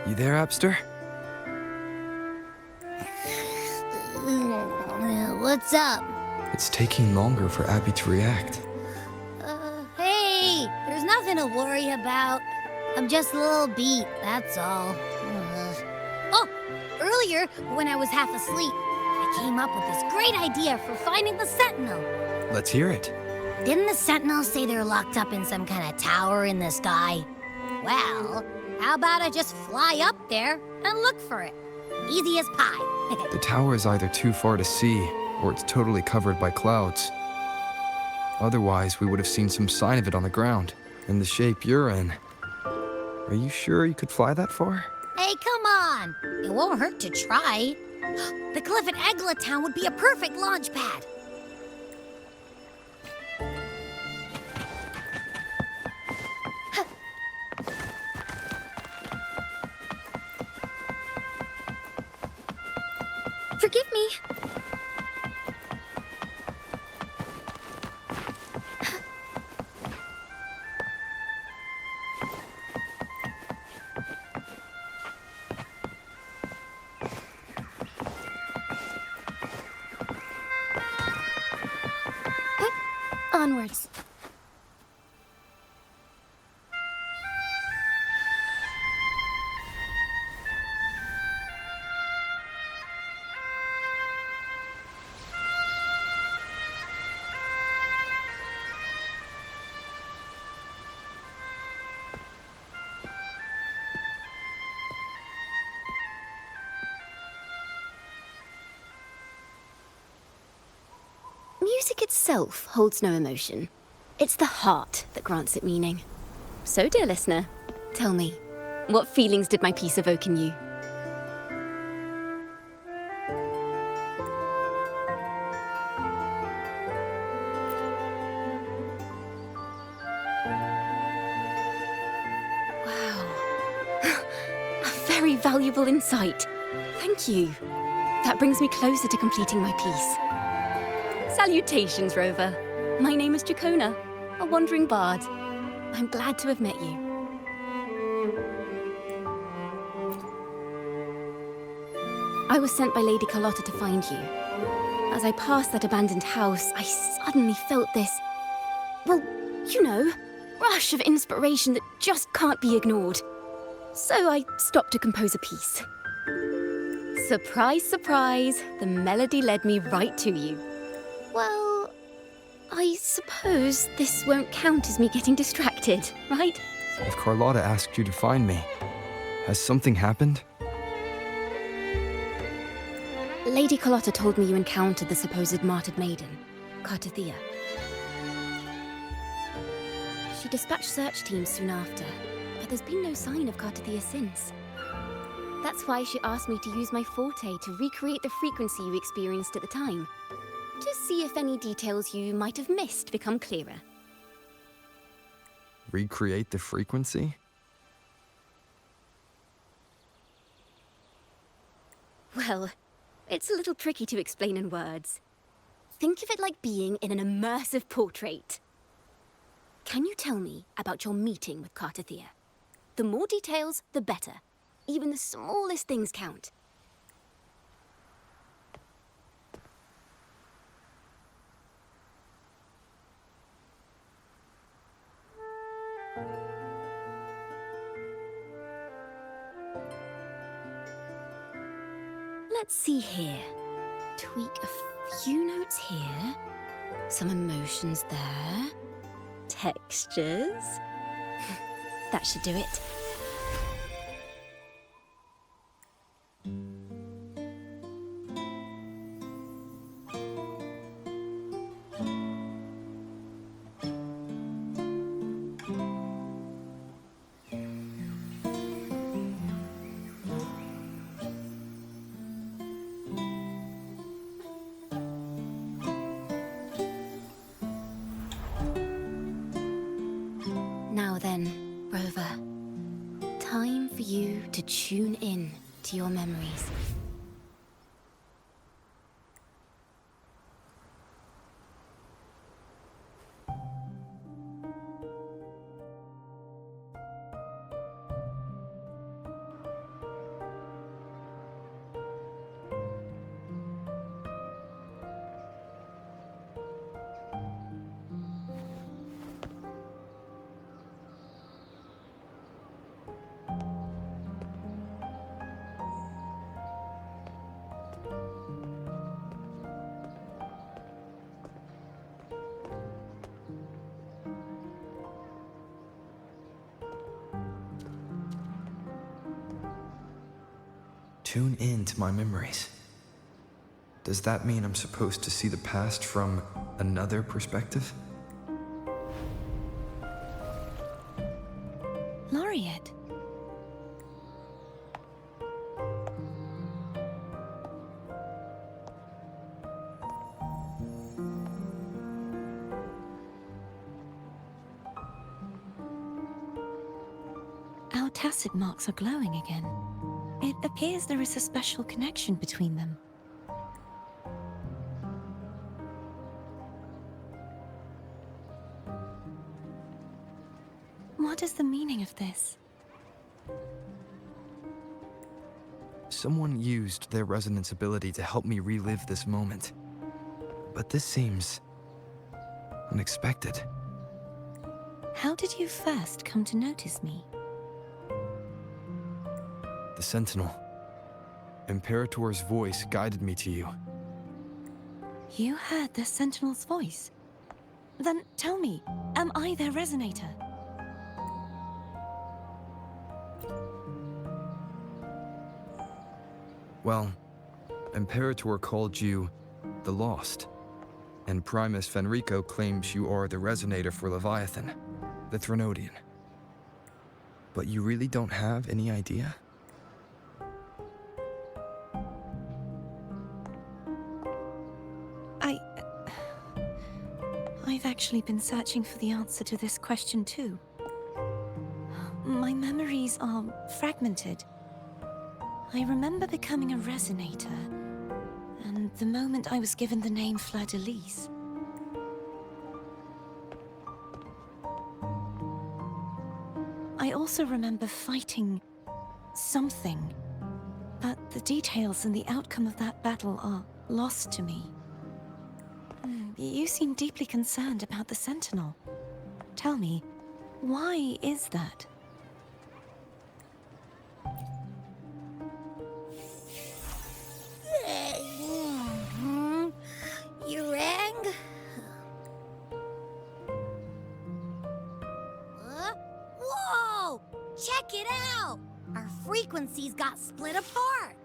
You there, Abster? What's up? It's taking longer for Abby to react. Hey, there's nothing to worry about. I'm just a little beat, that's all. Oh, earlier, when I was half asleep, I came up with this great idea for finding the Sentinel. Let's hear it. Didn't the Sentinel say they're locked up in some kind of tower in the sky? Well, how about I just fly up there and look for it? Easy as pie. The tower is either too far to see, or it's totally covered by clouds. Otherwise, we would have seen some sign of it on the ground, in the shape you're in. Are you sure you could fly that far? Hey, come on! It won't hurt to try. The cliff at Egla Town would be a perfect launch pad. Forgive me. Onwards. Music itself holds no emotion. It's the heart that grants it meaning. So, dear listener, tell me, what feelings did my piece evoke in you? Wow. A very valuable insight. Thank you. That brings me closer to completing my piece. Salutations, Rover. My name is Jacona, a wandering bard. I'm glad to have met you. I was sent by Lady Carlotta to find you. As I passed that abandoned house, I suddenly felt this, well, you know, rush of inspiration that just can't be ignored. So I stopped to compose a piece. Surprise, surprise, the melody led me right to you. Well, I suppose this won't count as me getting distracted, right? If Carlotta asked you to find me, has something happened? Lady Carlotta told me you encountered the supposed martyred maiden, Cartathea. She dispatched search teams soon after, but there's been no sign of Cartathea since. That's why she asked me to use my forte to recreate the frequency you experienced at the time, to see if any details you might have missed become clearer. Recreate the frequency? Well, it's a little tricky to explain in words. Think of it like being in an immersive portrait. Can you tell me about your meeting with Cartathea? The more details, the better. Even the smallest things count. Let's see here. Tweak a few notes here. Some emotions there. Textures. That should do it. Now then, Rover. Time for you to tune in to your memories. Tune in to my memories. Does that mean I'm supposed to see the past from another perspective? Laureate. Our tacit marks are glowing again. It appears there is a special connection between them. What is the meaning of this? Someone used their resonance ability to help me relive this moment. But this seems unexpected. How did you first come to notice me? The Sentinel. Imperator's voice guided me to you. You heard the Sentinel's voice? Then tell me, am I their resonator? Well, Imperator called you the Lost, and Primus Fenrico claims you are the resonator for Leviathan, the Threnodian. But you really don't have any idea? I've actually been searching for the answer to this question too. My memories are fragmented. I remember becoming a resonator, and the moment I was given the name Fleur-de-Lis. I also remember fighting something, but the details and the outcome of that battle are lost to me. You seem deeply concerned about the Sentinel. Tell me, why is that? You rang? Whoa! Check it out! Our frequencies got split apart.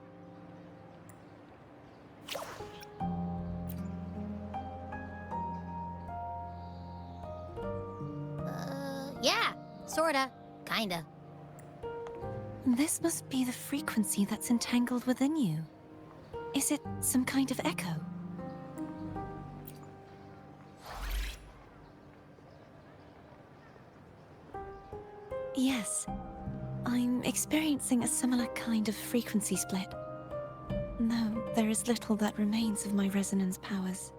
Yeah, sorta, kinda. This must be the frequency that's entangled within you. Is it some kind of echo? Yes, I'm experiencing a similar kind of frequency split. Though there is little that remains of my resonance powers.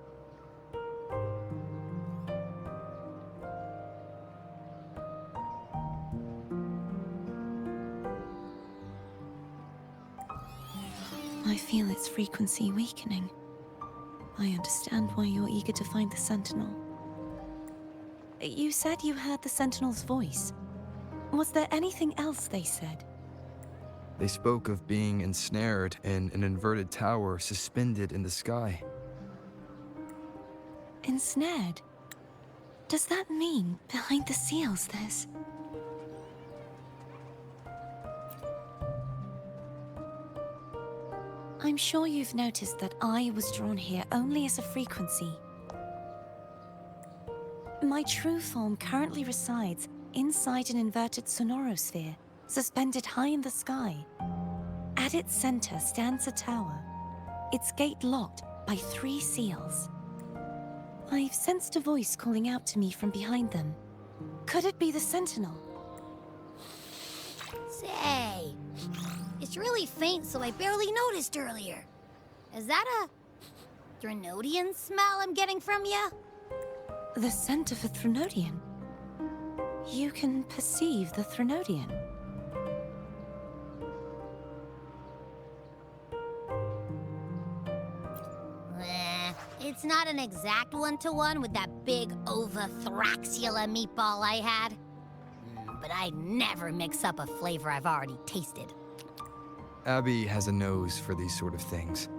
I feel its frequency weakening. I understand why you're eager to find the Sentinel. You said you heard the Sentinel's voice. Was there anything else they said? They spoke of being ensnared in an inverted tower suspended in the sky. Ensnared? Does that mean behind the seals there's... I'm sure you've noticed that I was drawn here only as a frequency. My true form currently resides inside an inverted sonorosphere, suspended high in the sky. At its center stands a tower, its gate locked by 3 seals. I've sensed a voice calling out to me from behind them. Could it be the Sentinel? Say, it's really faint, so I barely noticed earlier. Is that a Threnodian smell I'm getting from you? The scent of a Threnodian. You can perceive the Threnodian. It's not an exact one-to-one with that big Ovathraxula meatball I had. But I'd never mix up a flavor I've already tasted. Abby has a nose for these sort of things.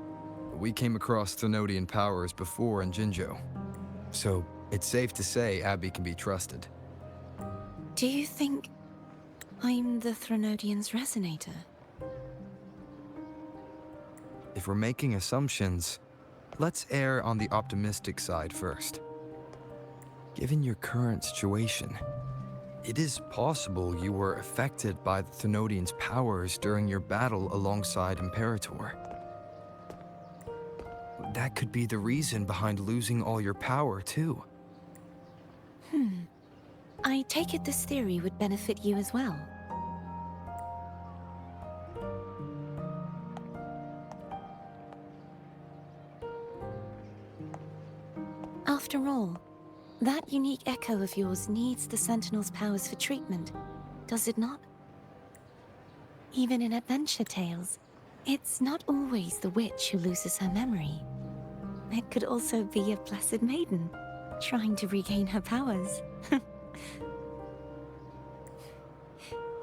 We came across Threnodian powers before in Jinzhou, so it's safe to say Abby can be trusted. Do you think I'm the Threnodian's resonator? if we're making assumptions, let's err on the optimistic side first. Given your current situation, it is possible you were affected by the Thenodian's powers during your battle alongside Imperator. That could be the reason behind losing all your power, too. I take it this theory would benefit you as well. After all, that unique echo of yours needs the Sentinel's powers for treatment, does it not? Even in adventure tales, it's not always the witch who loses her memory. It could also be a blessed maiden, trying to regain her powers.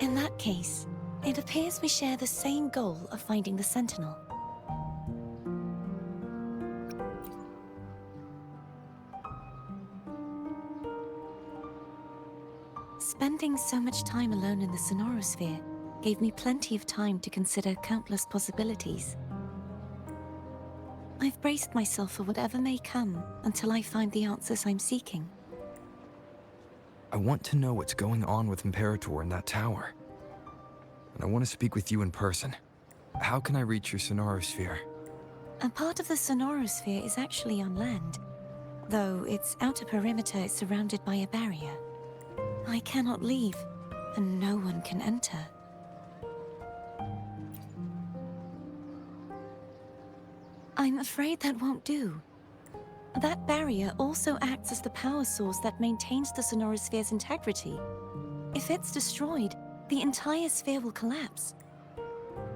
In that case, it appears we share the same goal of finding the Sentinel. Spending so much time alone in the Sonorosphere gave me plenty of time to consider countless possibilities. I've braced myself for whatever may come until I find the answers I'm seeking. I want to know what's going on with Imperator in that tower. And I want to speak with you in person. How can I reach your Sonorosphere? A part of the Sonorosphere is actually on land, though its outer perimeter is surrounded by a barrier. I cannot leave, and no one can enter. I'm afraid that won't do. That barrier also acts as the power source that maintains the Sonorosphere's integrity. If it's destroyed, the entire sphere will collapse.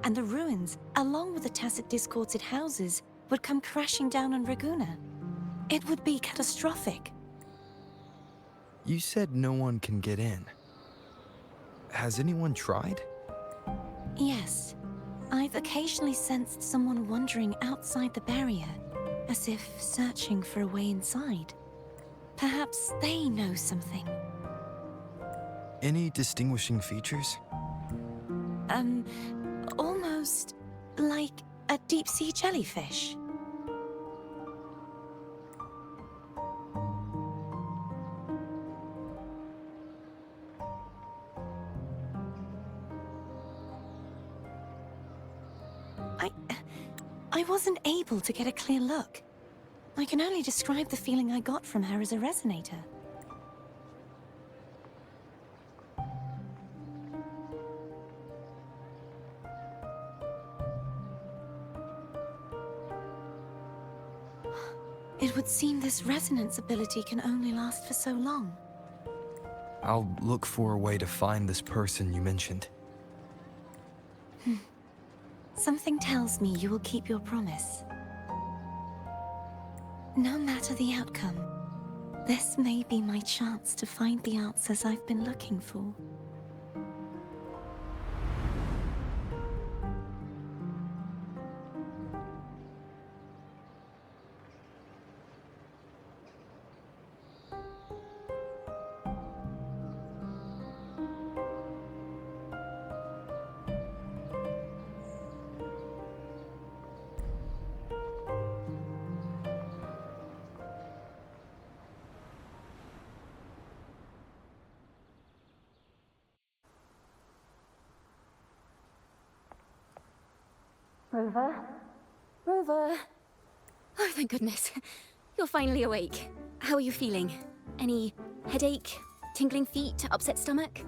And the ruins, along with the tacit discords it houses, would come crashing down on Raguna. It would be catastrophic. You said no one can get in. Has anyone tried? Yes. I've occasionally sensed someone wandering outside the barrier, as if searching for a way inside. Perhaps they know something. Any distinguishing features? Almost like a deep-sea jellyfish. I wasn't able to get a clear look. I can only describe the feeling I got from her as a resonator. It would seem this resonance ability can only last for so long. I'll look for a way to find this person you mentioned. Something tells me you will keep your promise. No matter the outcome, this may be my chance to find the answers I've been looking for. Rover? Rover! Oh, thank goodness. You're finally awake. How are you feeling? Any headache, tingling feet, upset stomach?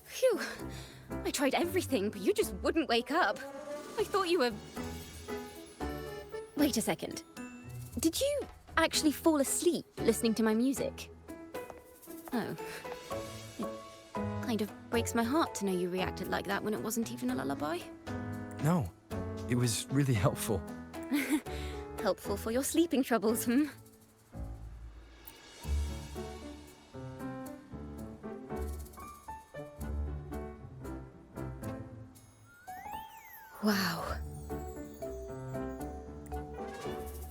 Phew. I tried everything, but you just wouldn't wake up. I thought you were... Wait a second. Did you actually fall asleep listening to my music? Oh. Kind of breaks my heart to know you reacted like that when it wasn't even a lullaby. No, it was really helpful. Helpful for your sleeping troubles, hmm? Wow.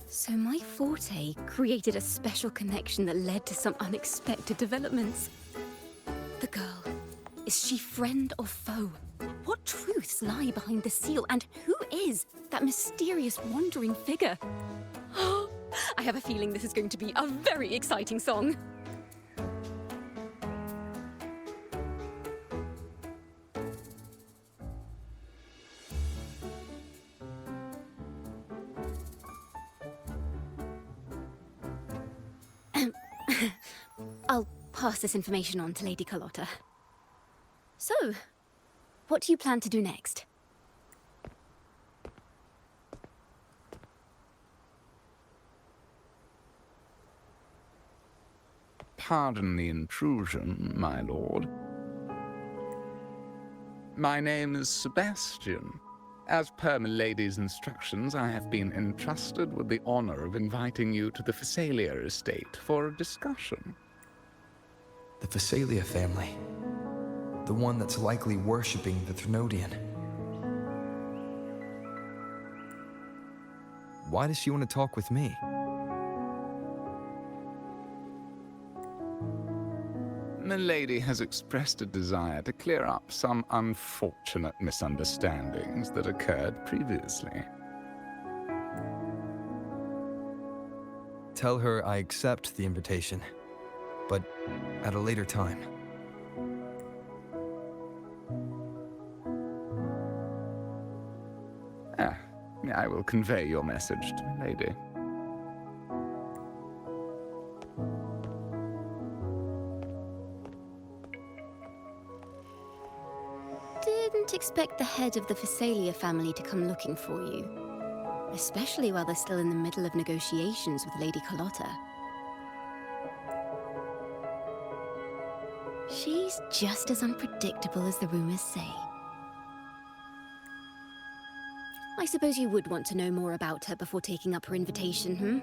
So my forte created a special connection that led to some unexpected developments. The girl. Is she friend or foe? What truths lie behind the seal, and who is that mysterious wandering figure? I have a feeling this is going to be a very exciting song. I'll pass this information on to Lady Carlotta. So, what do you plan to do next? Pardon the intrusion, my lord. My name is Sebastian. As per Milady's instructions, I have been entrusted with the honor of inviting you to the Phasalia estate for a discussion. The Phasalia family. The one that's likely worshipping the Thrnodian. Why does she want to talk with me? Milady has expressed a desire to clear up some unfortunate misunderstandings that occurred previously. Tell her I accept the invitation, but at a later time. I will convey your message to Milady. Didn't expect the head of the Phasalia family to come looking for you. Especially while they're still in the middle of negotiations with Lady Carlotta. She's just as unpredictable as the rumors say. I suppose you would want to know more about her before taking up her invitation,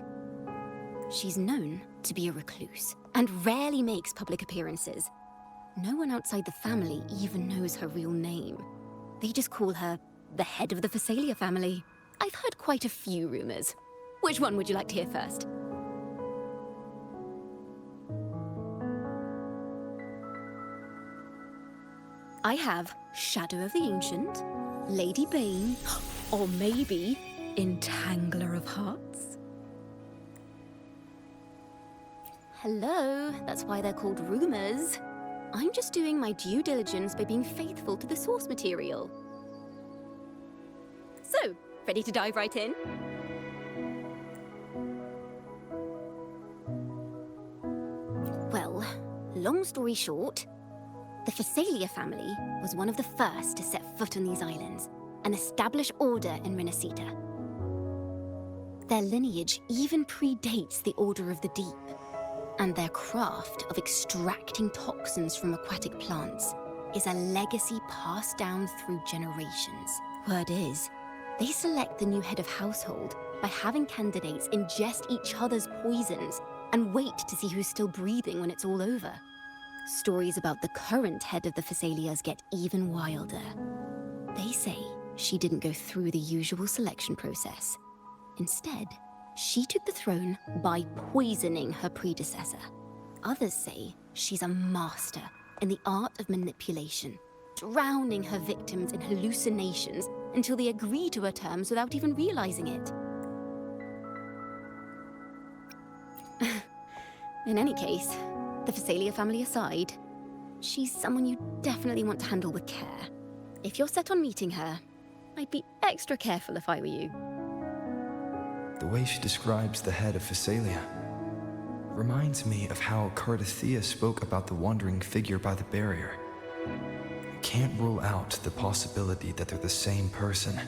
She's known to be a recluse, and rarely makes public appearances. No one outside the family even knows her real name. They just call her the head of the Phasalia family. I've heard quite a few rumors. Which one would you like to hear first? I have Shadow of the Ancient, Lady Bane, or maybe Entangler of Hearts. Hello, that's why they're called rumors. I'm just doing my due diligence by being faithful to the source material. So, ready to dive right in? Well, long story short, the Phasalia family was one of the first to set foot on these islands and establish order in Renacita. Their lineage even predates the Order of the Deep, and their craft of extracting toxins from aquatic plants is a legacy passed down through generations. Word is, they select the new head of household by having candidates ingest each other's poisons and wait to see who's still breathing when it's all over. Stories about the current head of the Phasalias get even wilder. They say she didn't go through the usual selection process. Instead, she took the throne by poisoning her predecessor. Others say she's a master in the art of manipulation, drowning her victims in hallucinations until they agree to her terms without even realizing it. In any case, the Phasalia family aside, she's someone you definitely want to handle with care. If you're set on meeting her, I'd be extra careful if I were you. The way she describes the head of Phasalia reminds me of how Cardathea spoke about the wandering figure by the barrier. I can't rule out the possibility that they're the same person.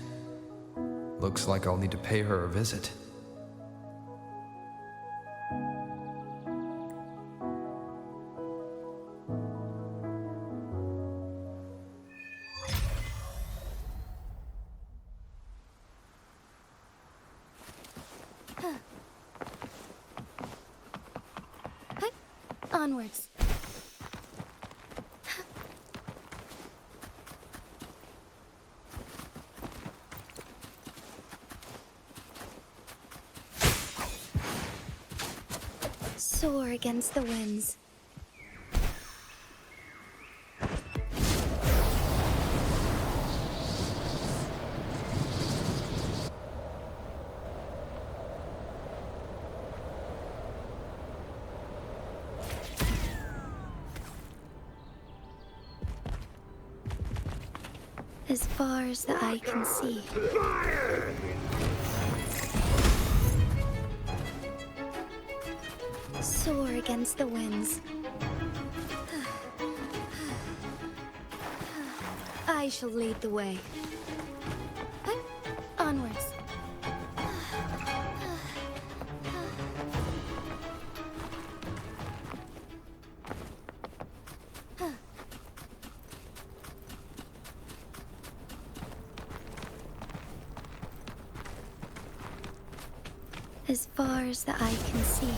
Looks like I'll need to pay her a visit. Onwards. Soar against the winds. As far as the eye can see. Soar against the winds. I shall lead the way. Onwards. As far as the eye can see.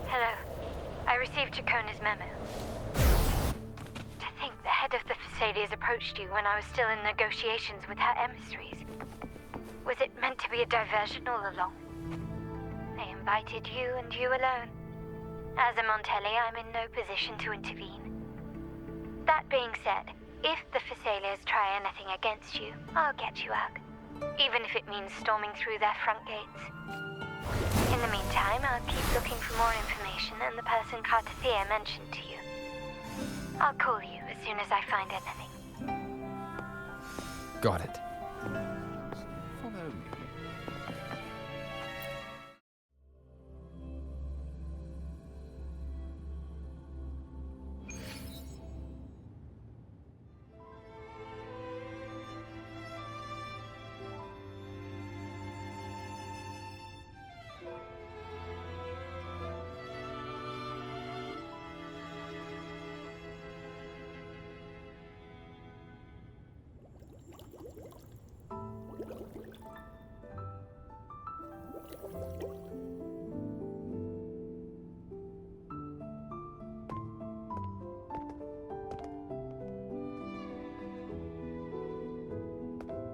Hello. I received Chacona's memo. To think the head of the Thessalians approached you when I was still in negotiations with her emissaries. Was it meant to be a diversion all along? They invited you and you alone. As a Montelli, I'm in no position to intervene. That being said, if the Thessalians try anything against you, I'll get you out. Even if it means storming through their front gates. In the meantime, I'll keep looking for more information and the person Cartathea mentioned to you. I'll call you as soon as I find anything. Got it. Follow me.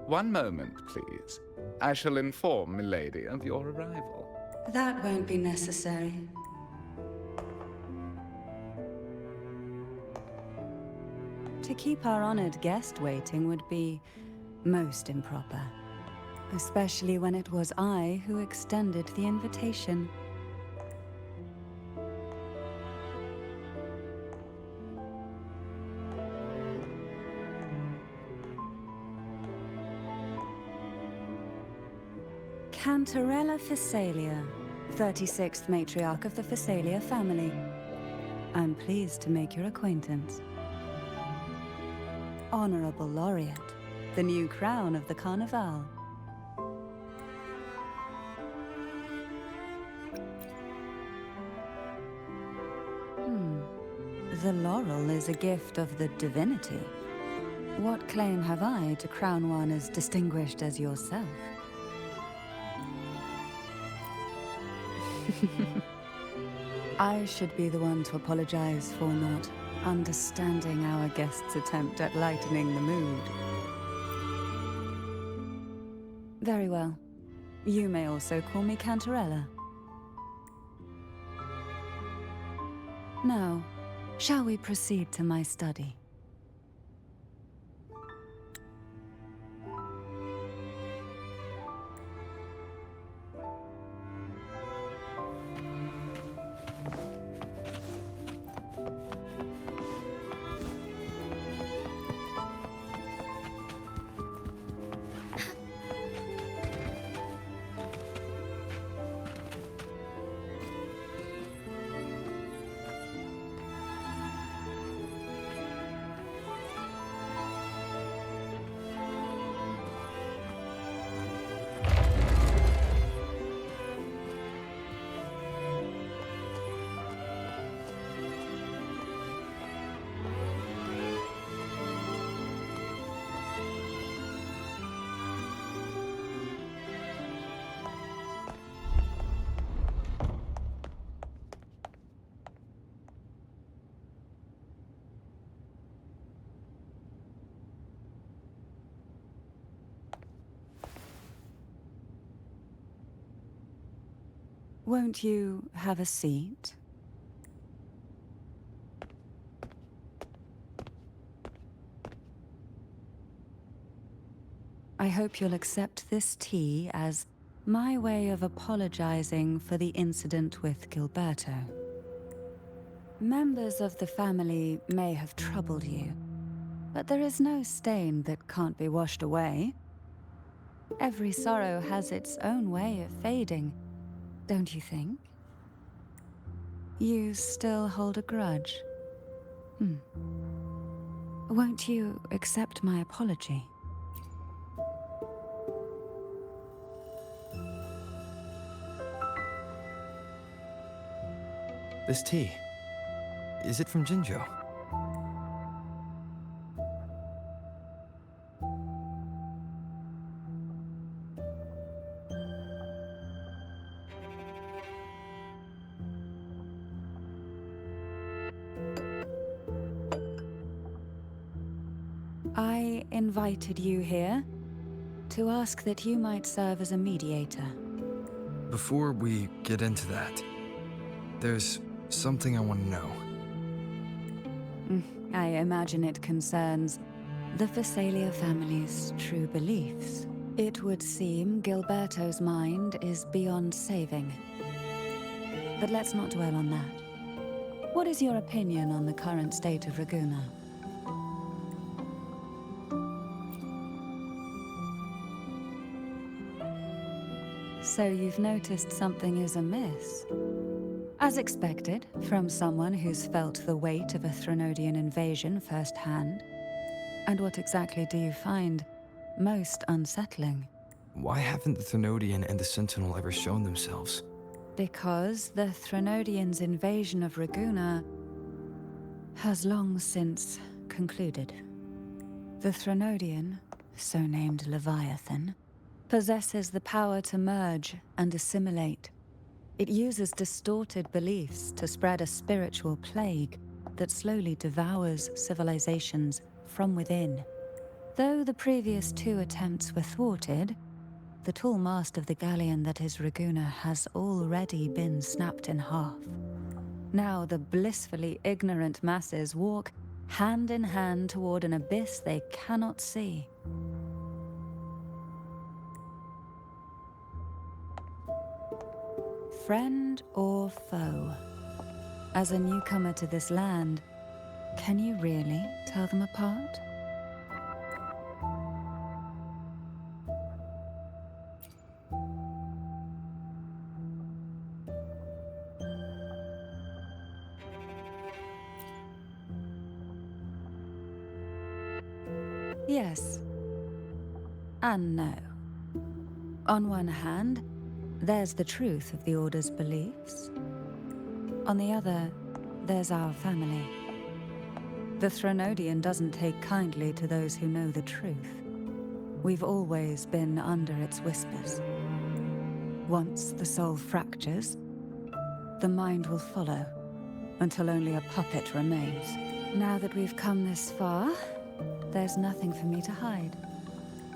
One moment, please. I shall inform Milady of your arrival. That won't be necessary. To keep our honored guest waiting would be most improper. Especially when it was I who extended the invitation. Cantarella Thessalia, 36th matriarch of the Thessalia family. I'm pleased to make your acquaintance. Honorable Laureate, the new crown of the Carnival. The laurel is a gift of the divinity. What claim have I to crown one as distinguished as yourself? I should be the one to apologize for not understanding our guest's attempt at lightening the mood. Very well. You may also call me Cantarella. Now, shall we proceed to my study? Won't you have a seat? I hope you'll accept this tea as my way of apologizing for the incident with Gilberto. Members of the family may have troubled you, but there is no stain that can't be washed away. Every sorrow has its own way of fading, don't you think? You still hold a grudge? Won't you accept my apology? This tea, is it from Jinjo? I invited you here to ask that you might serve as a mediator. Before we get into that, there's something I want to know. I imagine it concerns the Visalia family's true beliefs. It would seem Gilberto's mind is beyond saving. But let's not dwell on that. What is your opinion on the current state of Raguna? So you've noticed something is amiss? As expected, from someone who's felt the weight of a Threnodian invasion firsthand. And what exactly do you find most unsettling? Why haven't the Threnodian and the Sentinel ever shown themselves? Because the Threnodians' invasion of Raguna has long since concluded. The Threnodian, so named Leviathan, possesses the power to merge and assimilate. It uses distorted beliefs to spread a spiritual plague that slowly devours civilizations from within. Though the previous 2 attempts were thwarted, the tall mast of the galleon that is Raguna has already been snapped in half. Now the blissfully ignorant masses walk hand in hand toward an abyss they cannot see. Friend or foe? As a newcomer to this land, can you really tell them apart? Yes. And no. On one hand, there's the truth of the Order's beliefs. On the other, there's our family. The Threnodian doesn't take kindly to those who know the truth. We've always been under its whispers. Once the soul fractures, the mind will follow, until only a puppet remains. Now that we've come this far, there's nothing for me to hide.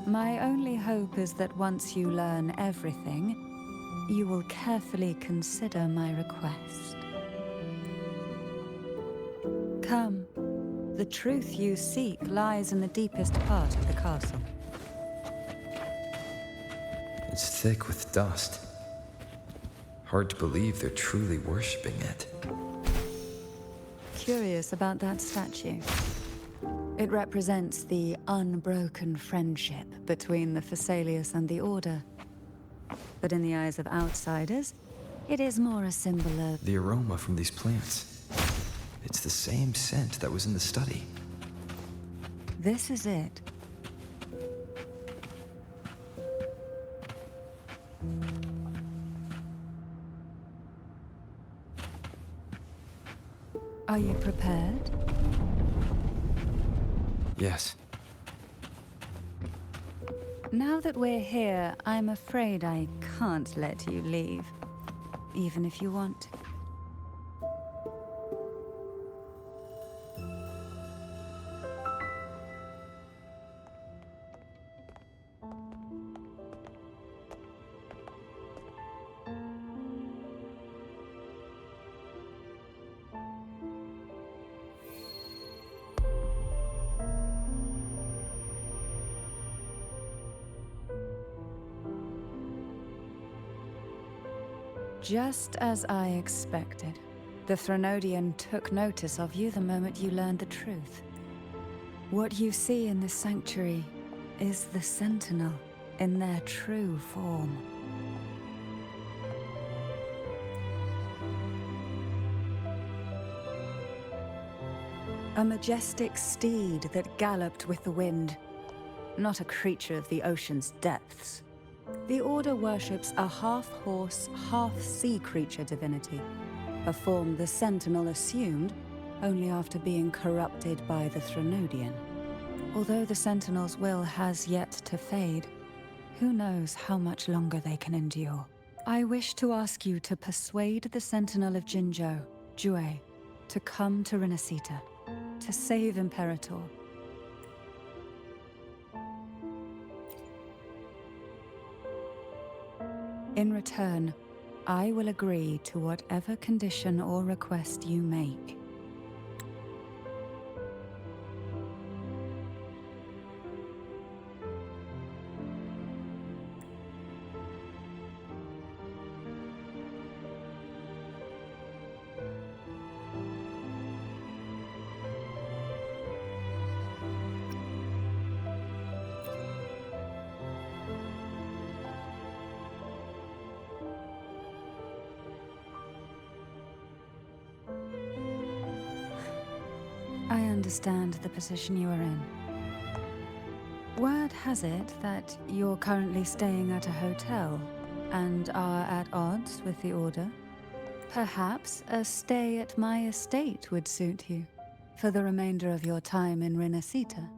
My only hope is that once you learn everything, you will carefully consider my request. Come. The truth you seek lies in the deepest part of the castle. It's thick with dust. Hard to believe they're truly worshipping it. Curious about that statue. It represents the unbroken friendship between the Phasaelius and the Order. But in the eyes of outsiders, it is more a symbol of... The aroma from these plants. It's the same scent that was in the study. This is it. Are you prepared? Yes. Now that we're here, I'm afraid I can't let you leave. Even if you want to. Just as I expected. The Threnodian took notice of you the moment you learned the truth. What you see in this sanctuary is the Sentinel in their true form. A majestic steed that galloped with the wind, not a creature of the ocean's depths. The Order worships a half-horse, half-sea creature divinity, a form the Sentinel assumed only after being corrupted by the Threnodian. Although the Sentinel's will has yet to fade, who knows how much longer they can endure. I wish to ask you to persuade the Sentinel of Jinzhou, Jue, to come to Renacita, to save Imperator. In return, I will agree to whatever condition or request you make. I understand the position you are in. Word has it that you're currently staying at a hotel and are at odds with the Order. Perhaps a stay at my estate would suit you for the remainder of your time in Renacita.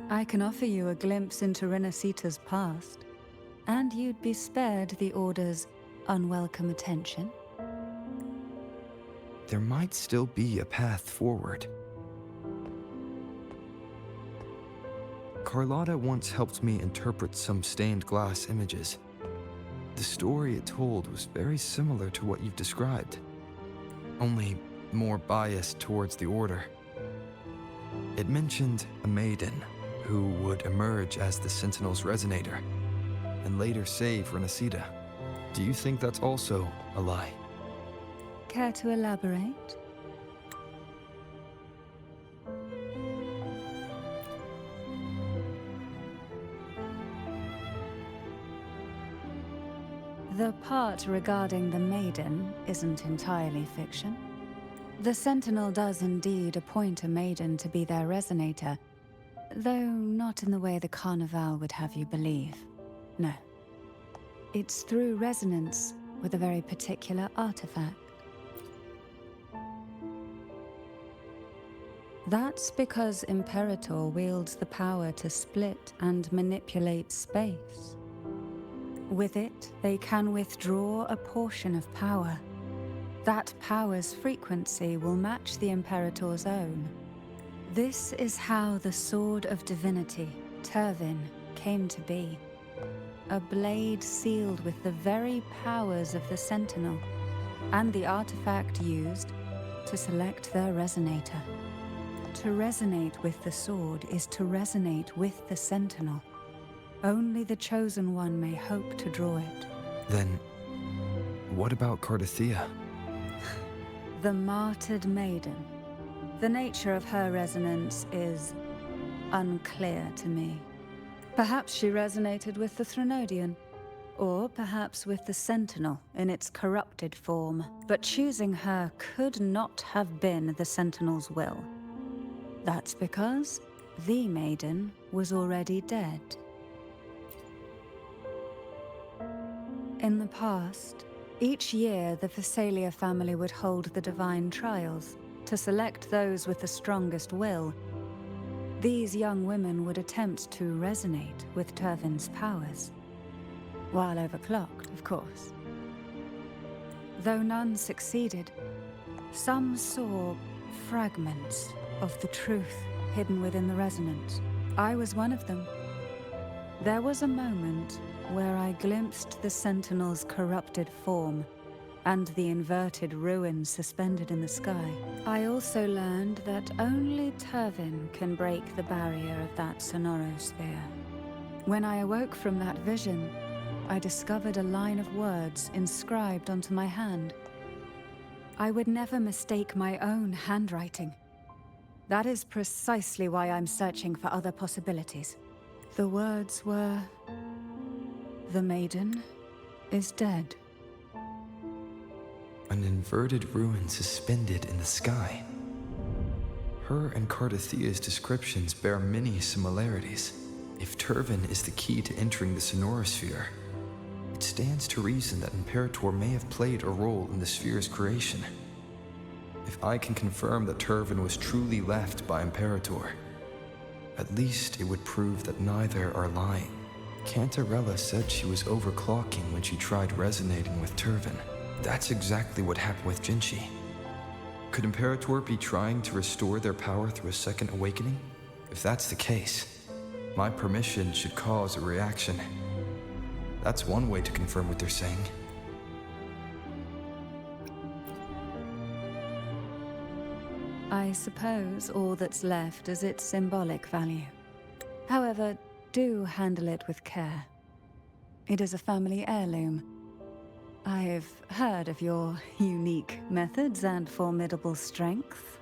I can offer you a glimpse into Renacita's past, and you'd be spared the Order's unwelcome attention. There might still be a path forward. Carlotta once helped me interpret some stained glass images. The story it told was very similar to what you've described, only more biased towards the Order. It mentioned a maiden who would emerge as the Sentinel's resonator and later save Renacita. Do you think that's also a lie? Care to elaborate? The part regarding the Maiden isn't entirely fiction. The Sentinel does indeed appoint a Maiden to be their resonator, though not in the way the Carnival would have you believe. No. It's through resonance with a very particular artifact. That's because Imperator wields the power to split and manipulate space. With it, they can withdraw a portion of power. That power's frequency will match the Imperator's own. This is how the Sword of Divinity, Turvin, came to be. A blade sealed with the very powers of the Sentinel, and the artifact used to select their resonator. To resonate with the sword is to resonate with the Sentinel. Only the Chosen One may hope to draw it. Then, what about Cardothea? The martyred maiden. The nature of her resonance is unclear to me. Perhaps she resonated with the Threnodian, or perhaps with the Sentinel in its corrupted form. But choosing her could not have been the Sentinel's will. That's because the Maiden was already dead. In the past, each year the Phasalia family would hold the Divine Trials to select those with the strongest will. These young women would attempt to resonate with Turvin's powers, while overclocked, of course. Though none succeeded, some saw fragments of the truth hidden within the resonance. I was one of them. There was a moment where I glimpsed the Sentinel's corrupted form and the inverted ruins suspended in the sky. I also learned that only Turvin can break the barrier of that Sonorosphere. When I awoke from that vision, I discovered a line of words inscribed onto my hand. I would never mistake my own handwriting. That is precisely why I'm searching for other possibilities. The words were, "The Maiden is dead." An inverted ruin suspended in the sky. Her and Cardathia's descriptions bear many similarities. If Turvin is the key to entering the Sonorosphere, it stands to reason that Imperator may have played a role in the sphere's creation. If I can confirm that Turvin was truly left by Imperator, at least it would prove that neither are lying. Cantarella said she was overclocking when she tried resonating with Turvin. That's exactly what happened with Jinchi. Could Imperator be trying to restore their power through a second awakening? If that's the case, my permission should cause a reaction. That's one way to confirm what they're saying. I suppose all that's left is its symbolic value. However, do handle it with care. It is a family heirloom. I've heard of your unique methods and formidable strength.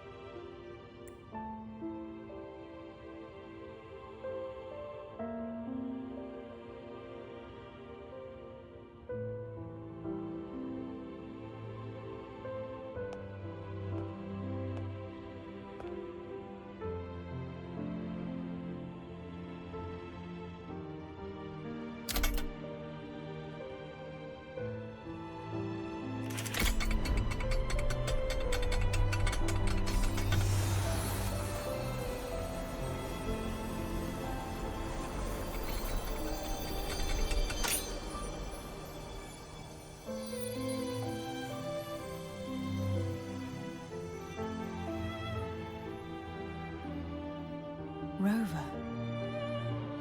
Rover,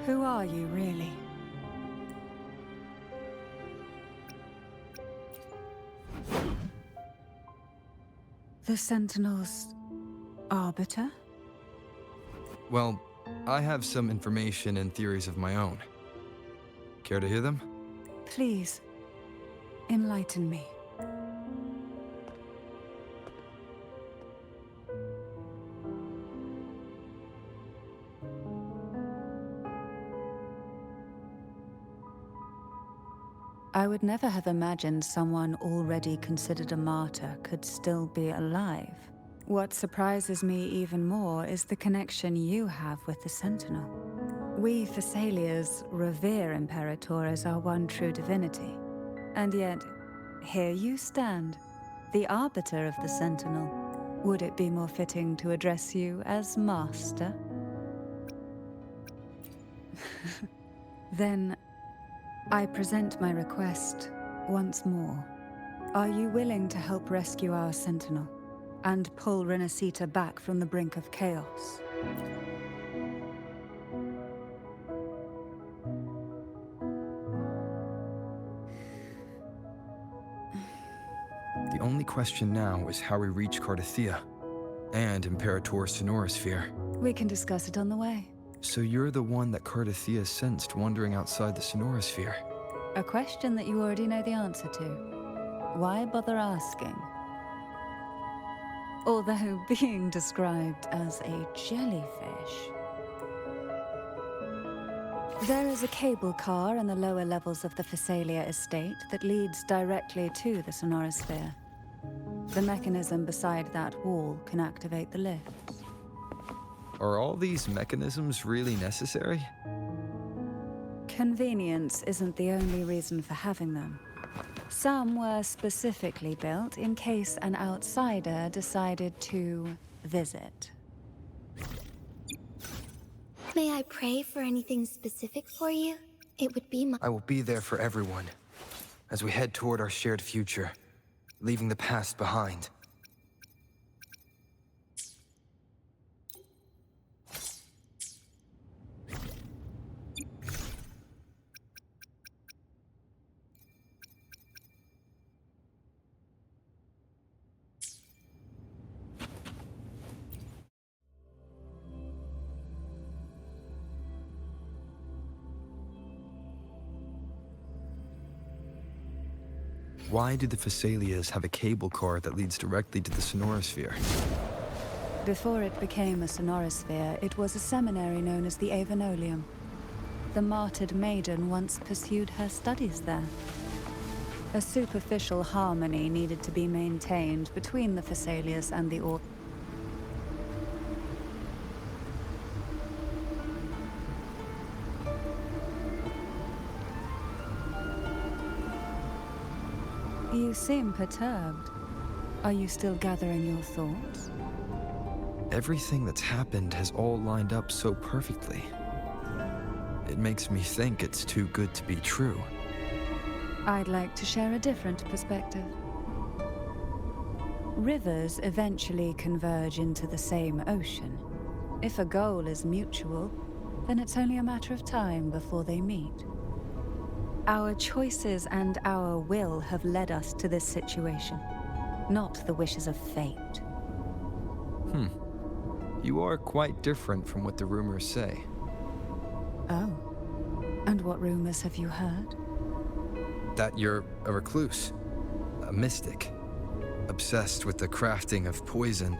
who are you really? The Sentinel's arbiter? Well, I have some information and theories of my own. Care to hear them? Please, enlighten me. I would never have imagined someone already considered a martyr could still be alive. What surprises me even more is the connection you have with the Sentinel. We Thessalians revere Imperator as our one true divinity. And yet, here you stand, the arbiter of the Sentinel. Would it be more fitting to address you as Master? Then, I present my request once more. Are you willing to help rescue our Sentinel and pull Renacita back from the brink of chaos? The only question now is how we reach Cardathia and Imperator's Sonorosphere. We can discuss it on the way. So you're the one that Cardathia sensed wandering outside the Sonorosphere? A question that you already know the answer to. Why bother asking? Although being described as a jellyfish. There is a cable car in the lower levels of the Phasalia estate that leads directly to the Sonorosphere. The mechanism beside that wall can activate the lifts. Are all these mechanisms really necessary? Convenience isn't the only reason for having them. Some were specifically built in case an outsider decided to visit. May I pray for anything specific for you? It would be my... I will be there for everyone as we head toward our shared future, leaving the past behind. Why do the Phasalias have a cable car that leads directly to the sonorosphere? Before it became a sonorosphere, it was a seminary known as the Avenolium. The martyred Maiden once pursued her studies there. A superficial harmony needed to be maintained between the Phasalias and the Orc. You seem perturbed. Are you still gathering your thoughts? Everything that's happened has all lined up so perfectly. It makes me think it's too good to be true. I'd like to share a different perspective. Rivers eventually converge into the same ocean. If a goal is mutual, then it's only a matter of time before they meet. Our choices and our will have led us to this situation, not the wishes of fate. You are quite different from what the rumors say. Oh. And what rumors have you heard? That you're a recluse, a mystic, obsessed with the crafting of poison.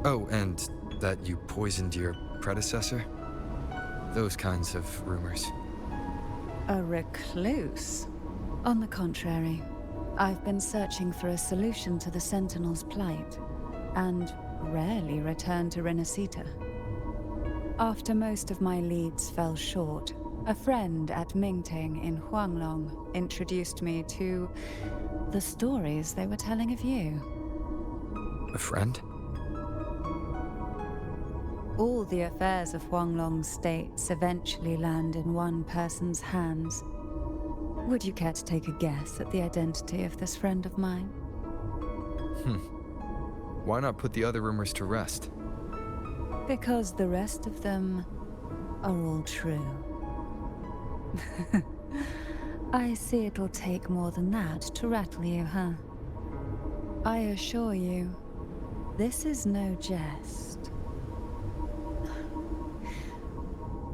Oh, and that you poisoned your predecessor? Those kinds of rumors. A recluse? On the contrary, I've been searching for a solution to the Sentinel's plight, and rarely return to Renacita. After most of my leads fell short, a friend at Mingting in Huanglong introduced me to the stories they were telling of you. A friend? All the affairs of Huanglong states eventually land in one person's hands. Would you care to take a guess at the identity of this friend of mine? Why not put the other rumors to rest? Because the rest of them are all true. I see it'll take more than that to rattle you, huh? I assure you, this is no jest.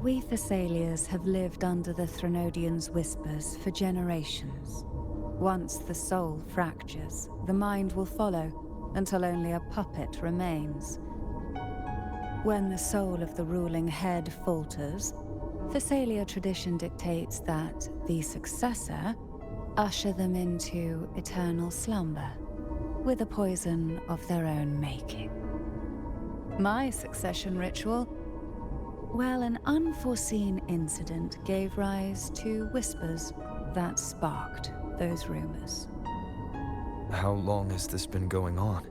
We Thessalians have lived under the Threnodians' whispers for generations. Once the soul fractures, the mind will follow, until only a puppet remains. When the soul of the ruling head falters, Thessalia tradition dictates that the successor usher them into eternal slumber, with a poison of their own making. My succession ritual? Well, an unforeseen incident gave rise to whispers that sparked those rumors. How long has this been going on?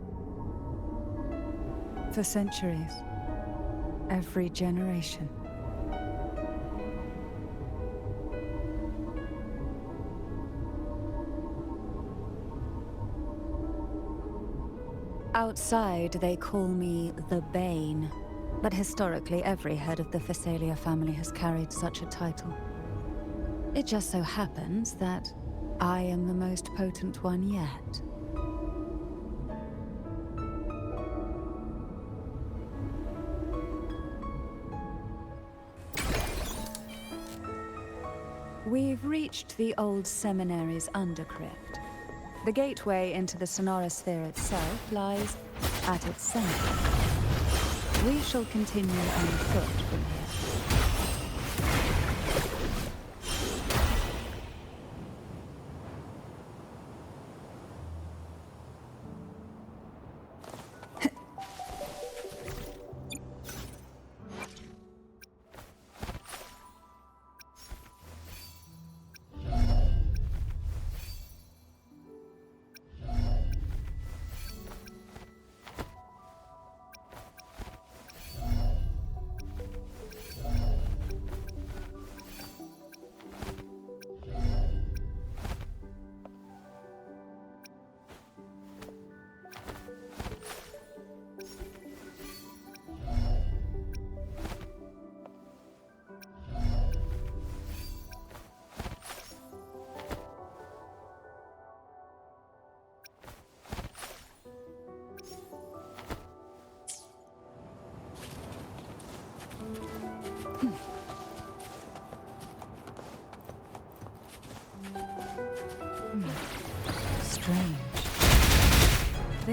For centuries. Every generation. Outside, they call me the Bane, but historically every head of the Thessalia family has carried such a title. It just so happens that I am the most potent one yet. We've reached the old seminary's undercrypt. The gateway into the sonorosphere itself lies at its center. We shall continue on foot from here.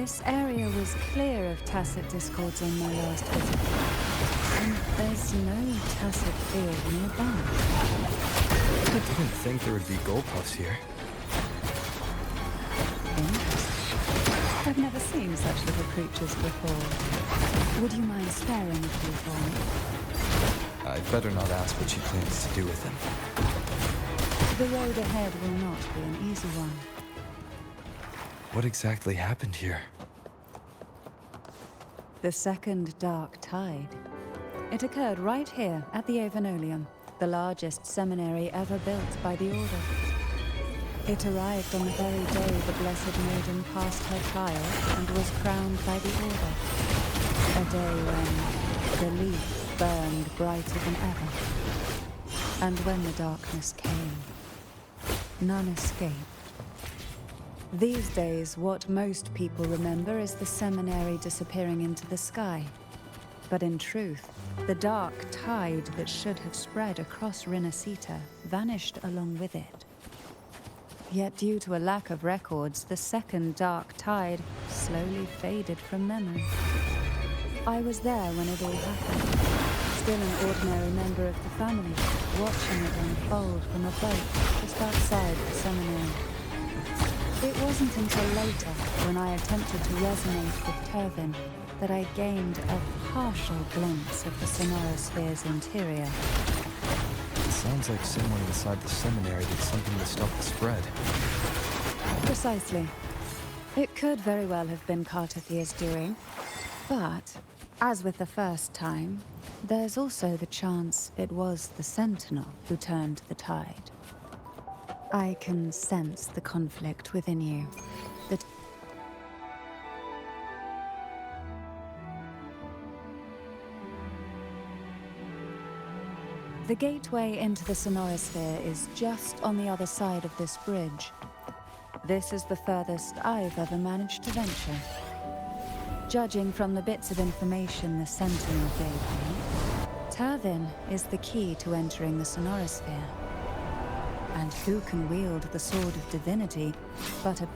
This area was clear of tacit discords on my last visit. And there's no tacit field nearby. I didn't think there would be gold puffs here. Interesting. I've never seen such little creatures before. Would you mind sparing a few for me? I'd better not ask what she plans to do with them. The road ahead will not be an easy one. What exactly happened here? The second dark tide. It occurred right here at the Avenolium, the largest seminary ever built by the Order. It arrived on the very day the Blessed Maiden passed her trial and was crowned by the Order. A day when the leaf burned brighter than ever. And when the darkness came, none escaped. These days, what most people remember is the seminary disappearing into the sky. But in truth, the dark tide that should have spread across Rinascita vanished along with it. Yet due to a lack of records, the second dark tide slowly faded from memory. I was there when it all happened, still an ordinary member of the family, watching it unfold from a boat just outside the seminary. It wasn't until later, when I attempted to resonate with Tervin, that I gained a partial glimpse of the Sonorosphere's interior. It sounds like someone inside the seminary did something to stop the spread. Precisely. It could very well have been Cartathia's doing, but, as with the first time, there's also the chance it was the Sentinel who turned the tide. I can sense the conflict within you. The gateway into the Sonorosphere is just on the other side of this bridge. This is the furthest I've ever managed to venture. Judging from the bits of information the Sentinel gave me, Tervin is the key to entering the Sonorosphere. And who can wield the Sword of Divinity but a...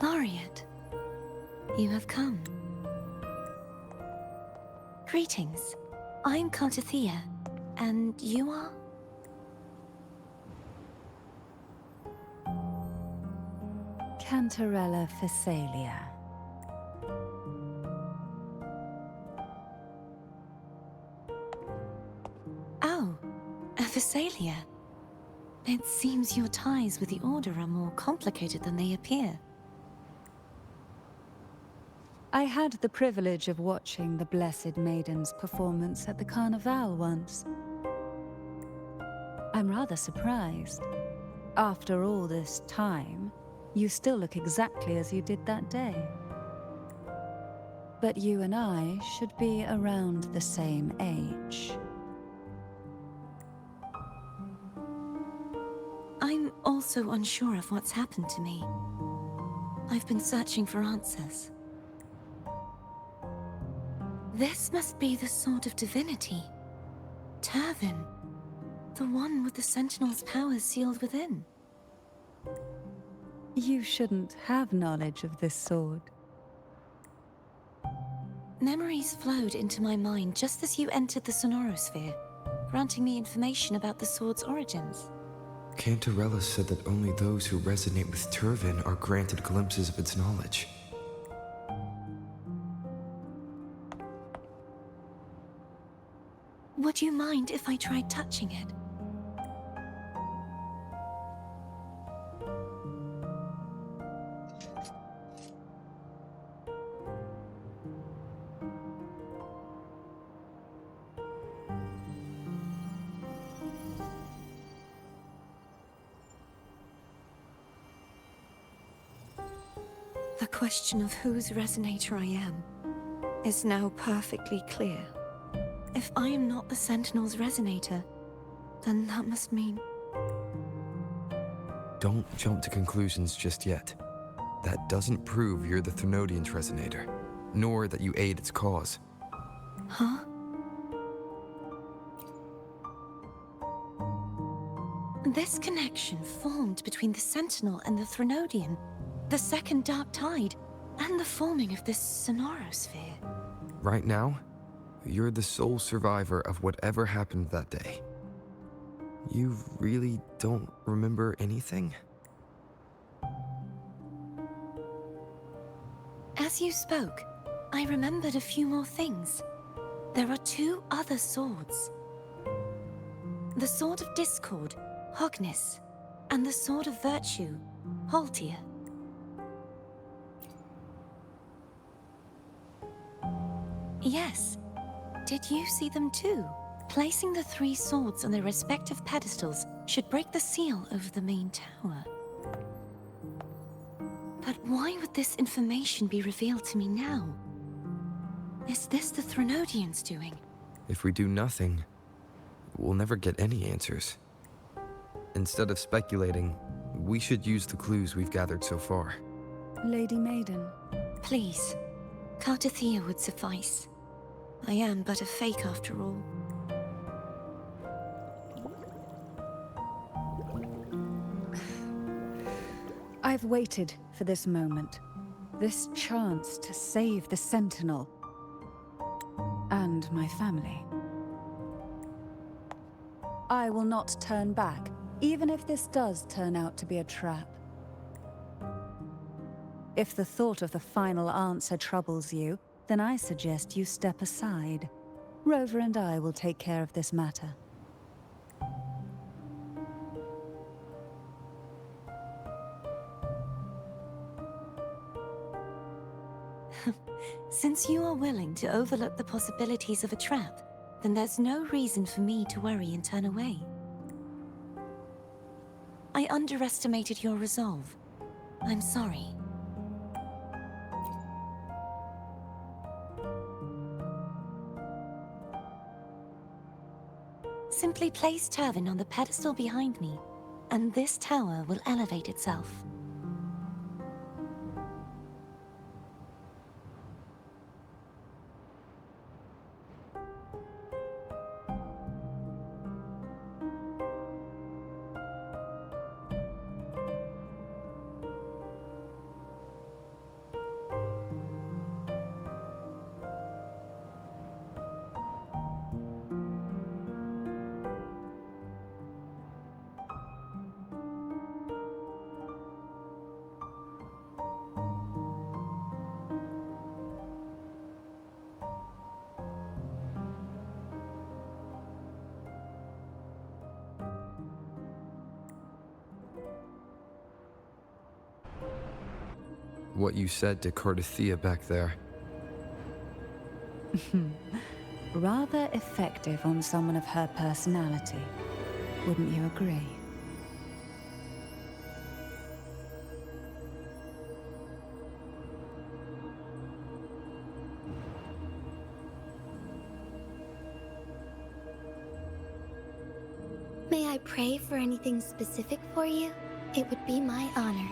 Laureate, you have come. Greetings. I'm Cartathia, and you are? Cantarella Phasalia. Oh, a Phasalia. It seems your ties with the Order are more complicated than they appear. I had the privilege of watching the Blessed Maiden's performance at the Carnival once. I'm rather surprised. After all this time, you still look exactly as you did that day. But you and I should be around the same age. I'm also unsure of what's happened to me. I've been searching for answers. This must be the Sword of Divinity. Tervin, the one with the Sentinel's powers sealed within. You shouldn't have knowledge of this sword. Memories flowed into my mind just as you entered the Sonorosphere. granting me information about the sword's origins. Cantarella said that only those who resonate with Turvin are granted glimpses of its knowledge. Would you mind if I tried touching it? The question of whose resonator I am is now perfectly clear. If I am not the Sentinel's resonator, then that must mean... Don't jump to conclusions just yet. That doesn't prove you're the Threnodian's resonator, nor that you aid its cause. Huh? This connection formed between the Sentinel and the Threnodian, the second Dark Tide, and the forming of this Sonorosphere. Right now, you're the sole survivor of whatever happened that day. You really don't remember anything? As you spoke, I remembered a few more things. There are 2 other swords. The Sword of Discord, Hognis, and the Sword of Virtue, Haltia. Yes. Did you see them too? Placing the 3 swords on their respective pedestals should break the seal over the main tower. But why would this information be revealed to me now? Is this the Threnodians' doing? If we do nothing, we'll never get any answers. Instead of speculating, we should use the clues we've gathered so far. Lady Maiden, Please, Cartathea would suffice. I am but a fake after all. I've waited for this moment. This chance to save the Sentinel. And my family. I will not turn back, even if this does turn out to be a trap. If the thought of the final answer troubles you, then I suggest you step aside. Rover and I will take care of this matter. Since you are willing to overlook the possibilities of a trap, then there's no reason for me to worry and turn away. I underestimated your resolve. I'm sorry. Simply place Turvin on the pedestal behind me, and this tower will elevate itself. What you said to Cartathea back there. Rather effective on someone of her personality. Wouldn't you agree? May I pray for anything specific for you? It would be my honor.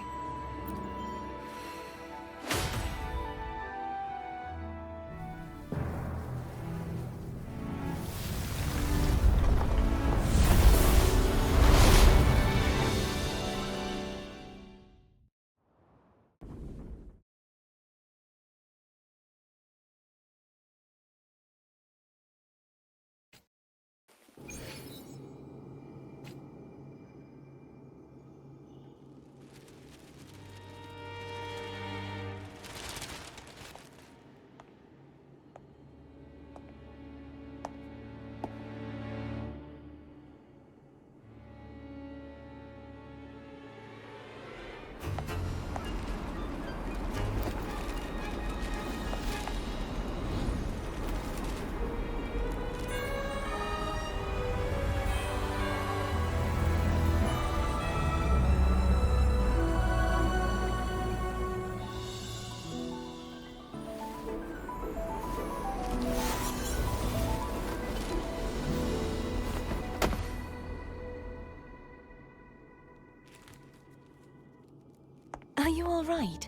Are you all right?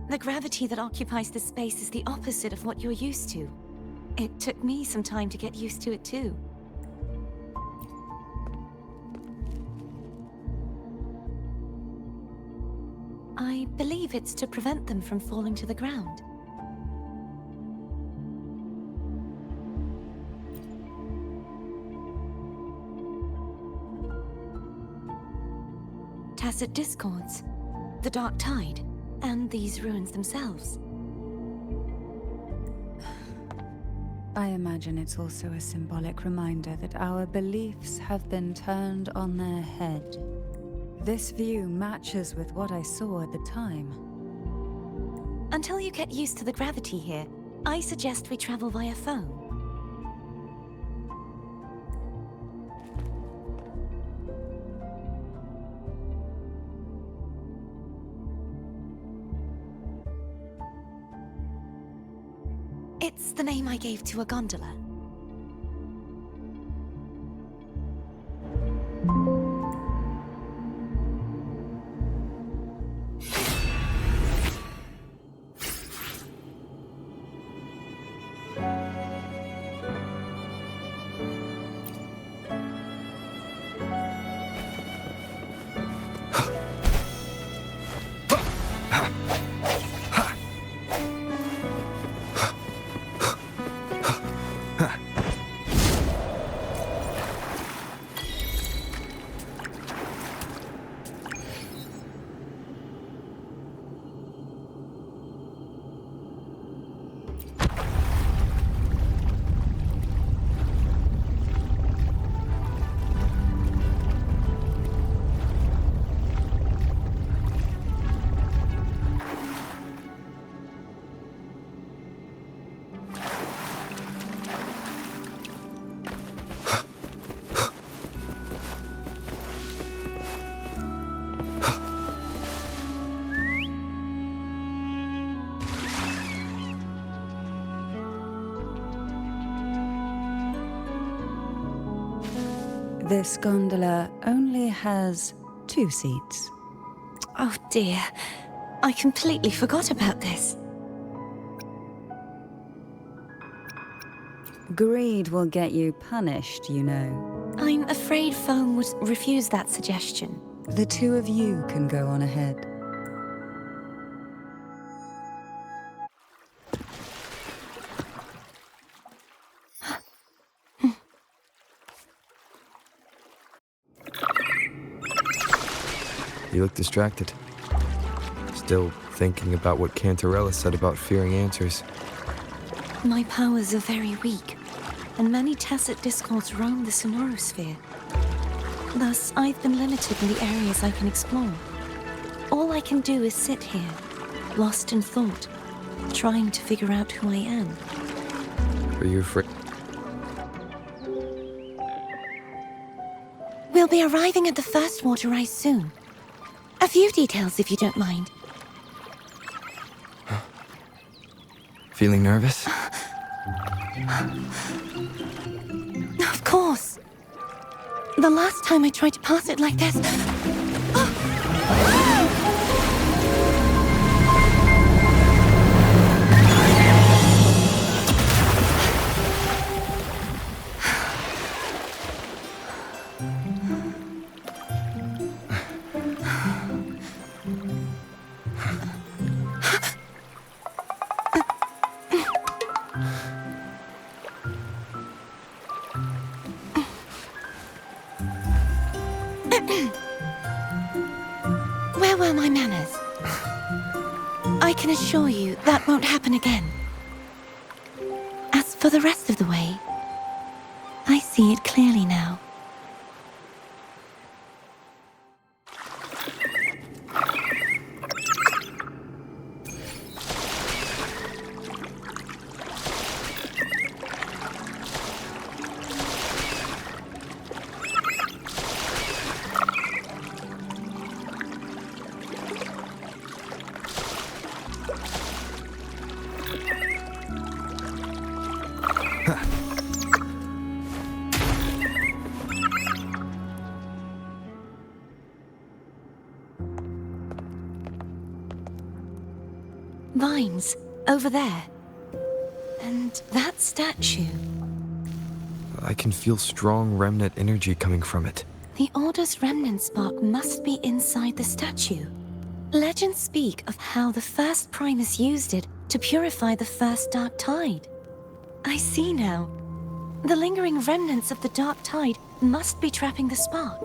The gravity that occupies this space is the opposite of what you're used to. It took me some time to get used to it too. I believe it's to prevent them from falling to the ground. Tacit discords, the dark tide, and these ruins themselves. I imagine it's also a symbolic reminder that our beliefs have been turned on their head. This view matches with what I saw at the time. Until you get used to the gravity here, I suggest we travel via phone. It's the name I gave to a gondola. This gondola only has 2 seats. Oh dear, I completely forgot about this. Greed will get you punished, you know. I'm afraid Foam would refuse that suggestion. The 2 of you can go on ahead. You look distracted. Still thinking about what Cantarella said about fearing answers. My powers are very weak, and many tacit discords roam the sonorosphere. Thus, I've been limited in the areas I can explore. All I can do is sit here, lost in thought, trying to figure out who I am. Are you afraid? We'll be arriving at the first water rise soon. A few details, if you don't mind. Feeling nervous? Of course. The last time I tried to pass it like this... Where were my manners? I can assure you that won't happen again. As for the rest of the way, I see it clearly now. Vines, over there. And that statue. I can feel strong remnant energy coming from it. The Order's remnant spark must be inside the statue. Legends speak of how the first Primus used it to purify the first Dark Tide. I see now. The lingering remnants of the Dark Tide must be trapping the spark.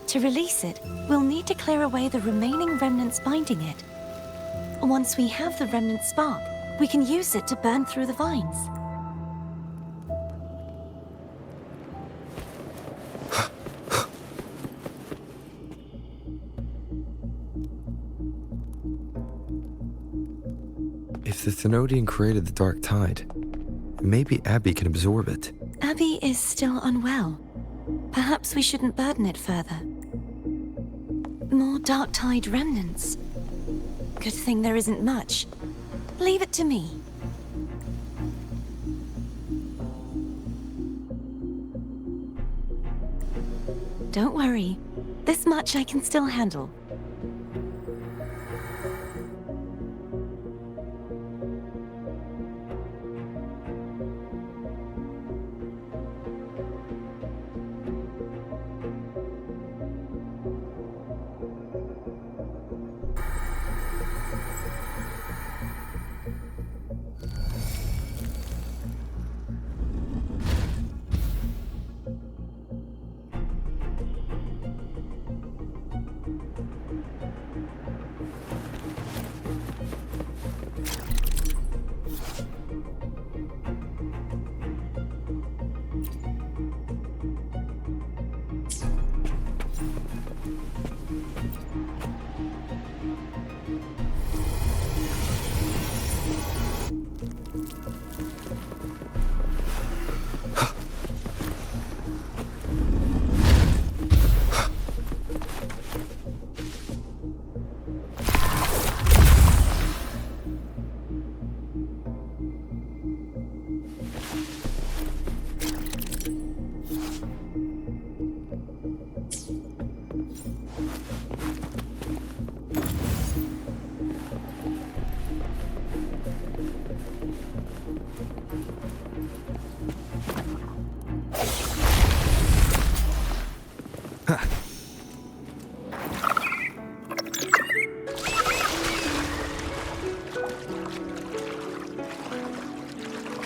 To release it, we'll need to clear away the remaining remnants binding it. Once we have the remnant spark, we can use it to burn through the vines. If the Thenodian created the Dark Tide, maybe Abby can absorb it. Abby is still unwell. Perhaps we shouldn't burden it further. More Dark Tide remnants. Good thing there isn't much. Leave it to me. Don't worry. This much I can still handle.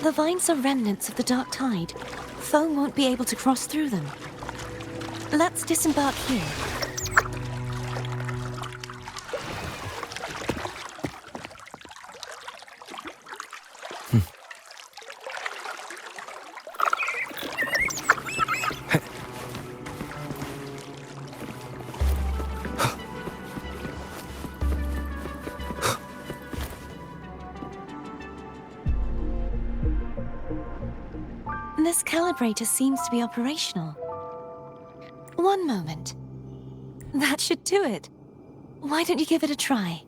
The vines are remnants of the Dark Tide. Foe won't be able to cross through them. Let's disembark here. This calibrator seems to be operational. One moment. That should do it. Why don't you give it a try?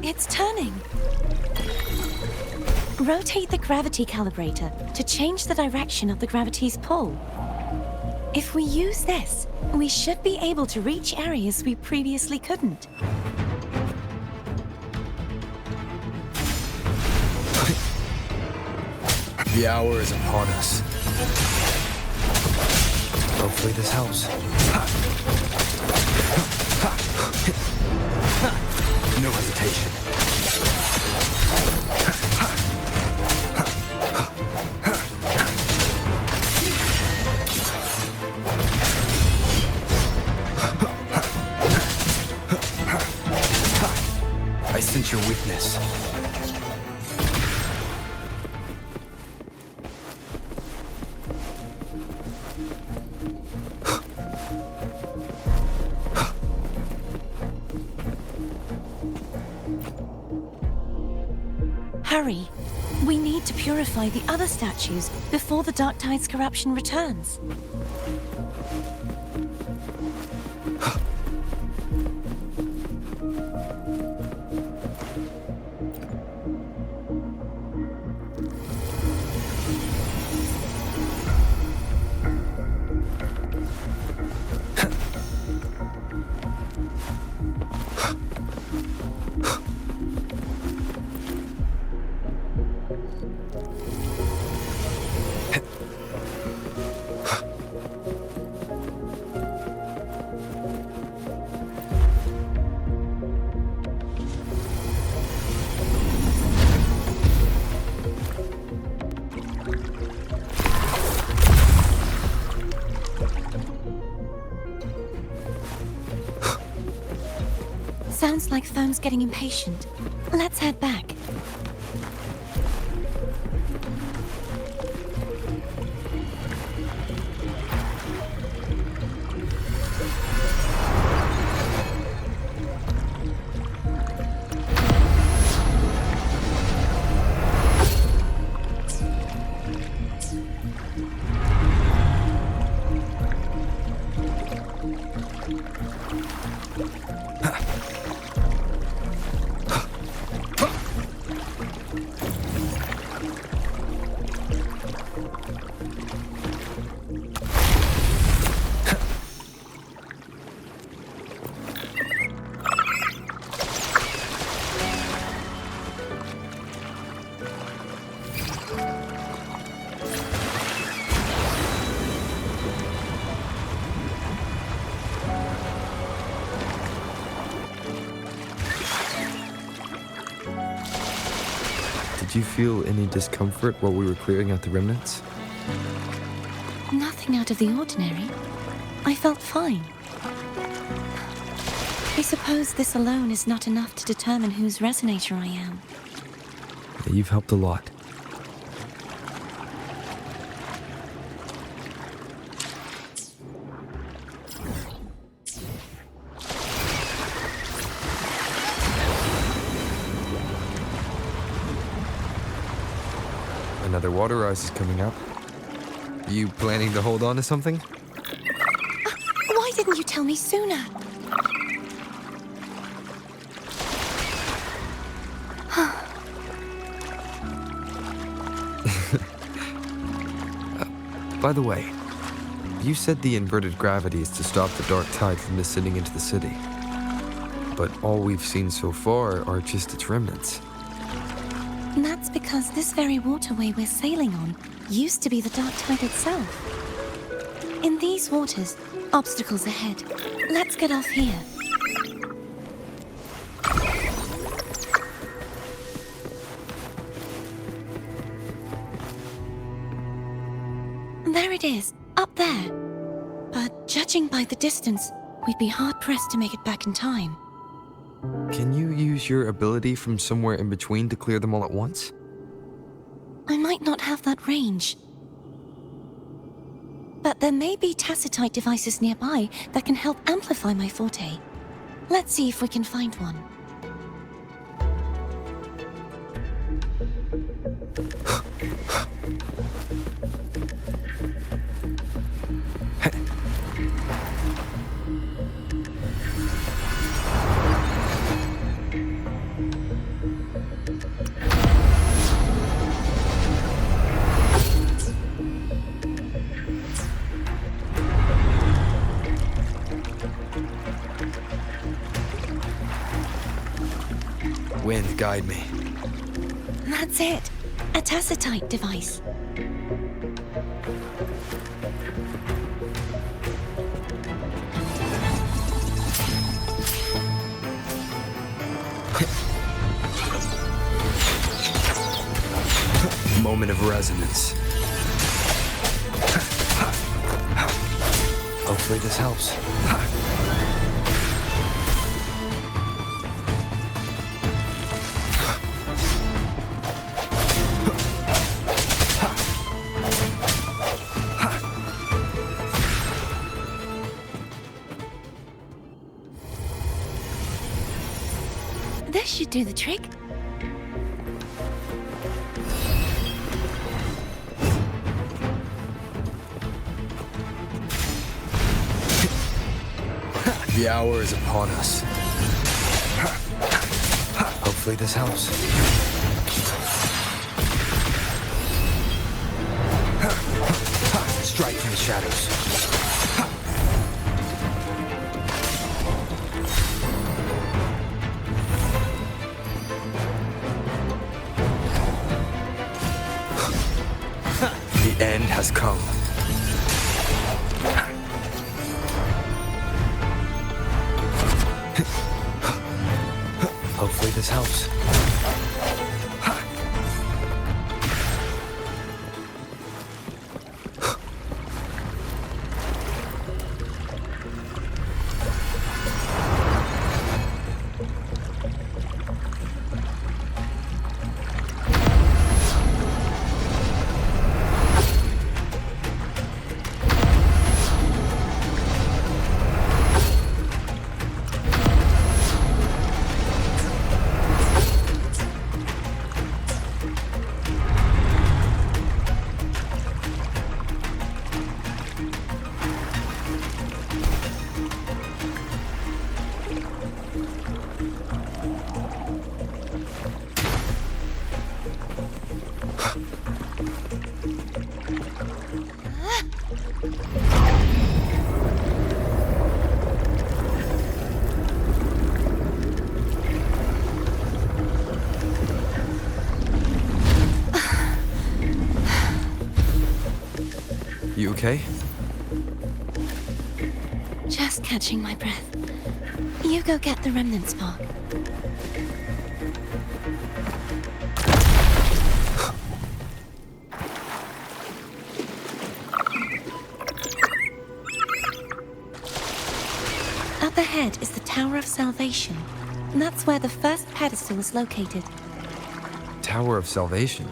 It's turning. Rotate the gravity calibrator to change the direction of the gravity's pull. If we use this, we should be able to reach areas we previously couldn't. The hour is upon us. Hopefully this helps. No hesitation. I sense your weakness. Hurry! We need to purify the other statues before the Dark Tide's corruption returns. Sounds like Thone's getting impatient. Let's head back. Did you feel any discomfort while we were clearing out the remnants? Nothing out of the ordinary. I felt fine. I suppose this alone is not enough to determine whose resonator I am. Yeah, you've helped a lot. Another water rise is coming up. You planning to hold on to something? Why didn't you tell me sooner? By the way, you said the inverted gravity is to stop the dark tide from descending into the city. But all we've seen so far are just its remnants. And that's because this very waterway we're sailing on used to be the Dark Tide itself. In these waters, obstacles ahead. Let's get off here. There it is, up there. But judging by the distance, we'd be hard-pressed to make it back in time. Can you use your ability from somewhere in between to clear them all at once? I might not have that range. But there may be tacitite devices nearby that can help amplify my forte. Let's see if we can find one. Wind, guide me. That's it. A tacitite device. Moment of resonance. Hopefully this helps. should do the trick. The hour is upon us. Hopefully this helps. Strike from the shadows. The end has come. Hopefully this helps. You okay? Just catching my breath. You go get the remnant spark. Up ahead is the Tower of Salvation. And that's where the first pedestal is located. Tower of Salvation.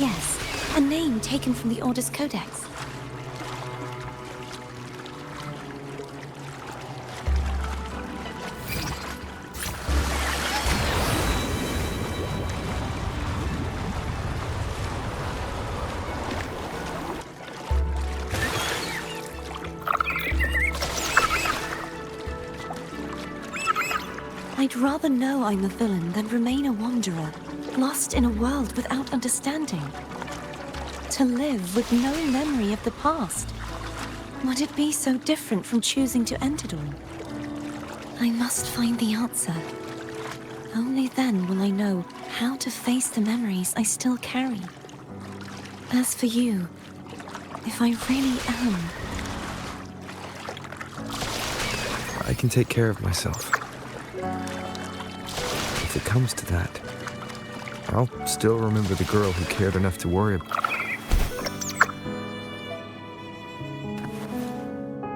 Yes, a name taken from the Order's Codex. I'd rather know I'm a villain than remain a wanderer, lost in a world without understanding. To live with no memory of the past. Would it be so different from choosing to end it all? I must find the answer. Only then will I know how to face the memories I still carry. As for you, if I really am... I can take care of myself. If it comes to that, I'll still remember the girl who cared enough to worry about.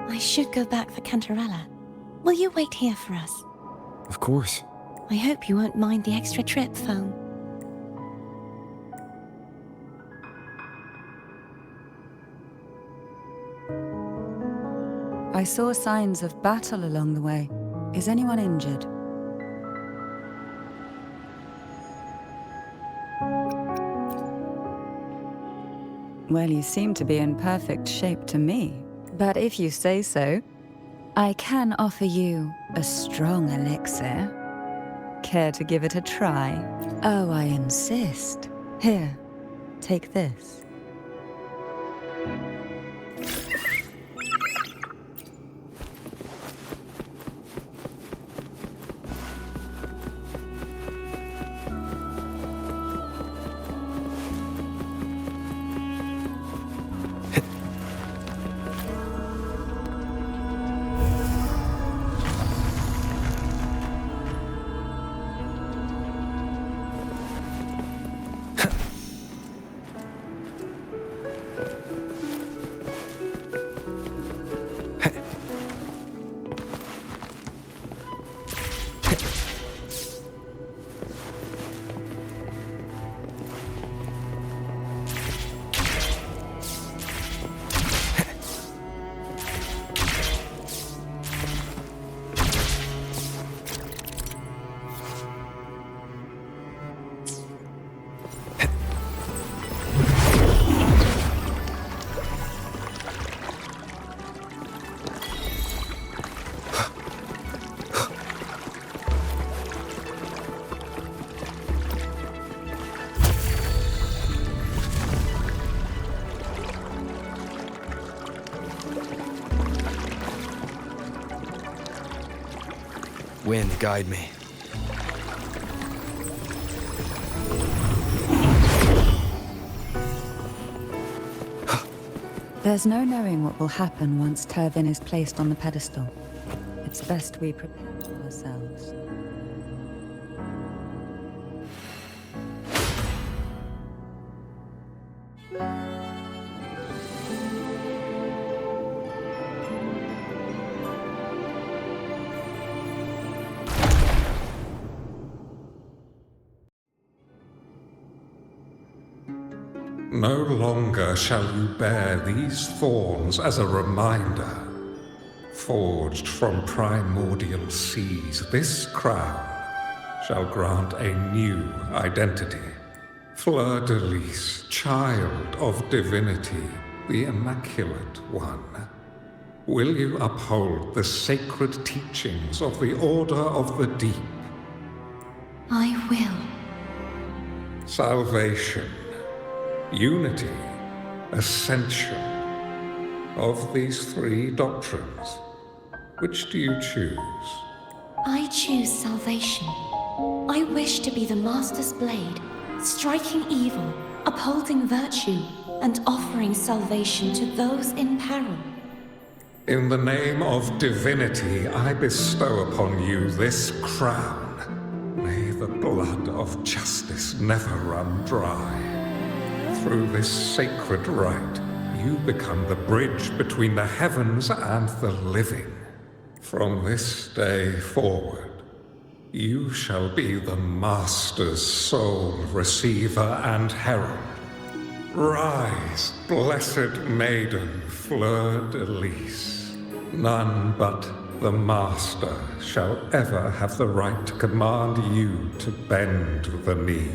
I should go back for Cantarella. Will you wait here for us? Of course. I hope you won't mind the extra trip, phone. I saw signs of battle along the way. Is anyone injured? Well, you seem to be in perfect shape to me. But if you say so, I can offer you a strong elixir. Care to give it a try? Oh, I insist. Here, take this. wind guide me. There's no knowing what will happen once Turvin is placed on the pedestal. It's best we prepare ourselves. No longer shall you bear these thorns as a reminder. Forged from primordial seas, this crown shall grant a new identity. Fleur-de-lis, child of divinity, the Immaculate One. Will you uphold the sacred teachings of the Order of the Deep? I will. Salvation, unity, ascension. Of these three doctrines, which do you choose? I choose salvation. I wish to be the Master's blade, striking evil, upholding virtue, and offering salvation to those in peril. In the name of divinity, I bestow upon you this crown. May the blood of justice never run dry. Through this sacred rite, you become the bridge between the heavens and the living. From this day forward, you shall be the Master's sole receiver and herald. Rise, blessed maiden, Fleur-de-lis. None but the Master shall ever have the right to command you to bend the knee.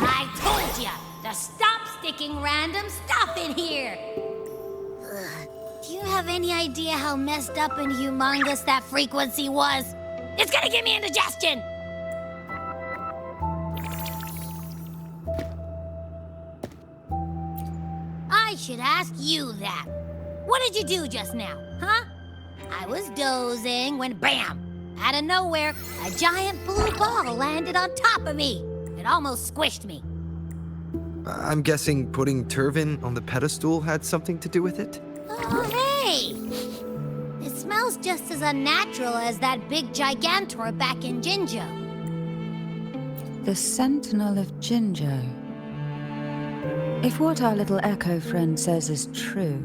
I told ya to stop sticking random stuff in here! Ugh. Do you have any idea how messed up and humongous that frequency was? It's gonna give me indigestion! I should ask you that. What did you do just now, huh? I was dozing when BAM! Out of nowhere, a giant blue ball landed on top of me. It almost squished me. I'm guessing putting Turvin on the pedestal had something to do with it? Oh, hey! It smells just as unnatural as that big Gigantor back in Jinjo. The Sentinel of Jinjo. If what our little echo friend says is true,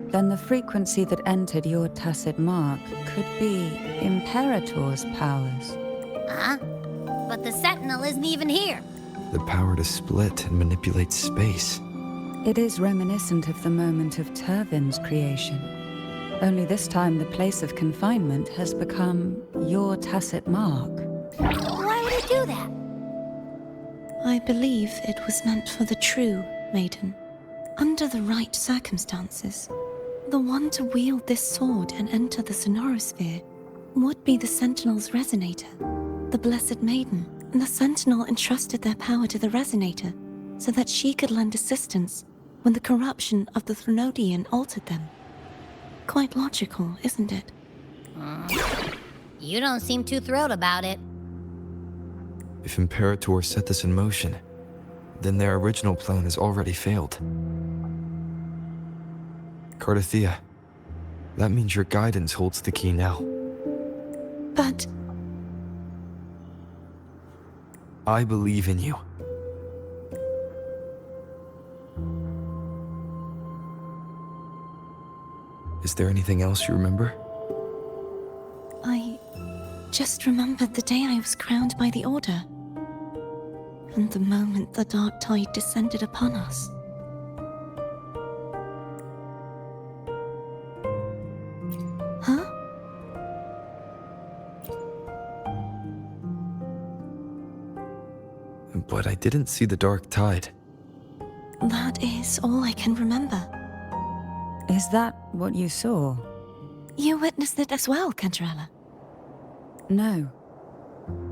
then the frequency that entered your tacit mark could be Imperator's powers. Huh? But the Sentinel isn't even here. The power to split and manipulate space. It is reminiscent of the moment of Turvin's creation. Only this time the place of confinement has become your tacit mark. Why would it do that? I believe it was meant for the true, Maiden. Under the right circumstances, the one to wield this sword and enter the Sonorosphere would be the Sentinel's Resonator, the Blessed Maiden. And the Sentinel entrusted their power to the Resonator so that she could lend assistance when the corruption of the Threnodian altered them. Quite logical, isn't it? You don't seem too thrilled about it. If Imperator set this in motion, then their original plan has already failed. Cardathea, that means your guidance holds the key now. But I believe in you. Is there anything else you remember? I just remembered the day I was crowned by the Order. And the moment the dark tide descended upon us. Huh? but I didn't see the dark tide. That is all I can remember. Is that what you saw? You witnessed it as well, Cantarella. No.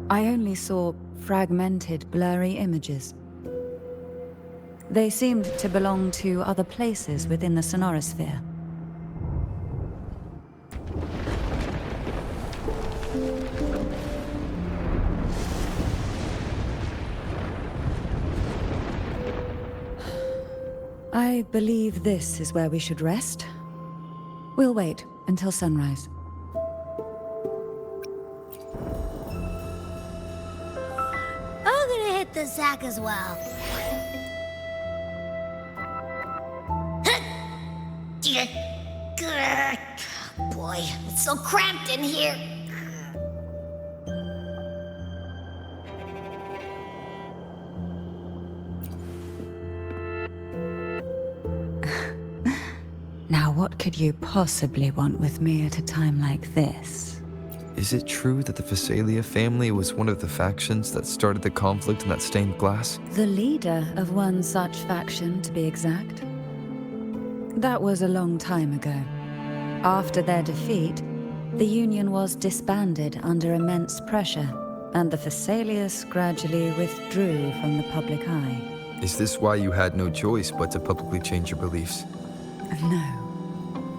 I only saw fragmented, blurry images. They seemed to belong to other places within the sonorosphere. I believe this is where we should rest. We'll wait until sunrise. I'm gonna hit the sack as well. Boy, it's so cramped in here. Now, what could you possibly want with me at a time like this? Is it true that the Phasalia family was one of the factions that started the conflict in that stained glass? The leader of one such faction, to be exact. That was a long time ago. After their defeat, the Union was disbanded under immense pressure, and the Phasalias gradually withdrew from the public eye. Is this why you had no choice but to publicly change your beliefs? No.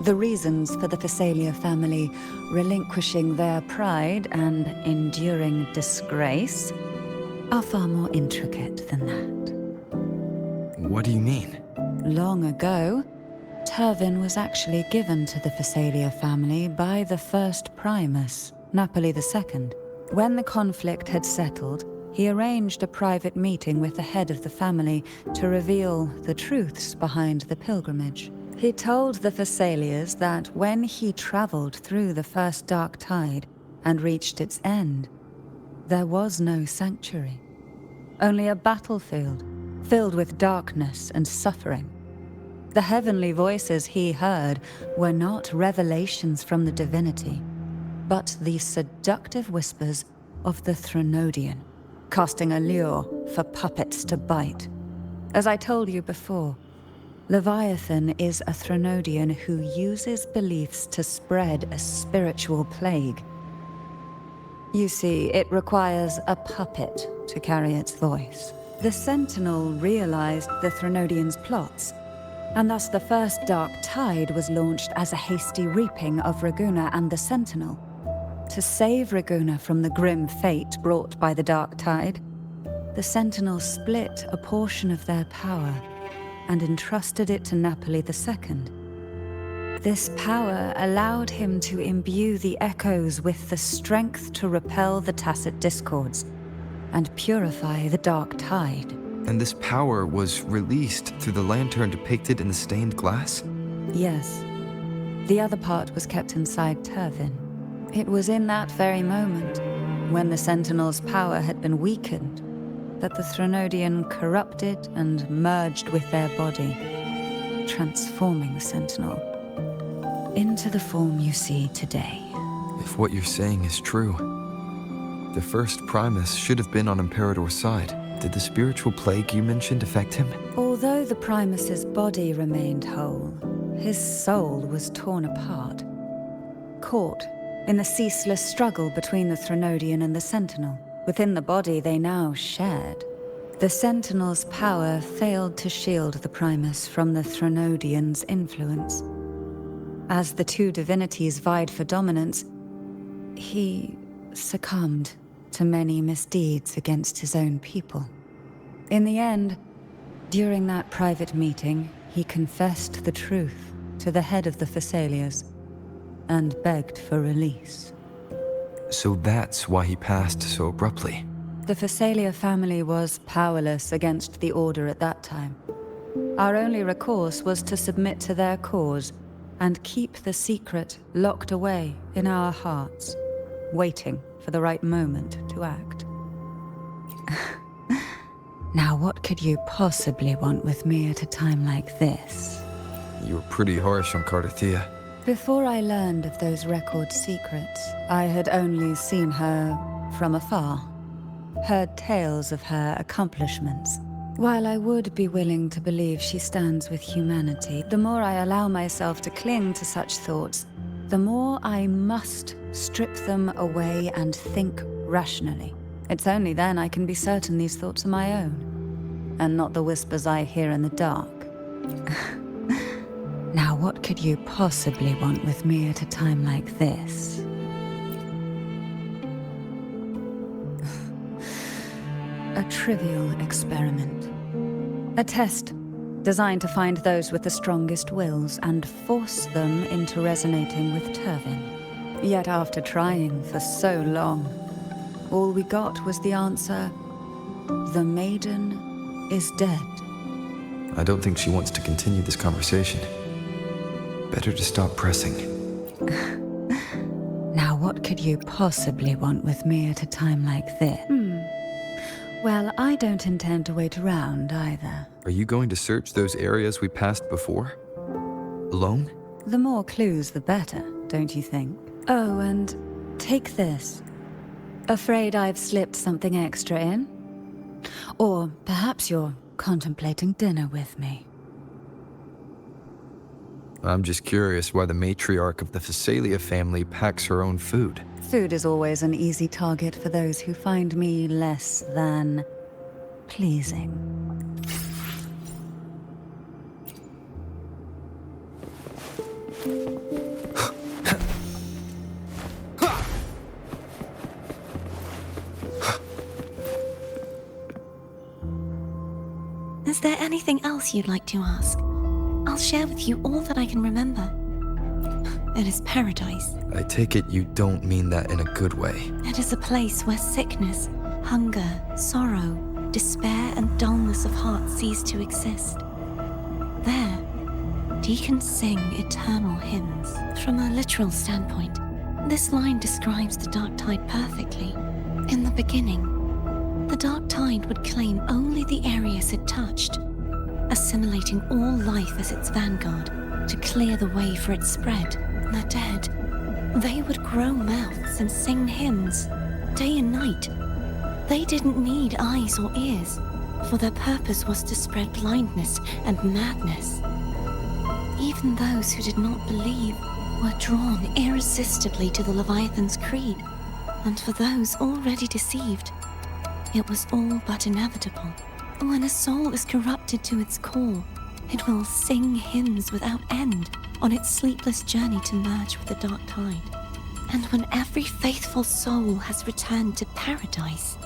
The reasons for the Phasalia family relinquishing their pride and enduring disgrace are far more intricate than that. What do you mean? Long ago, Turvin was actually given to the Phasalia family by the first Primus, Napoli II. When the conflict had settled, he arranged a private meeting with the head of the family to reveal the truths behind the pilgrimage. He told the Phasalias that when he traveled through the first dark tide and reached its end, there was no sanctuary, only a battlefield filled with darkness and suffering. The heavenly voices he heard were not revelations from the divinity, but the seductive whispers of the Threnodian, casting a lure for puppets to bite. As I told you before, Leviathan is a Threnodian who uses beliefs to spread a spiritual plague. You see, it requires a puppet to carry its voice. The Sentinel realized the Threnodian's plots, and thus the first Dark Tide was launched as a hasty reaping of Raguna and the Sentinel. To save Raguna from the grim fate brought by the Dark Tide, the Sentinel split a portion of their power and entrusted it to Napoli II. This power allowed him to imbue the echoes with the strength to repel the tacit discords and purify the Dark Tide. And this power was released through the lantern depicted in the stained glass? Yes. The other part was kept inside Turvin. It was in that very moment, when the Sentinel's power had been weakened, that the Threnodian corrupted and merged with their body, transforming the Sentinel into the form you see today. If what you're saying is true, the first Primus should have been on Imperator's side. Did the spiritual plague you mentioned affect him? Although the Primus's body remained whole, his soul was torn apart, caught in the ceaseless struggle between the Threnodian and the Sentinel. Within the body they now shared. The Sentinel's power failed to shield the Primus from the Threnodian's influence. As the two divinities vied for dominance, he succumbed to many misdeeds against his own people. In the end, during that private meeting, he confessed the truth to the head of the Phasalias and begged for release. So that's why he passed so abruptly. The Phasalia family was powerless against the Order at that time. Our only recourse was to submit to their cause and keep the secret locked away in our hearts, waiting for the right moment to act. Now, what could you possibly want with me at a time like this? You were pretty harsh on Cardathia. Before I learned of those record secrets, I had only seen her from afar. heard tales of her accomplishments. While I would be willing to believe she stands with humanity, the more I allow myself to cling to such thoughts, the more I must strip them away and think rationally. It's only then I can be certain these thoughts are my own, and not the whispers I hear in the dark. Now, what could you possibly want with me at a time like this? A trivial experiment. A test designed to find those with the strongest wills and force them into resonating with Turvin. Yet after trying for so long, all we got was the answer, the Maiden is dead. I don't think she wants to continue this conversation. Better to stop pressing. Now, what could you possibly want with me at a time like this? Well, I don't intend to wait around either. Are you going to search those areas we passed before? Alone? The more clues, the better, don't you think? Oh, and take this. Afraid I've slipped something extra in? Or perhaps you're contemplating dinner with me. I'm just curious why the matriarch of the Phasalia family packs her own food. Food is always an easy target for those who find me less than pleasing. Is there anything else you'd like to ask? I'll share with you all that I can remember. It is paradise. I take it you don't mean that in a good way. It is a place where sickness, hunger, sorrow, despair, and dullness of heart cease to exist. There, deacons sing eternal hymns. From a literal standpoint, this line describes the Dark Tide perfectly. In the beginning, the Dark Tide would claim only the areas it touched, assimilating all life as its vanguard to clear the way for its spread. The dead, they would grow mouths and sing hymns, day and night. They didn't need eyes or ears, for their purpose was to spread blindness and madness. Even those who did not believe were drawn irresistibly to the Leviathan's creed, and for those already deceived, it was all but inevitable. When a soul is corrupted to its core, it will sing hymns without end on its sleepless journey to merge with the Dark Tide. And when every faithful soul has returned to paradise,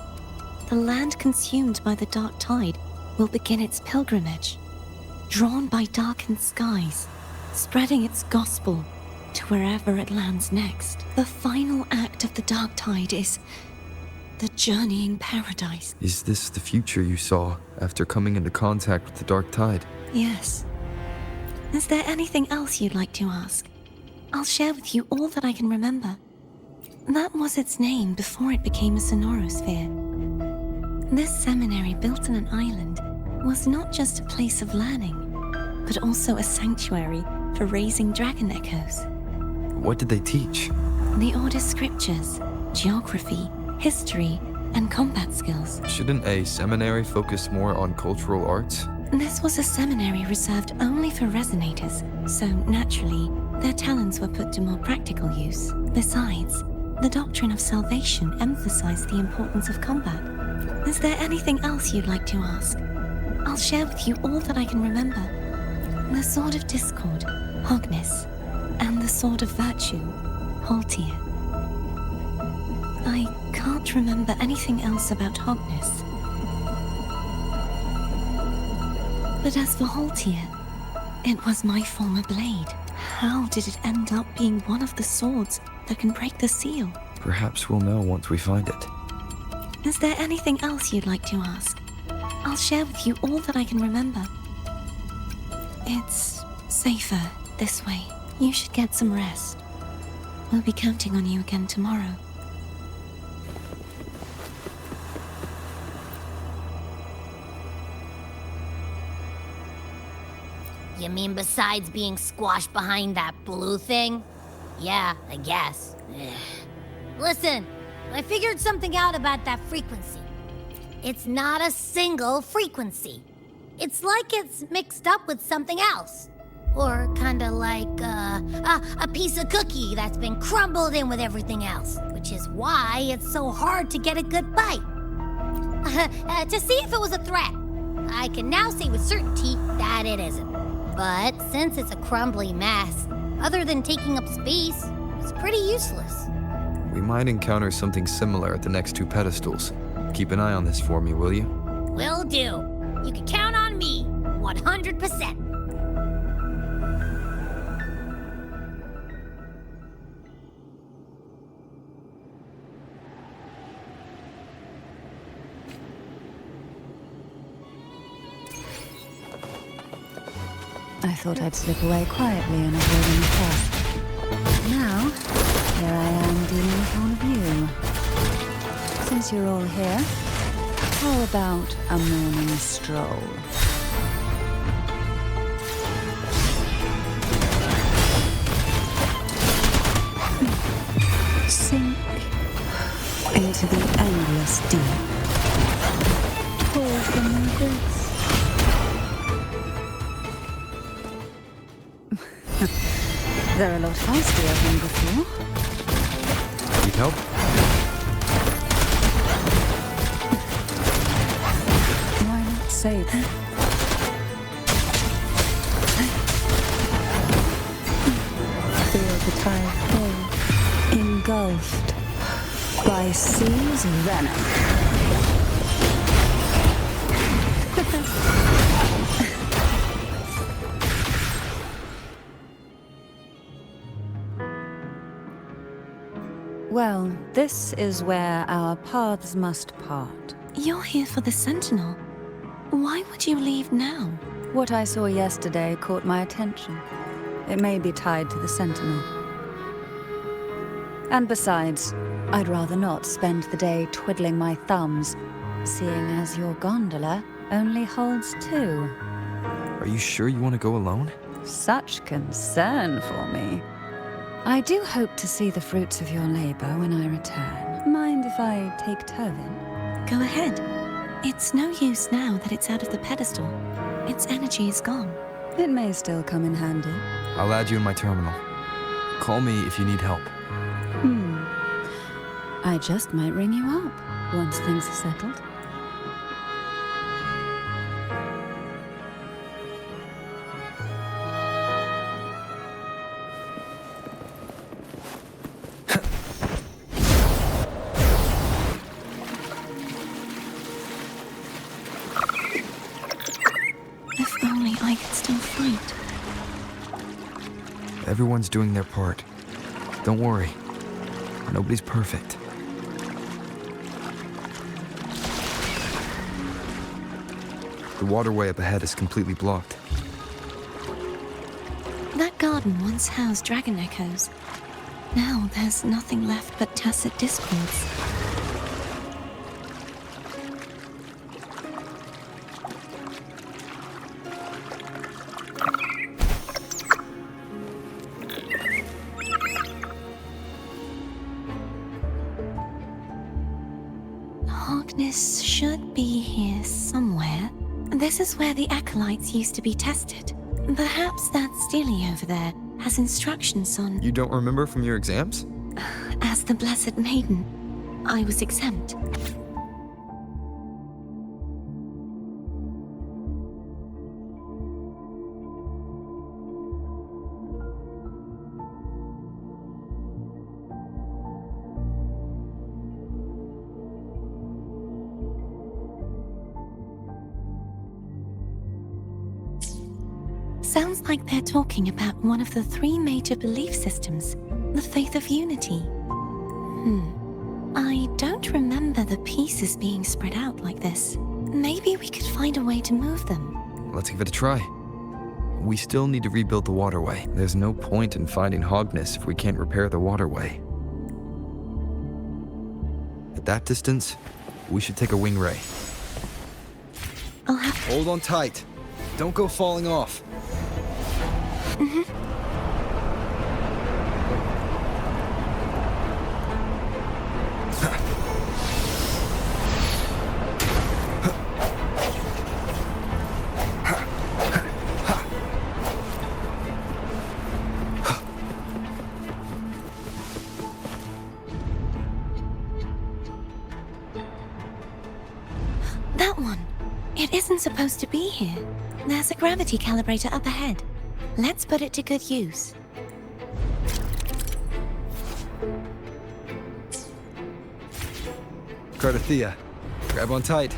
the land consumed by the Dark Tide will begin its pilgrimage, drawn by darkened skies, spreading its gospel to wherever it lands next. The final act of the Dark Tide is the journeying paradise. Is this the future you saw after coming into contact with the Dark Tide? Yes. Is there anything else you'd like to ask? I'll share with you all that I can remember. That was its name before it became a sonorosphere. This seminary, built on an island, was not just a place of learning, but also a sanctuary for raising dragon echoes. What did they teach? The Order scriptures, geography, history, and combat skills. Shouldn't a seminary focus more on cultural arts? This was a seminary reserved only for resonators, so naturally, their talents were put to more practical use. Besides, the doctrine of salvation emphasized the importance of combat. Is there anything else you'd like to ask? I'll share with you all that I can remember. The Sword of Discord, Hogness, and the Sword of Virtue, Haltier. I can't remember anything else about Hogness. But as for Haltier, it was my former blade. How did it end up being one of the swords that can break the seal? Perhaps we'll know once we find it. Is there anything else you'd like to ask? I'll share with you all that I can remember. It's safer this way. You should get some rest. We'll be counting on you again tomorrow. You mean besides being squashed behind that blue thing? Yeah, I guess. Ugh. Listen, I figured something out about that frequency. It's not a single frequency. It's like it's mixed up with something else. Or kinda like a piece of cookie that's been crumbled in with everything else. Which is why it's so hard to get a good bite. To see if it was a threat. I can now say with certainty that it isn't. But since it's a crumbly mess, other than taking up space, it's pretty useless. We might encounter something similar at the next 2 pedestals. Keep an eye on this for me, will you? Will do. You can count on me, 100%. I thought I'd slip away quietly and avoid any fuss. Now, here I am dealing with all of you. Since you're all here, how about a morning stroll? Sink into the endless deep. Pull from the abyss. They're a lot feistier than before. Need help? Why not say that? Feel the tide flow, engulfed by sea's venom. Well, this is where our paths must part. You're here for the Sentinel. Why would you leave now? What I saw yesterday caught my attention. It may be tied to the Sentinel. And besides, I'd rather not spend the day twiddling my thumbs, seeing as your gondola only holds 2. Are you sure you want to go alone? Such concern for me. I do hope to see the fruits of your labor when I return. Mind if I take Turvin? Go ahead. It's no use now that it's out of the pedestal. Its energy is gone. It may still come in handy. I'll add you in my terminal. Call me if you need help. I just might ring you up once things are settled. If only I could still fight. Everyone's doing their part. Don't worry. Nobody's perfect. The waterway up ahead is completely blocked. That garden once housed dragon echoes. Now there's nothing left but tacit discords. Hogness should be here somewhere. This is where the acolytes used to be tested. Perhaps that Steely over there has instructions on... You don't remember from your exams? As the Blessed Maiden, I was exempt. Sounds like they're talking about one of the 3 major belief systems, the faith of unity. I don't remember the pieces being spread out like this. Maybe we could find a way to move them. Let's give it a try. We still need to rebuild the waterway. There's no point in finding Hogness if we can't repair the waterway. At that distance, we should take a wing ray. I'll have... Hold on tight. Don't go falling off. That one. It isn't supposed to be here. There's a gravity calibrator up ahead. Let's put it to good use. Cardathea, grab on tight.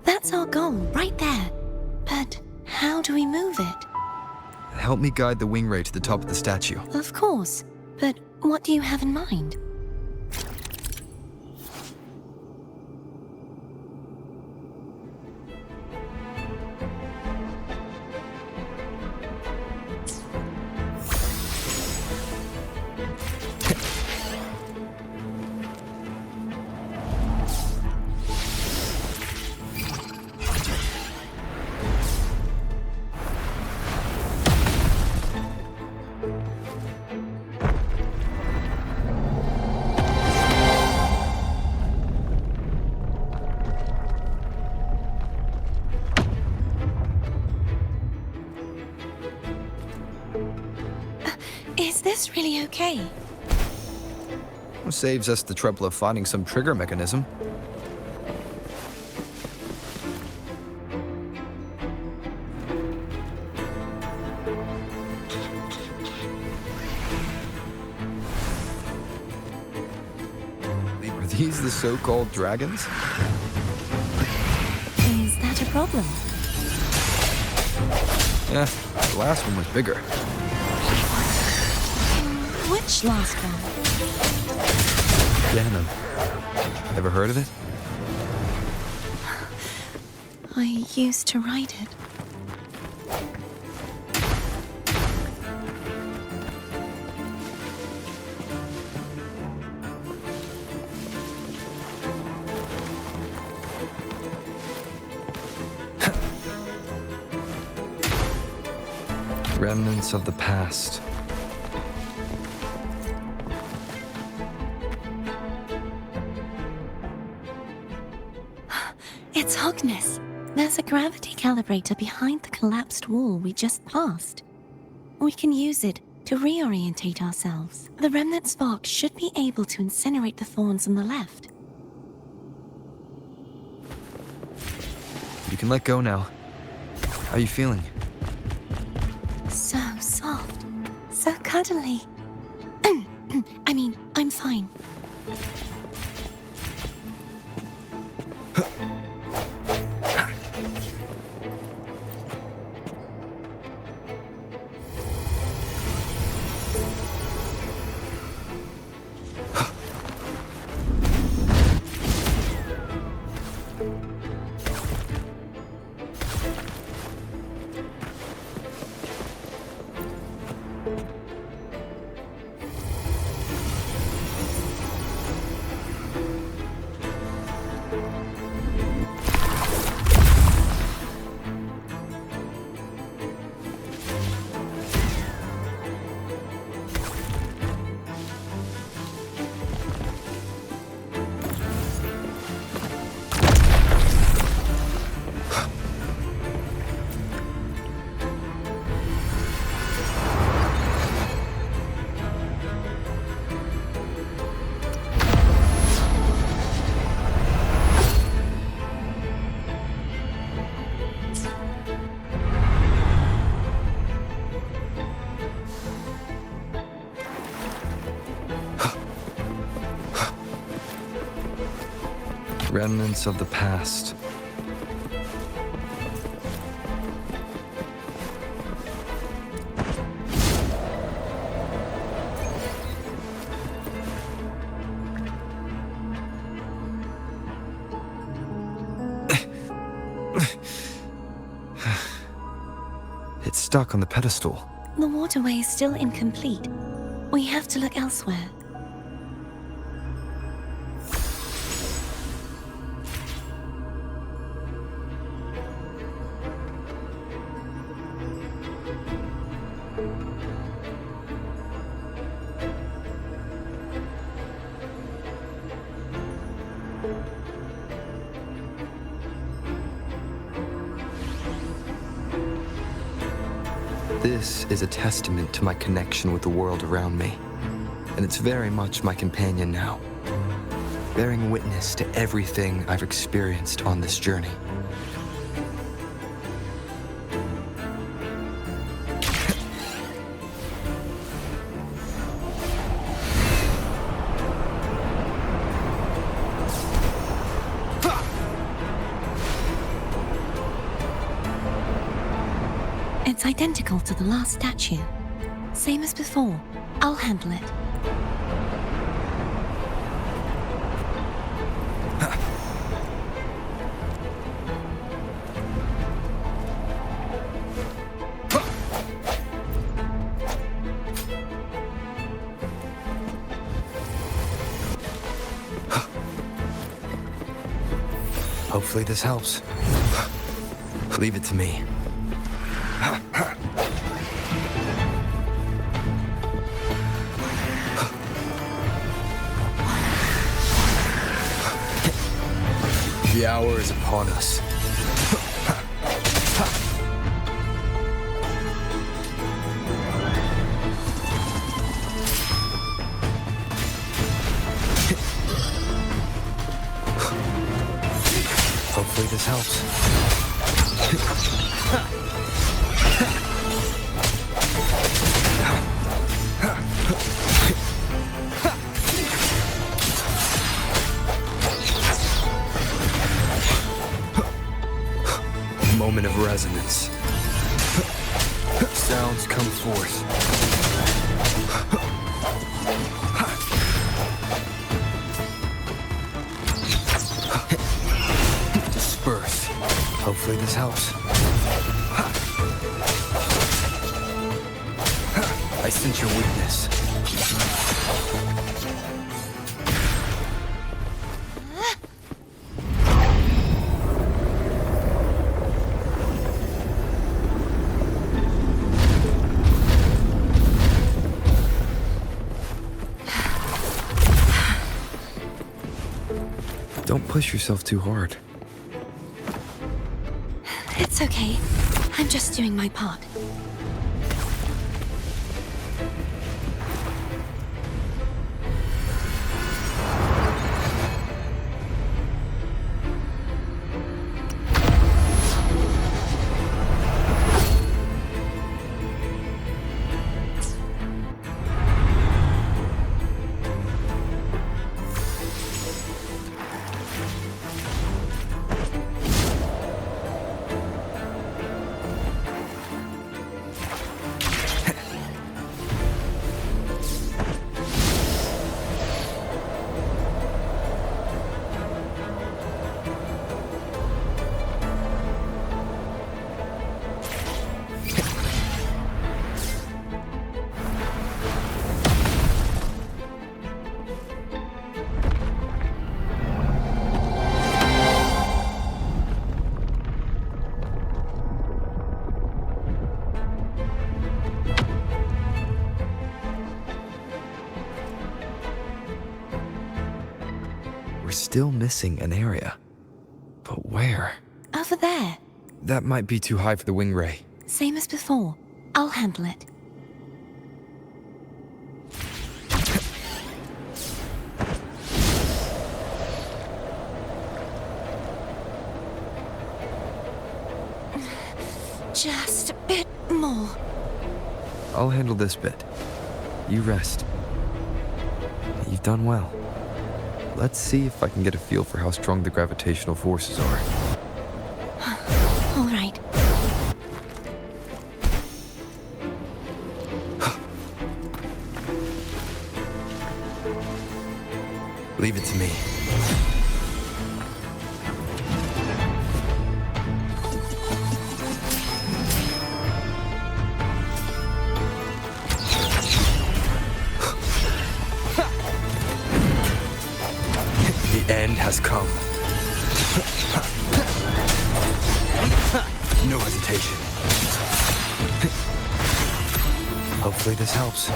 That's our goal, right there. But how do we move it? Help me guide the wing ray to the top of the statue. Of course. But what do you have in mind? Is this really okay? Saves us the trouble of finding some trigger mechanism. Are these the so-called dragons? Is that a problem? Yeah, the last one was bigger. Which last one? Ganon. Ever heard of it? I used to ride it. Remnants of the past. It's Hogness. There's a gravity calibrator behind the collapsed wall we just passed. We can use it to reorientate ourselves. The remnant spark should be able to incinerate the thorns on the left. You can let go now. How are you feeling? So soft. So cuddly. I mean, I'm fine. Remnants of the past. It's stuck on the pedestal. The waterway is still incomplete. We have to look elsewhere. This is a testament to my connection with the world around me, and it's very much my companion now, bearing witness to everything I've experienced on this journey. It's identical to the last statue. Same as before. I'll handle it. Hopefully this helps. Leave it to me. The hour is upon us. Hopefully this helps. Moment of resonance. Sounds come forth. Disperse. Hopefully this helps. I sense your weakness. Don't push yourself too hard. It's okay. I'm just doing my part. We're still missing an area. But where? Over there. That might be too high for the wing ray. Same as before. I'll handle it. Just a bit more. I'll handle this bit. You rest. You've done well. Let's see if I can get a feel for how strong the gravitational forces are. All right. Leave it to me. has come. No hesitation. Hopefully this helps.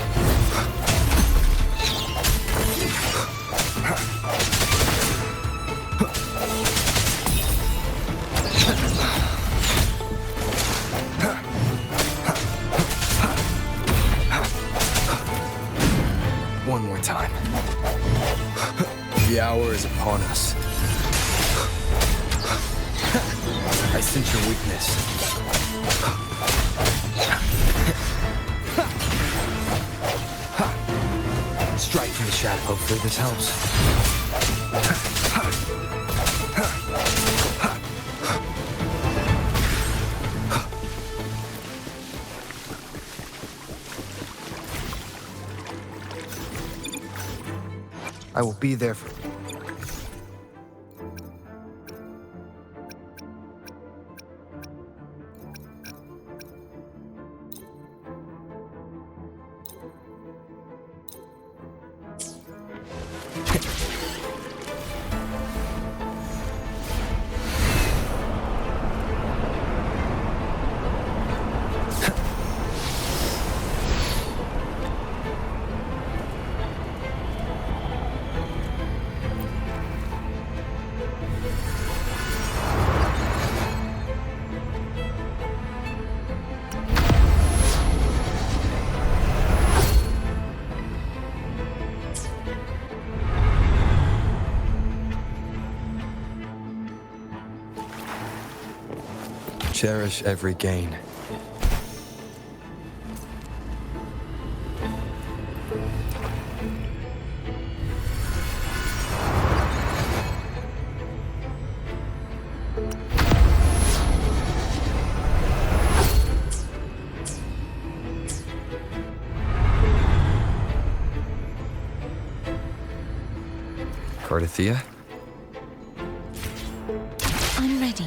One more time. The hour is upon us. I sense your weakness. Strike from the shadow. Hopefully this helps. I will be there for... Cherish every gain. Cardathea? I'm ready.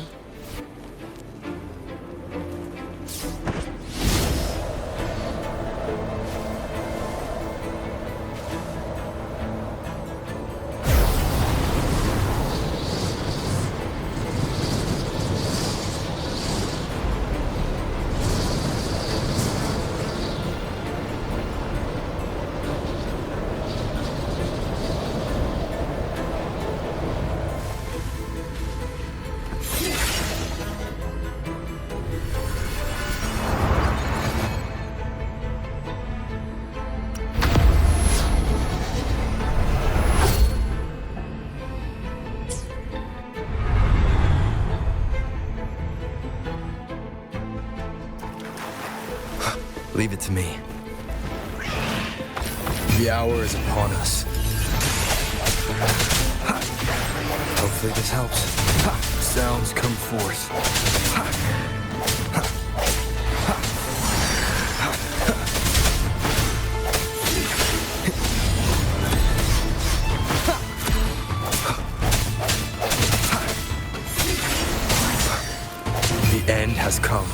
Leave it to me. The hour is upon us. Hopefully this helps. Sounds come forth. The end has come.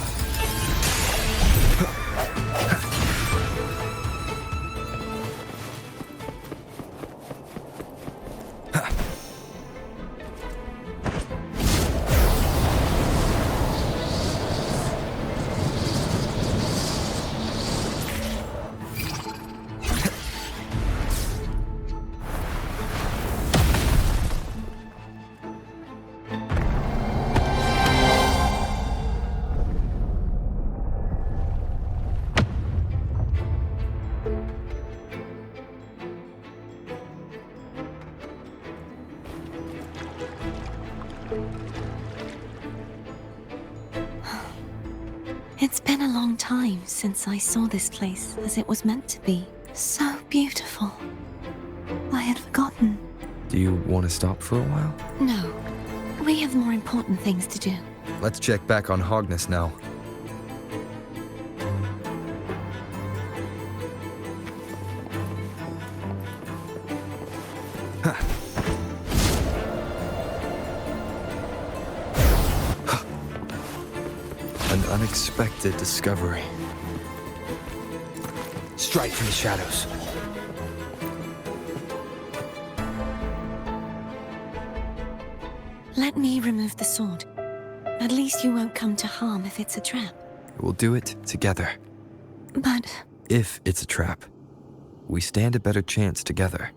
It's been a long time since I saw this place as it was meant to be. So beautiful. I had forgotten. Do you want to stop for a while? No, we have more important things to do. Let's check back on Hogness now. An unexpected discovery. Strike from the shadows. Let me remove the sword. At least you won't come to harm if it's a trap. We'll do it together. But If it's a trap, we stand a better chance together.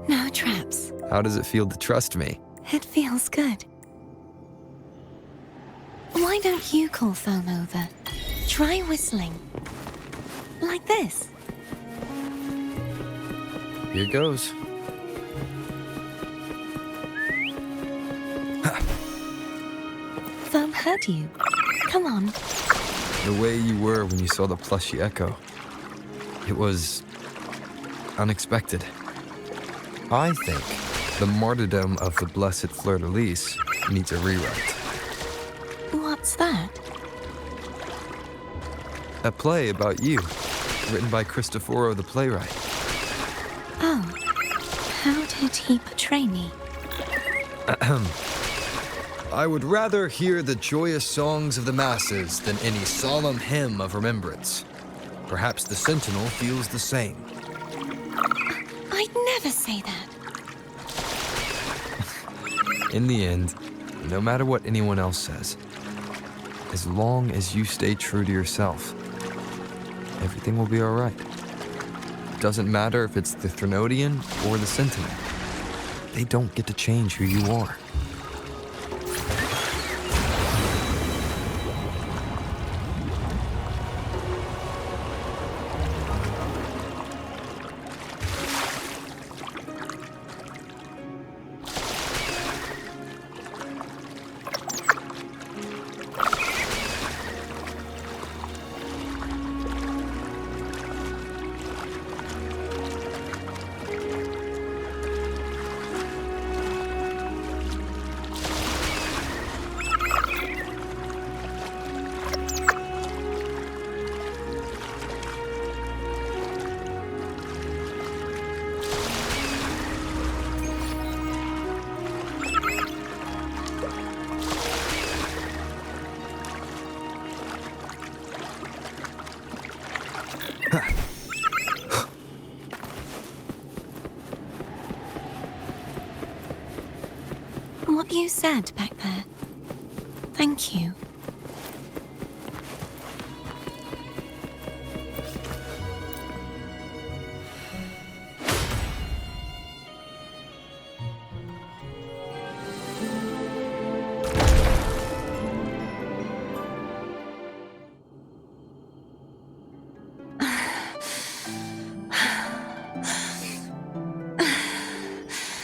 no traps. How does it feel to trust me? It feels good. Why don't you call Foam over? Try whistling. Like this. Here goes. Foam heard you. Come on. The way you were when you saw the plushy echo. It was unexpected. I think the martyrdom of the blessed fleur-de-lis needs a rewrite. What's that? A play about you, written by Cristoforo the playwright. Oh. How did he portray me? I would rather hear the joyous songs of the masses than any solemn hymn of remembrance. Perhaps the Sentinel feels the same. I'd never say that. In the end, no matter what anyone else says, as long as you stay true to yourself, everything will be all right. It doesn't matter if it's the Threnodian or the Sentinel. They don't get to change who you are. What you said back there. Thank you.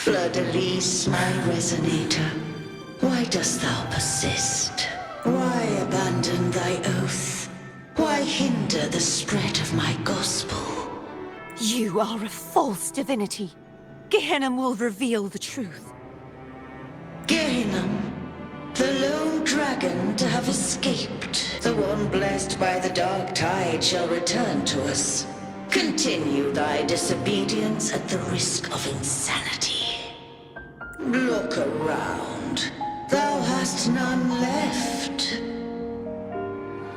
Fleur-de-lis, my resonator, why dost thou persist? Why abandon thy oath? Why hinder the spread of my gospel? You are a false divinity. Gehenna will reveal the truth. Gehenna, the lone dragon to have escaped, the one blessed by the dark tide shall return to us. Continue thy disobedience at the risk of insanity. Look around. Thou hast none left.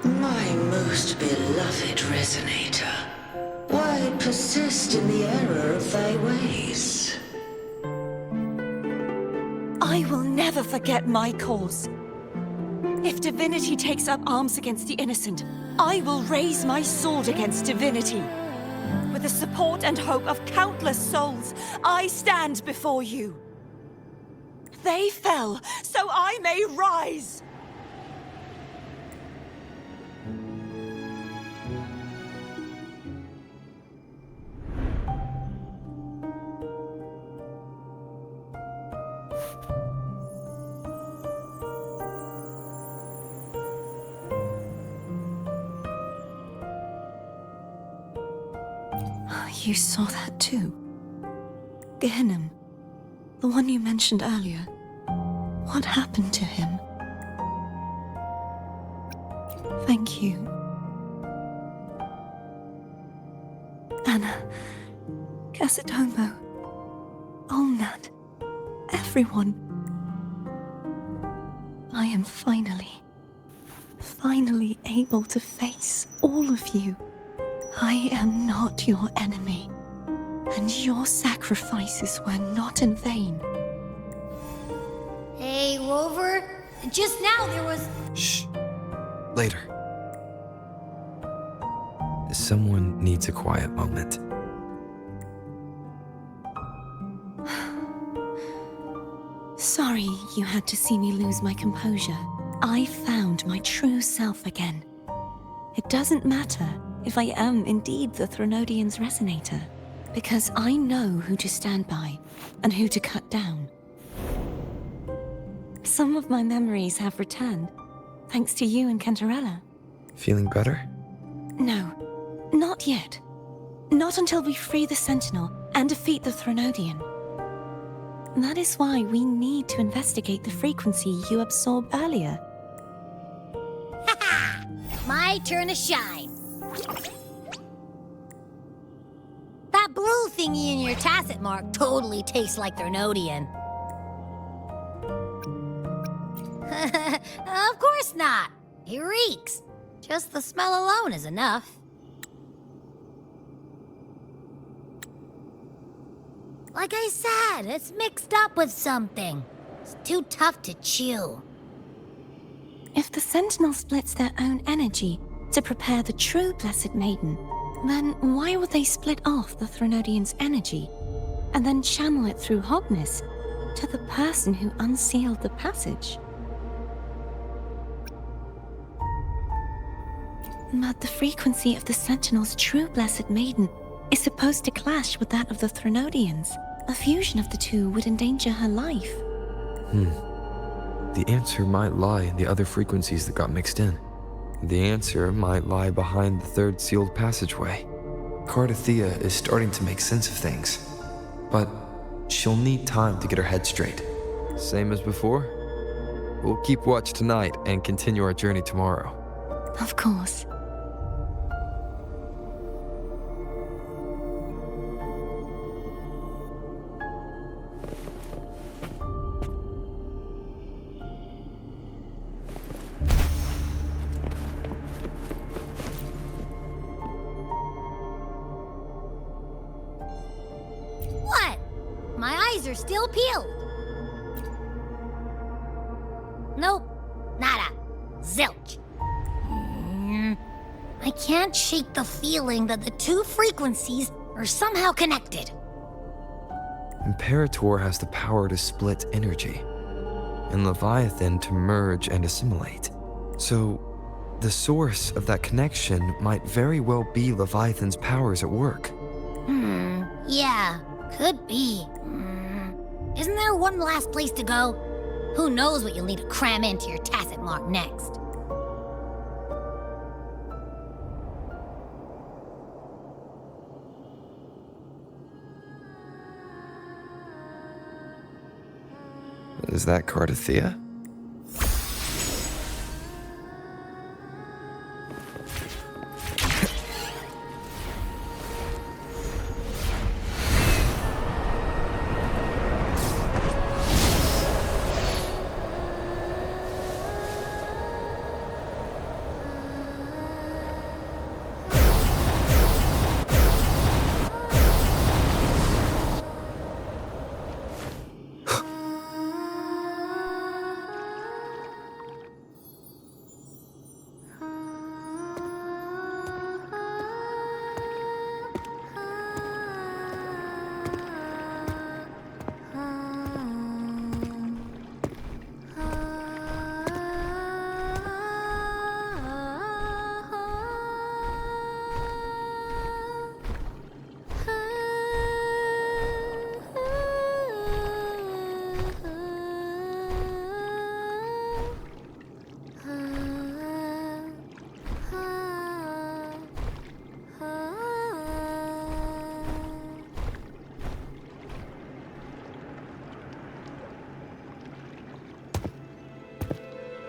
My most beloved resonator, why persist in the error of thy ways? I will never forget my cause. If divinity takes up arms against the innocent, I will raise my sword against divinity. With the support and hope of countless souls, I stand before you. They fell, so I may rise! You saw that too? Gehenna, the one you mentioned earlier. What happened to him? Thank you. Anna, Casatomo, Olnat, everyone. everyone. I am finally able to face all of you. I am not your enemy, and your sacrifices were not in vain. Hey, Rover. Just now there was... Shh. Later. Someone needs a quiet moment. Sorry you had to see me lose my composure. I found my true self again. It doesn't matter if I am indeed the Threnodian's resonator, because I know who to stand by and who to cut down. Some of my memories have returned, thanks to you and Cantarella. Feeling better? No, not yet. Not until we free the Sentinel and defeat the Threnodian. That is why we need to investigate the frequency you absorbed earlier. My turn to shine. That blue thingy in your tacit mark totally tastes like Threnodian. Of course not. It reeks. Just the smell alone is enough. Like I said, it's mixed up with something. It's too tough to chew. If the Sentinel splits their own energy to prepare the true Blessed Maiden, then why would they split off the Threnodian's energy and then channel it through Hogness to the person who unsealed the passage? But the frequency of the Sentinel's true Blessed Maiden is supposed to clash with that of the Threnodian's. A fusion of the two would endanger her life. The answer might lie in the other frequencies that got mixed in. The answer might lie behind the third sealed passageway. Cardathea is starting to make sense of things, but she'll need time to get her head straight. Same as before? We'll keep watch tonight and continue our journey tomorrow. Of course. What? My eyes are still peeled. Nope. Nada. Zilch. I can't shake the feeling that the two frequencies are somehow connected. Imperator has the power to split energy, and Leviathan to merge and assimilate. So, the source of that connection might very well be Leviathan's powers at work. Yeah, could be. Isn't there one last place to go? Who knows what you'll need to cram into your tacit mark next? Is that Cardathea?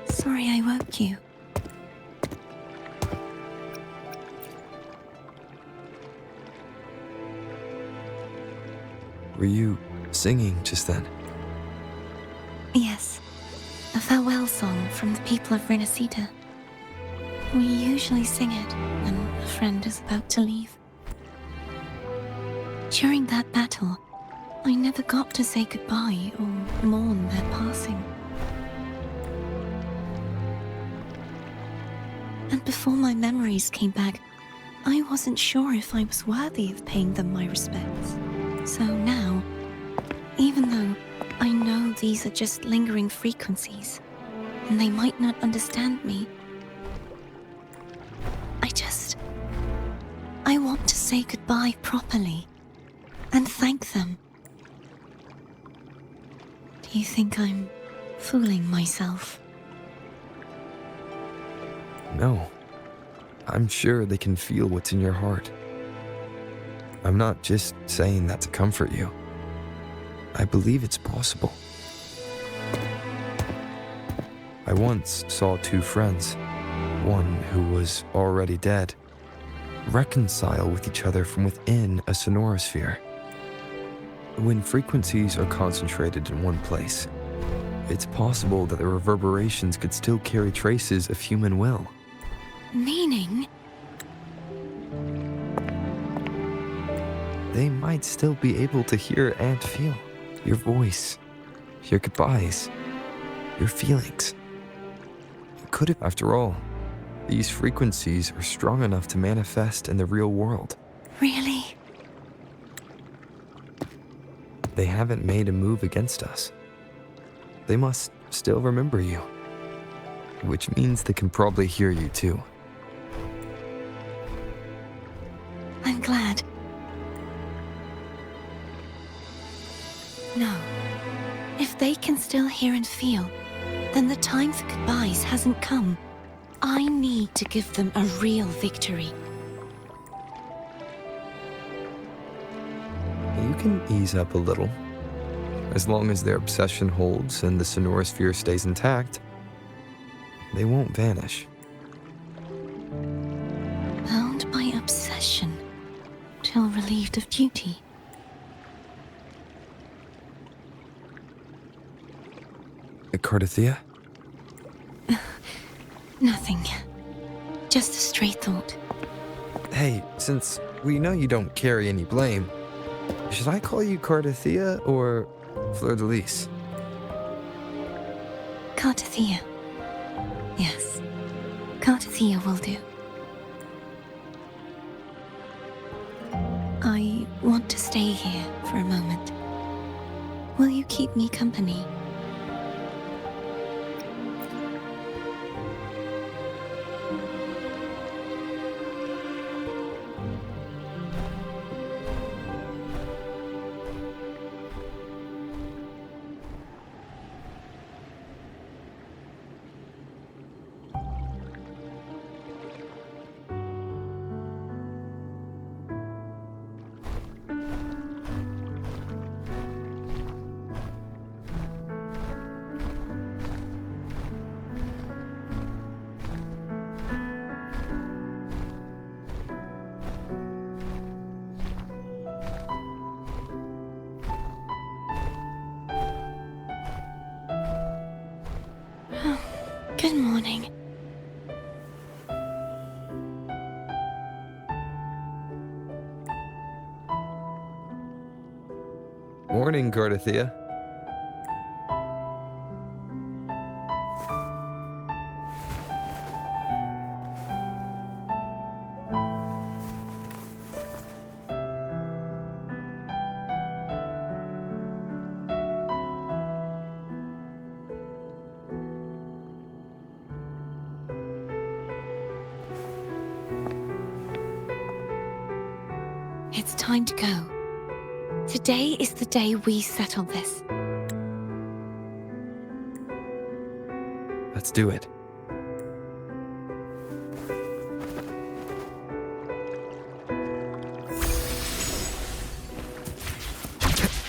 Sorry I woke you. Were you singing just then? Yes, a farewell song from the people of Renacida. We usually sing it when a friend is about to leave. During that battle, I never got to say goodbye or mourn their passing. And before my memories came back, I wasn't sure if I was worthy of paying them my respects. So now, even though I know these are just lingering frequencies, and they might not understand me, I want to say goodbye properly, and thank them. Do you think I'm fooling myself? No. I'm sure they can feel what's in your heart. I'm not just saying that to comfort you. I believe it's possible. I once saw two friends, one who was already dead, reconcile with each other from within a sonorosphere. When frequencies are concentrated in one place, it's possible that the reverberations could still carry traces of human will. Meaning? They might still be able to hear and feel your voice, your goodbyes, your feelings. It could have, after all, these frequencies are strong enough to manifest in the real world. Really? They haven't made a move against us. They must still remember you, which means they can probably hear you too. I'm glad. No. If they can still hear and feel, then the time for goodbyes hasn't come. I need to give them a real victory. You can ease up a little. As long as their obsession holds and the sonorosphere stays intact, they won't vanish. Bound by obsession, till relieved of duty. Cardathia? Nothing. Just a stray thought. Hey, since we know you don't carry any blame, should I call you Cardathia or Fleur-de-Lis? Cardathia. Yes. Cardathia will do. I want to stay here for a moment. Will you keep me company? Good morning. Morning, Cardathia. It's time to go. Today is the day we settle this. Let's do it.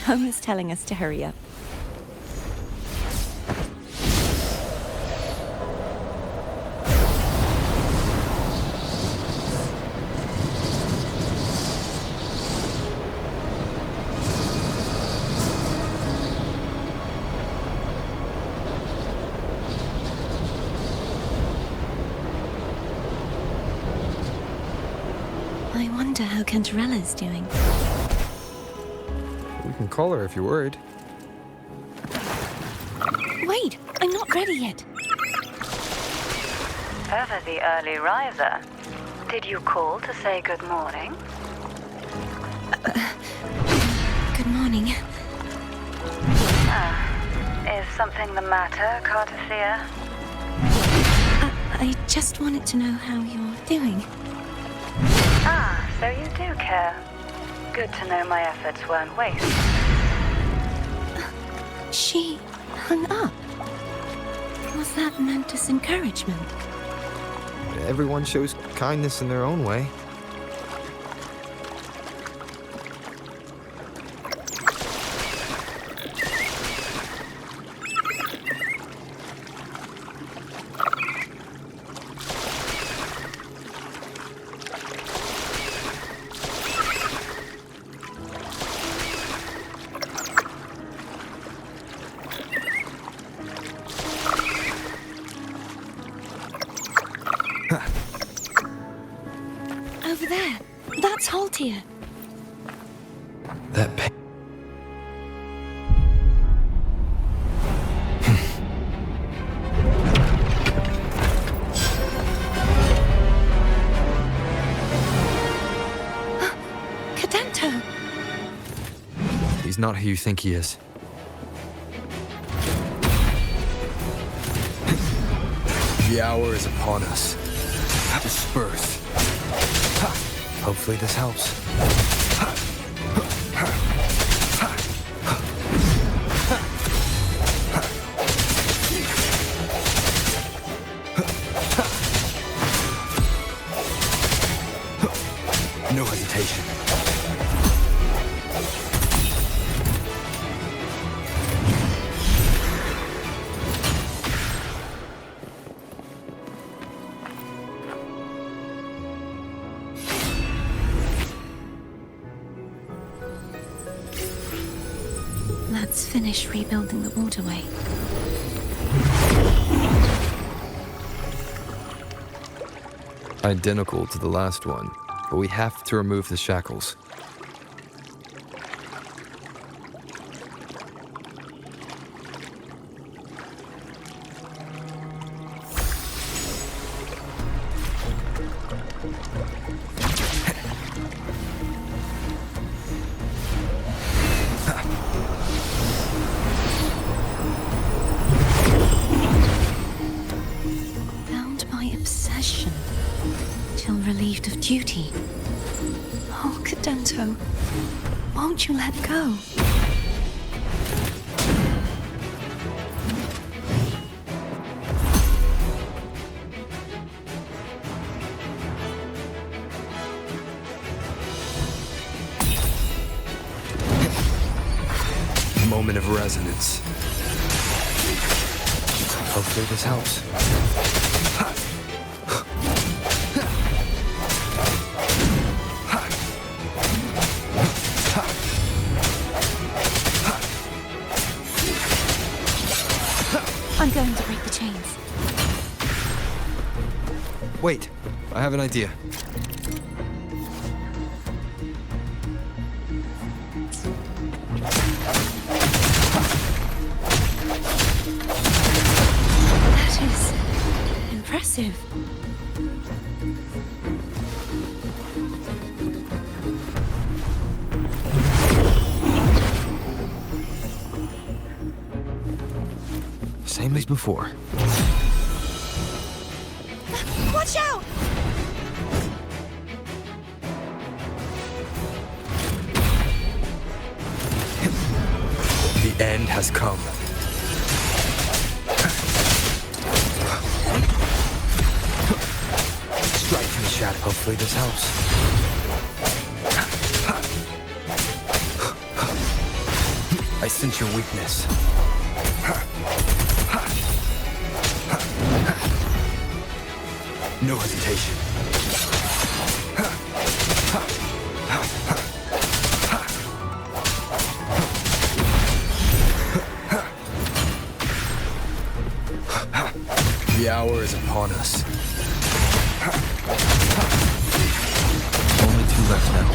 Homer's telling us to hurry up. wonder how Cantarella's doing. We can call her if you're worried. Wait, I'm not ready yet. Ever the early riser. Did you call to say good morning? Good morning. Is something the matter, Cartathea? I just wanted to know how you're doing. So you do care. Good to know my efforts weren't wasted. She hung up. Was that meant as encouragement? Everyone shows kindness in their own way. Over there. That's Haltia. That pain. Cadento! He's not who you think he is. The hour is upon us. Disperse. Hopefully this helps. No hesitation. Let's finish rebuilding the waterway. Identical to the last one, but we have to remove the shackles. Bound by obsession, till relieved of duty. Oh, Cadento, won't you let go? Moment of resonance. Hopefully this helps. I'm going to break the chains. Wait, I have an idea. That is impressive. Same as before. Watch out! The end has come. Strike from the shadow. Hopefully this helps. I sense your weakness. No hesitation. The hour is upon us. Only too left now.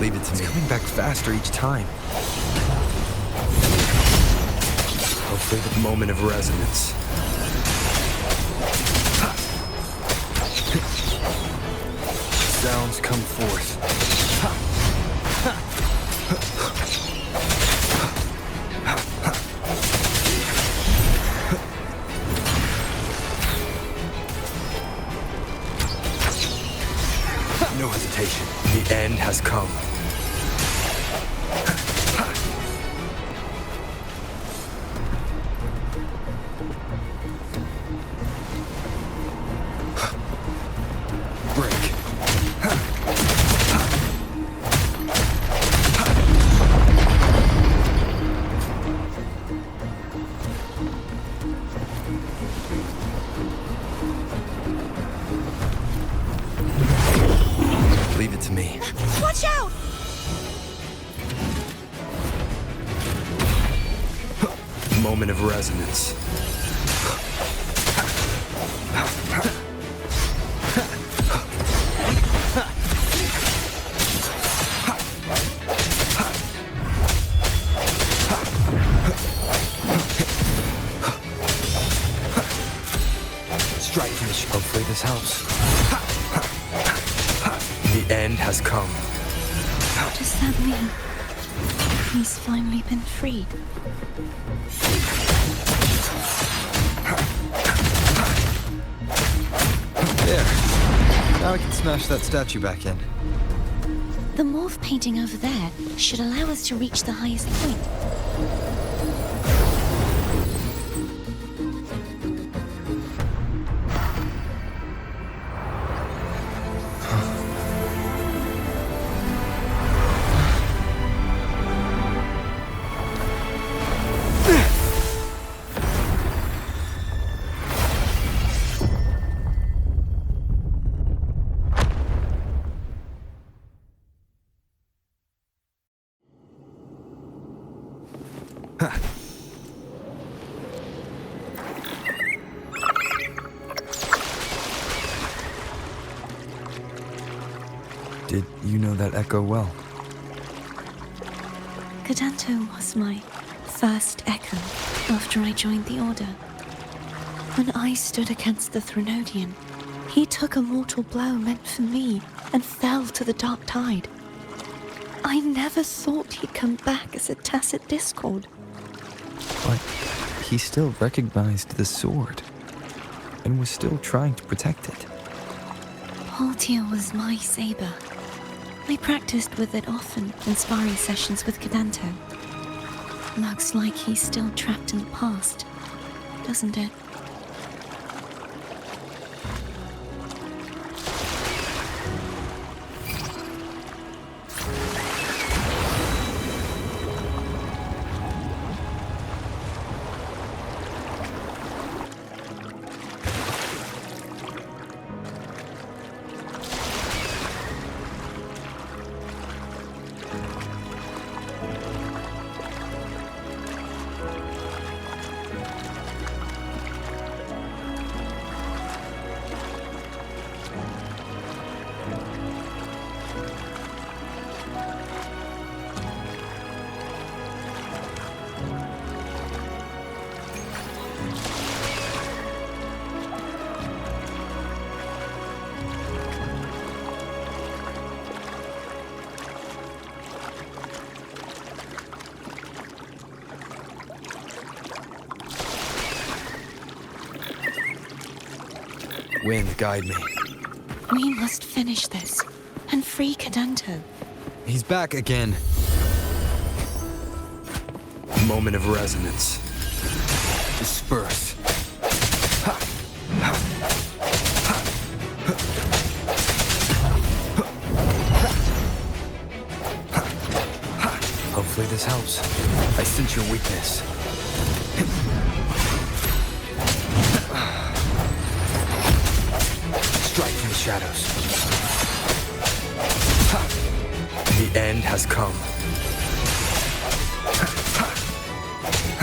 Leave it to me. It's coming back faster each time. Hopefully the moment of resonance. Sounds come forth. No hesitation. The end has come. Break. Leave it to me. Watch out! Moment of resonance. Strike finish. Hopefully this helps. The end has come. What does that mean? He's finally been freed. There. Now I can smash that statue back in. The morph painting over there should allow us to reach the highest point. Did you know that echo well? Cadanto was my first echo after I joined the Order. When I stood against the Threnodian, he took a mortal blow meant for me and fell to the dark tide. I never thought he'd come back as a tacit discord. But he still recognized the sword and was still trying to protect it. Paltia was my saber. I practiced with it often in sparring sessions with Cadanto. Looks like he's still trapped in the past, doesn't it? Wind, guide me. We must finish this and free Cadanto. He's back again. Moment of resonance. Disperse. Hopefully this helps. I sense your weakness. Strike from the shadows. The end has come.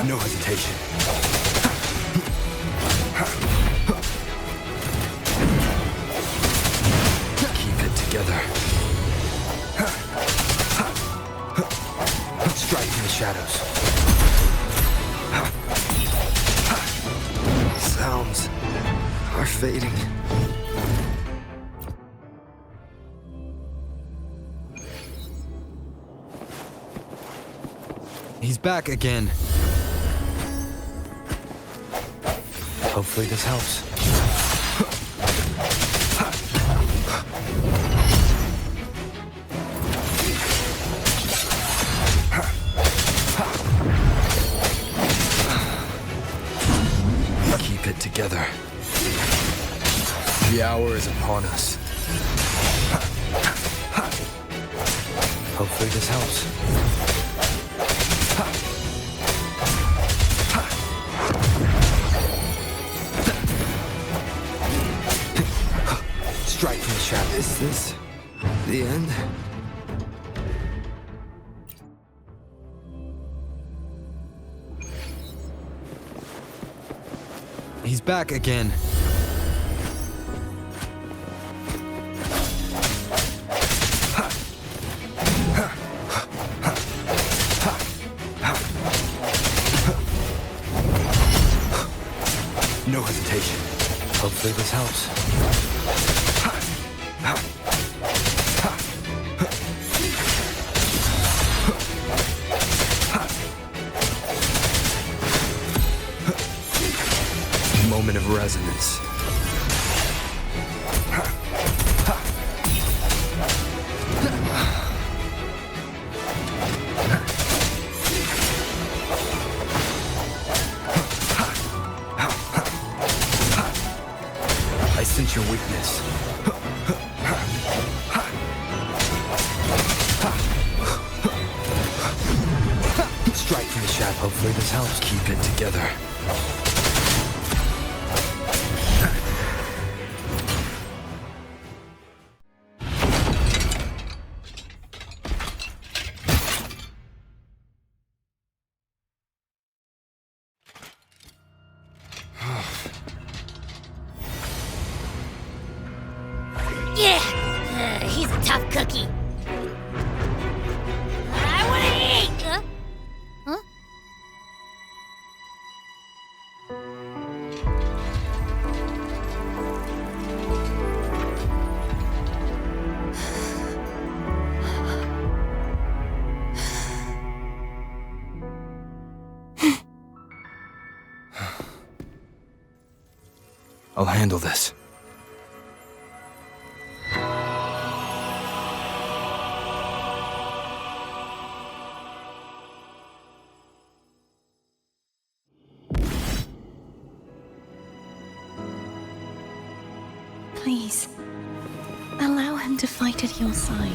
No hesitation. Keep it together. Strike in the shadows. Sounds are fading. He's back again. Hopefully this helps. Keep it together. The hour is upon us. Hopefully this helps. Strike from the shadow. Is this the end? He's back again. No hesitation. Hopefully this helps. Moment of resonance. I sense your weakness. Strike from the shadow. Hopefully this helps. Keep it together. Yeah, he's a tough cookie. I want to eat. Huh? I'll handle this. Please, allow him to fight at your side.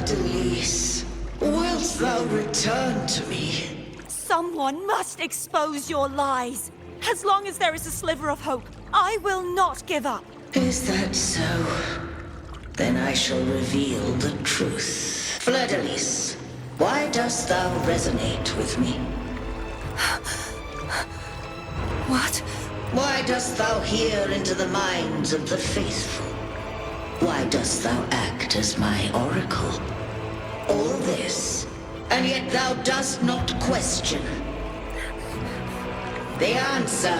Denise, wilt thou return to me? Someone must expose your lies. As long as there is a sliver of hope, I will not give up. Is that so? Then I shall reveal the truth. Fleur-de-Lis, why dost thou resonate with me? What? Why dost thou hear into the minds of the faithful? Why dost thou act as my oracle? All this, and yet thou dost not question. The answer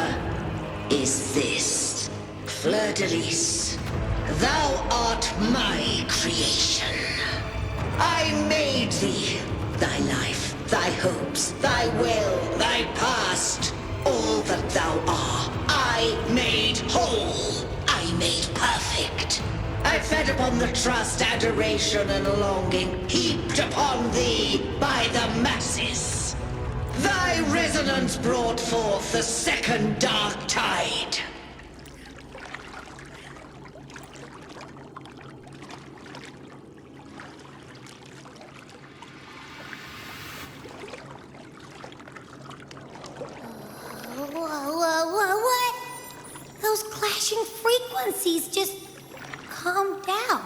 is this. Fleur-de-Lis, thou art my creation. I made thee, thy life, thy hopes, thy will, thy past. All that thou art, I made whole. I made perfect. I fed upon the trust, adoration, and longing heaped upon thee by the masses. Thy resonance brought forth the second dark tide. What? Those clashing frequencies just calm down.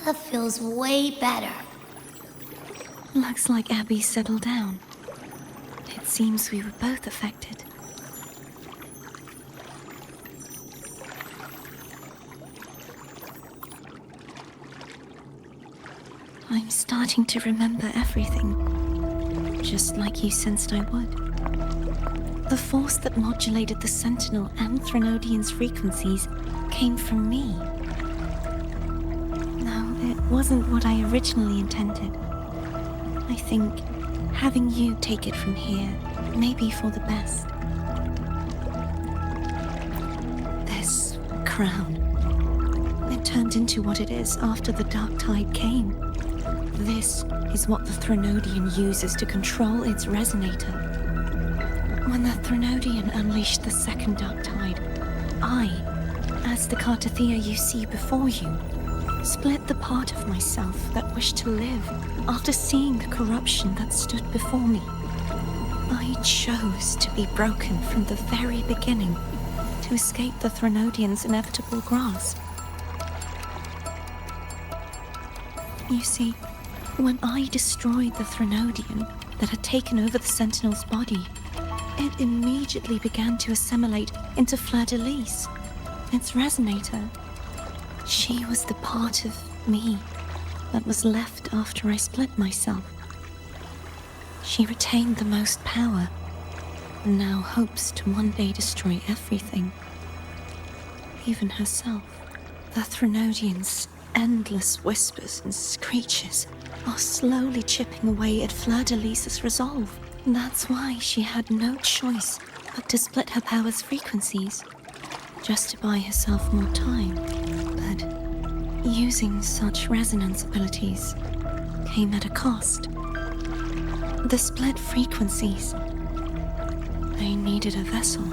That feels way better. Looks like Abby settled down. It seems we were both affected. I'm starting to remember everything, just like you sensed I would. The force that modulated the Sentinel and Threnodian's frequencies came from me. No, it wasn't what I originally intended. I think having you take it from here may be for the best. This crown, it turned into what it is after the Dark Tide came. This is what the Threnodian uses to control its resonator. When the Threnodian unleashed the second Dark Tide, I, as the Cartathea you see before you, split the part of myself that wished to live after seeing the corruption that stood before me. I chose to be broken from the very beginning to escape the Threnodian's inevitable grasp. You see, when I destroyed the Threnodian that had taken over the Sentinel's body, it immediately began to assimilate into Fleur-de-Lis, its resonator. She was the part of me that was left after I split myself. She retained the most power, and now hopes to one day destroy everything, even herself. The Threnodian's endless whispers and screeches are slowly chipping away at Fleur-de-Lis's resolve. That's why she had no choice but to split her power's frequencies, just to buy herself more time. But using such resonance abilities came at a cost. The split frequencies, they needed a vessel.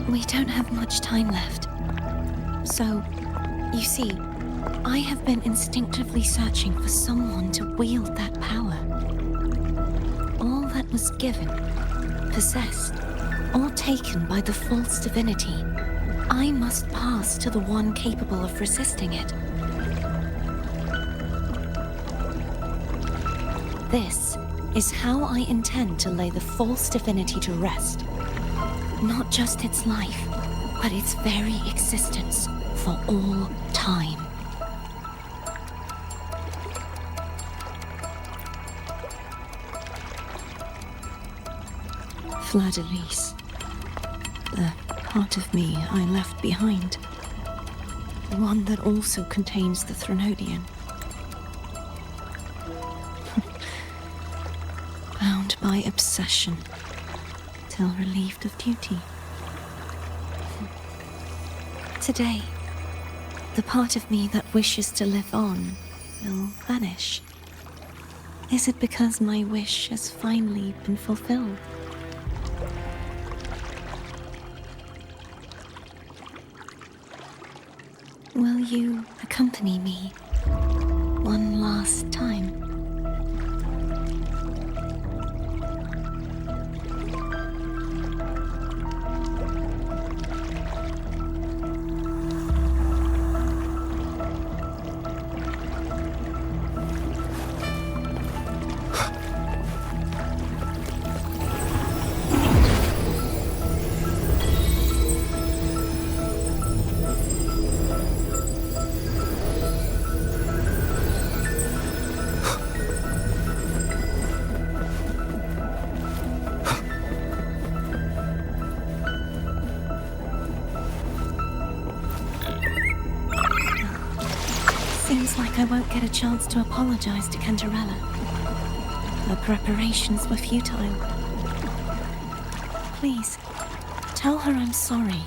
We don't have much time left. So, you see, I have been instinctively searching for someone to wield that power. All that was given, possessed, or taken by the false divinity, I must pass to the one capable of resisting it. This is how I intend to lay the false divinity to rest. Not just its life, but its very existence for all time. Fleur-de-Lis, the part of me I left behind, the one that also contains the Threnodian. Bound by obsession, till relieved of duty. Today, the part of me that wishes to live on will vanish. Is it because my wish has finally been fulfilled? Will you accompany me one last time? Seems like I won't get a chance to apologize to Cantarella. her preparations were futile. Please, tell her I'm sorry.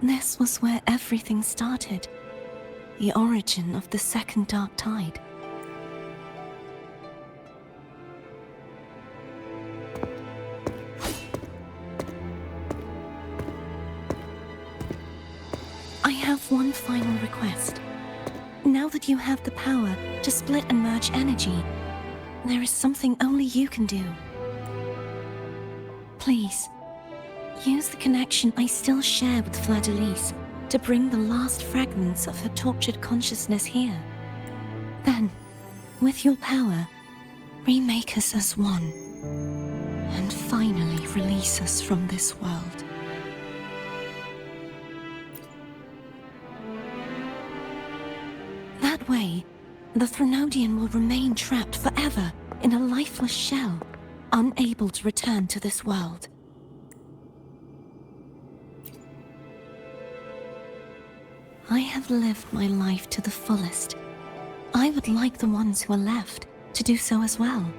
This was where everything started. The origin of the second dark tide. I have one final request. Now that you have the power to split and merge energy, there is something only you can do. Please, use the connection I still share with Fleur-de-Lis to bring the last fragments of her tortured consciousness here. Then, with your power, remake us as one, and finally release us from this world. That way, the Threnodian will remain trapped forever in a lifeless shell, unable to return to this world. I have lived my life to the fullest. I would like the ones who are left to do so as well.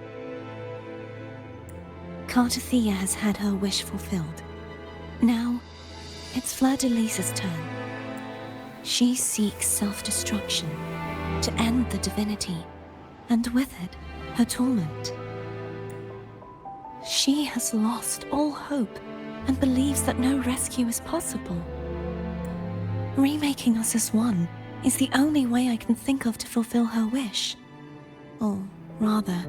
Cartathea has had her wish fulfilled. Now, it's Fleur-de-Lis's turn. She seeks self-destruction to end the divinity, and with it, her torment. She has lost all hope and believes that no rescue is possible. Remaking us as one is the only way I can think of to fulfill her wish. Or rather,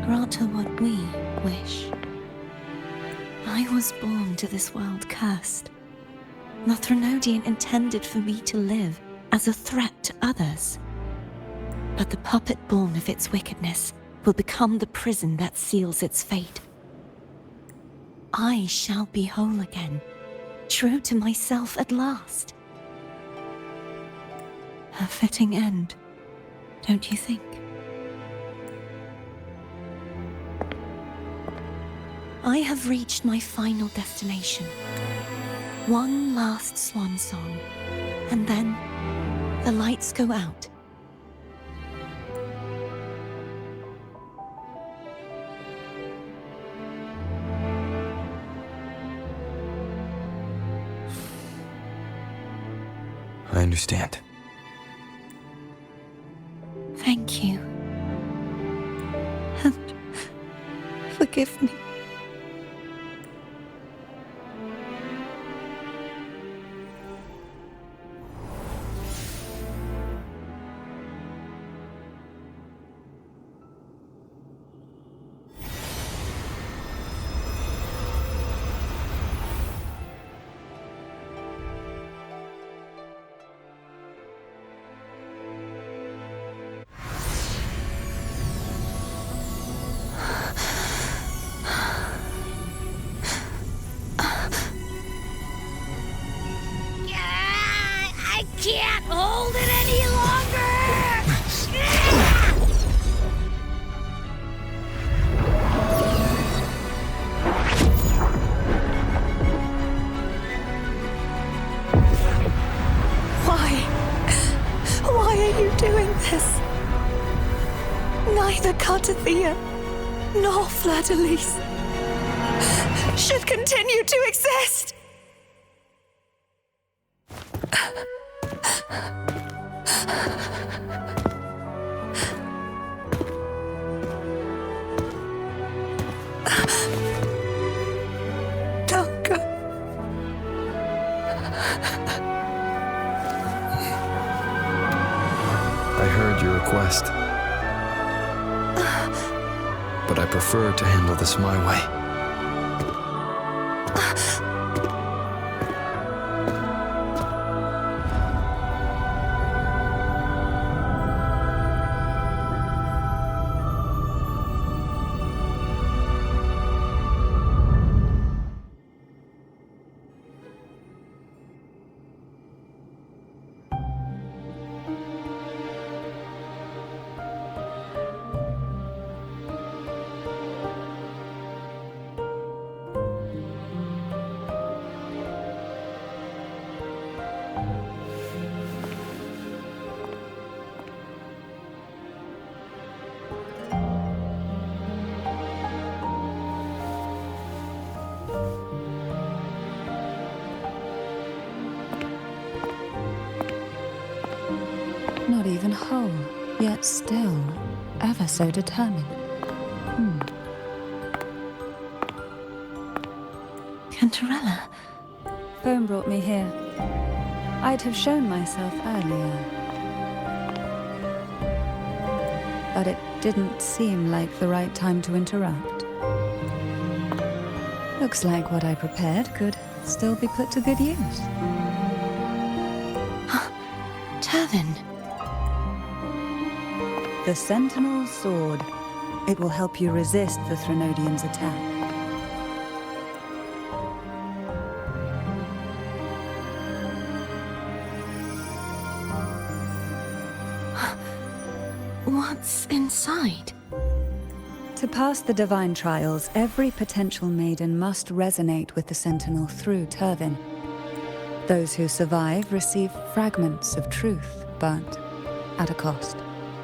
grant her what we wish. I was born to this world cursed. The Threnodian intended for me to live as a threat to others. But the puppet born of its wickedness will become the prison that seals its fate. I shall be whole again, true to myself at last. A fitting end, don't you think? I have reached my final destination. One last swan song, and then the lights go out. I understand. Thank you. And forgive me. I can't hold it any longer! Why are you doing this? Neither Cartathea nor Fleur-de-Lis should continue to exist! Don't go. I heard your request. But I prefer to handle this my way. even whole, yet still ever so determined. Cantarella. Foam brought me here. I'd have shown myself earlier. But it didn't seem like the right time to interrupt. Looks like what I prepared could still be put to good use. Turvin. The Sentinel's Sword. It will help you resist the Threnodians' attack. What's inside? To pass the divine trials, every potential maiden must resonate with the Sentinel through Turvin. Those who survive receive fragments of truth, but at a cost.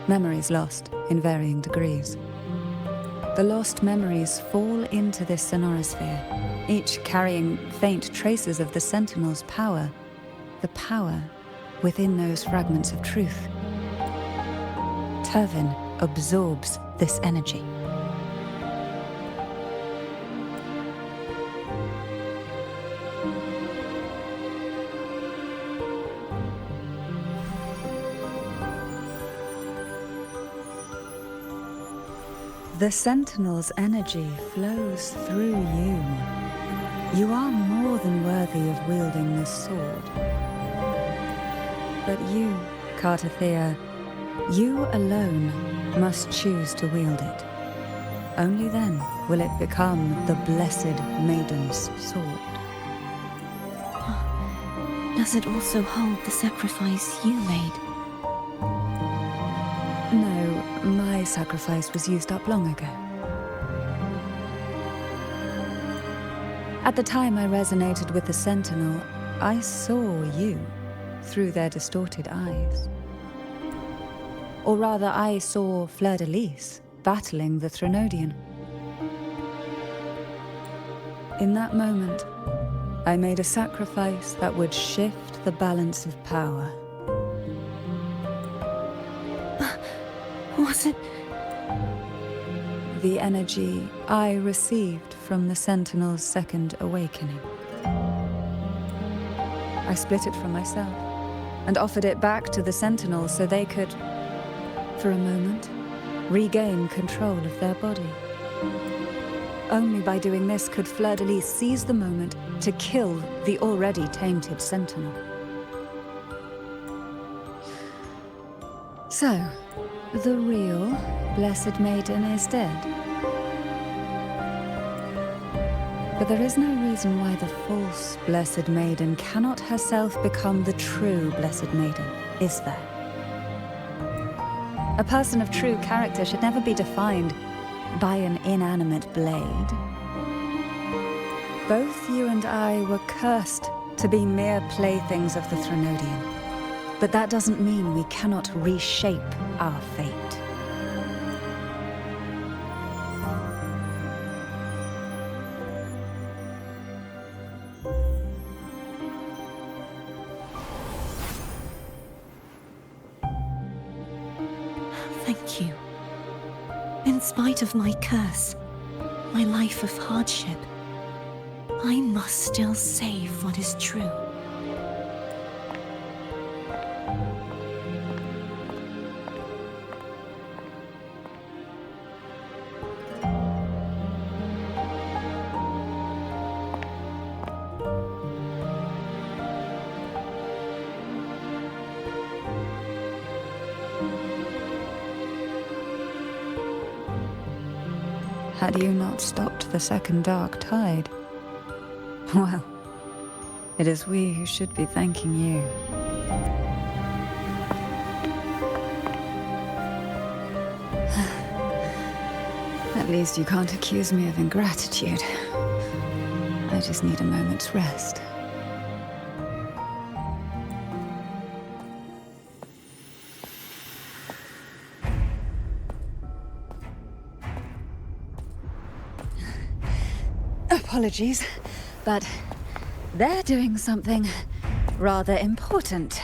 Memories lost in varying degrees. The lost memories fall into this sonorosphere, each carrying faint traces of the Sentinel's power, the power within those fragments of truth. Turvin absorbs this energy. The Sentinel's energy flows through you. You are more than worthy of wielding this sword. But you, Cartathea, you alone must choose to wield it. Only then will it become the Blessed Maiden's sword. Does it also hold the sacrifice you made? No, my sacrifice was used up long ago. At the time I resonated with the Sentinel, I saw you through their distorted eyes. Or rather, I saw Fleur-de-Lis battling the Threnodian. In that moment, I made a sacrifice that would shift the balance of power. Was it? The energy I received from the Sentinel's second awakening. I split it from myself and offered it back to the Sentinel so they could, for a moment, regain control of their body. Only by doing this could Fleur-de-Lis seize the moment to kill the already tainted Sentinel. So, the real Blessed Maiden is dead. But there is no reason why the false Blessed Maiden cannot herself become the true Blessed Maiden, is there? A person of true character should never be defined by an inanimate blade. Both you and I were cursed to be mere playthings of the Threnodian. But that doesn't mean we cannot reshape our fate. Thank you. In spite of my curse, my life of hardship, I must still save what is true. Had you not stopped the second dark tide? Well, it is we who should be thanking you. At least you can't accuse me of ingratitude. I just need a moment's rest. Apologies, but they're doing something rather important.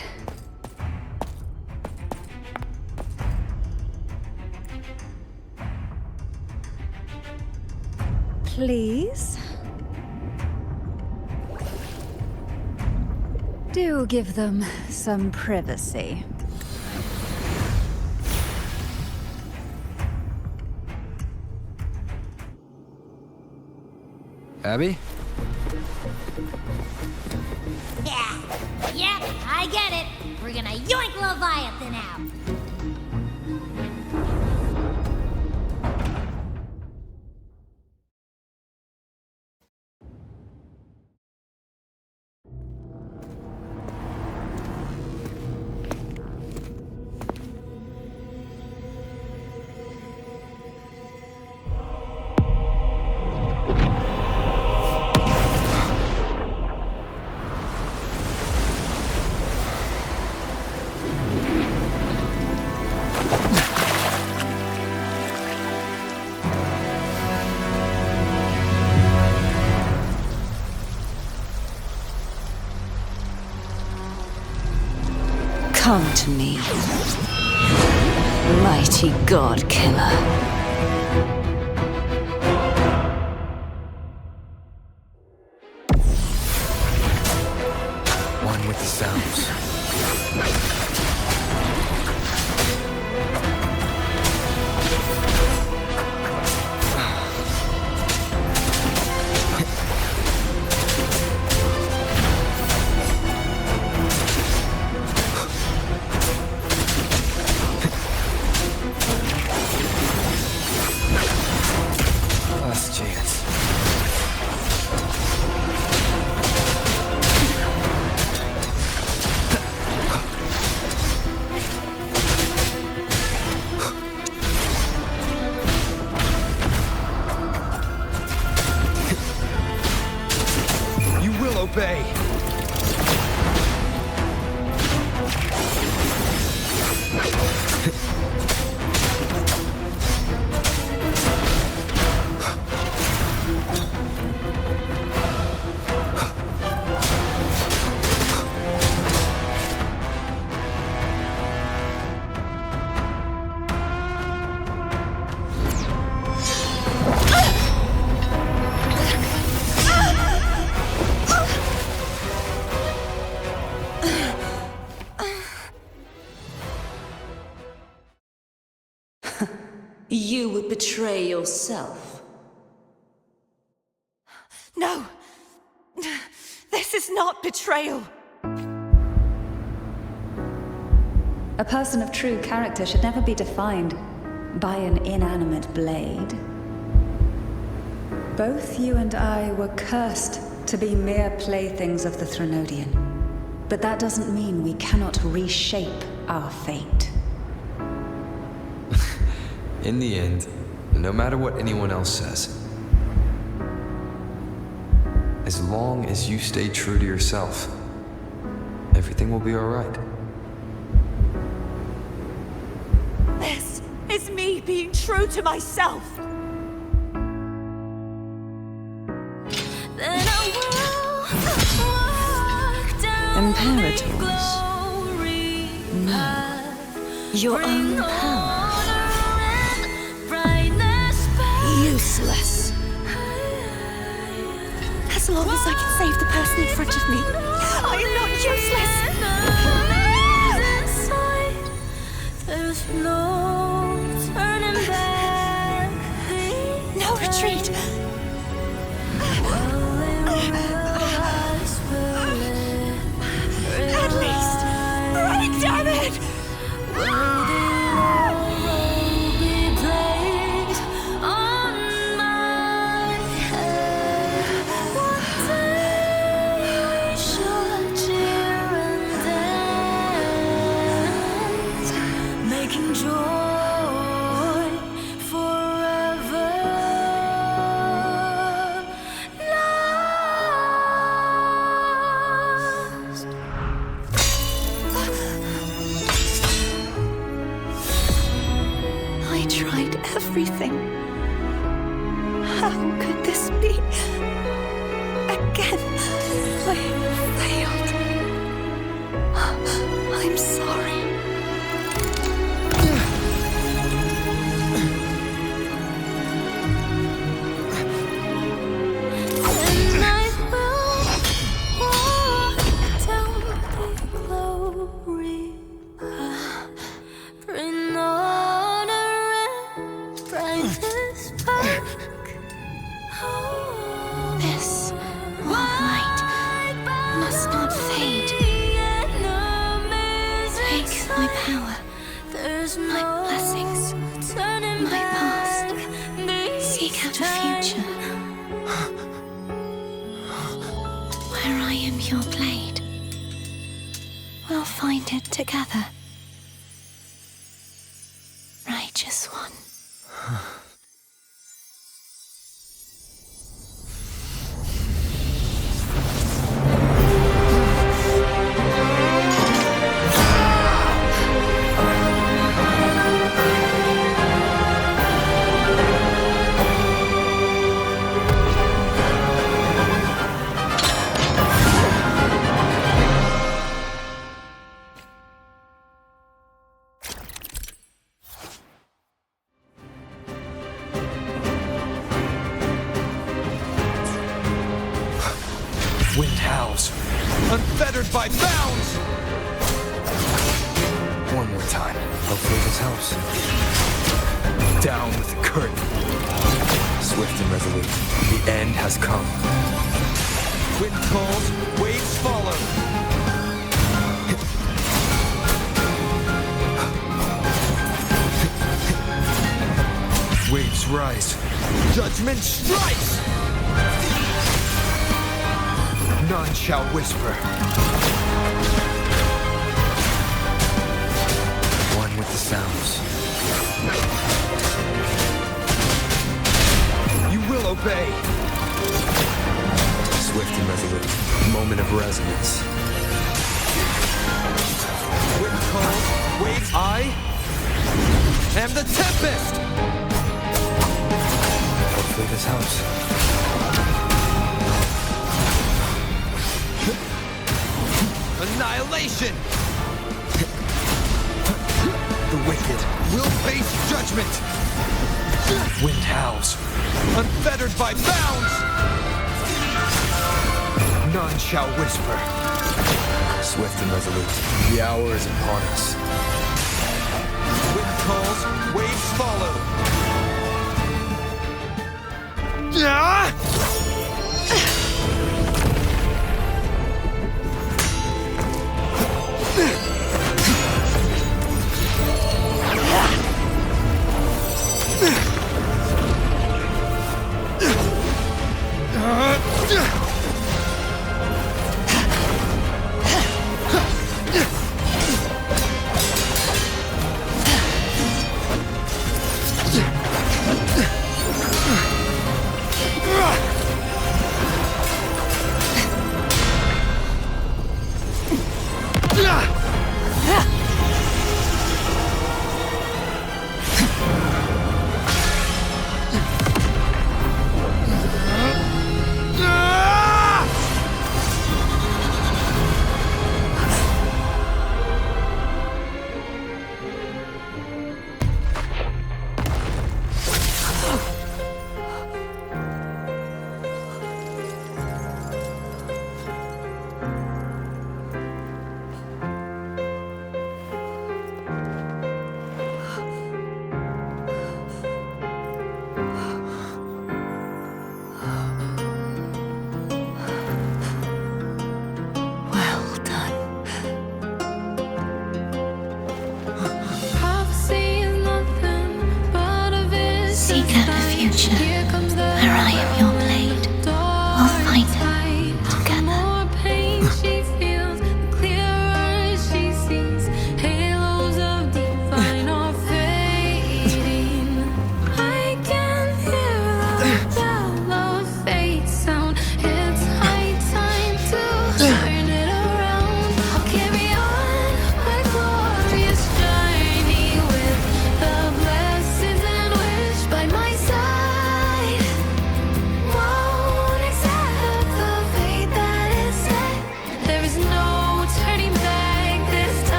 please. Do give them some privacy. Abby? Yeah, I get it. We're gonna yoink Leviathan out. Come to me, mighty god killer. One with the sounds. Last chance. You will obey. You would betray yourself. No! This is not betrayal! A person of true character should never be defined by an inanimate blade. Both you and I were cursed to be mere playthings of the Threnodian. But that doesn't mean we cannot reshape our fate. In the end, no matter what anyone else says, as long as you stay true to yourself, everything will be all right. This is me being true to myself! Imperators? No. Your own power? Useless. As long as I can save the person in front of me, I am not useless! There's no turning back. No retreat! At least, right, damn it! Joy forever. This warm light must not fade. Take my power, my blessings, my past. Seek out a future where I am your blade. We'll find it together. Righteous one. Wind howls, unfettered by bounds! One more time. Hopefully this helps. Down with the curtain. Swift and resolute. The end has come. Wind calls, waves follow. Waves rise. Judgment strikes! None shall whisper. One with the sounds. You will obey. Swift and resolute. Moment of resonance. Wind calls, waves. I am the tempest! Hopefully this helps. Annihilation! The wicked will face judgment! Wind howls, unfettered by bounds! None shall whisper. Swift and resolute, the hour is upon us. Wind calls, waves follow. Ah!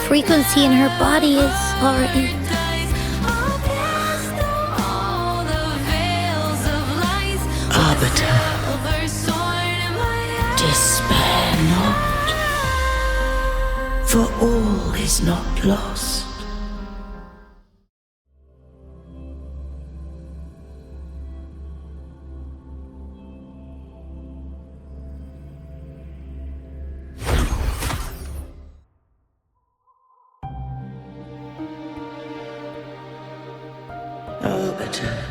Frequency in her body is already... Arbiter, despair not, for all is not lost. Arbiter,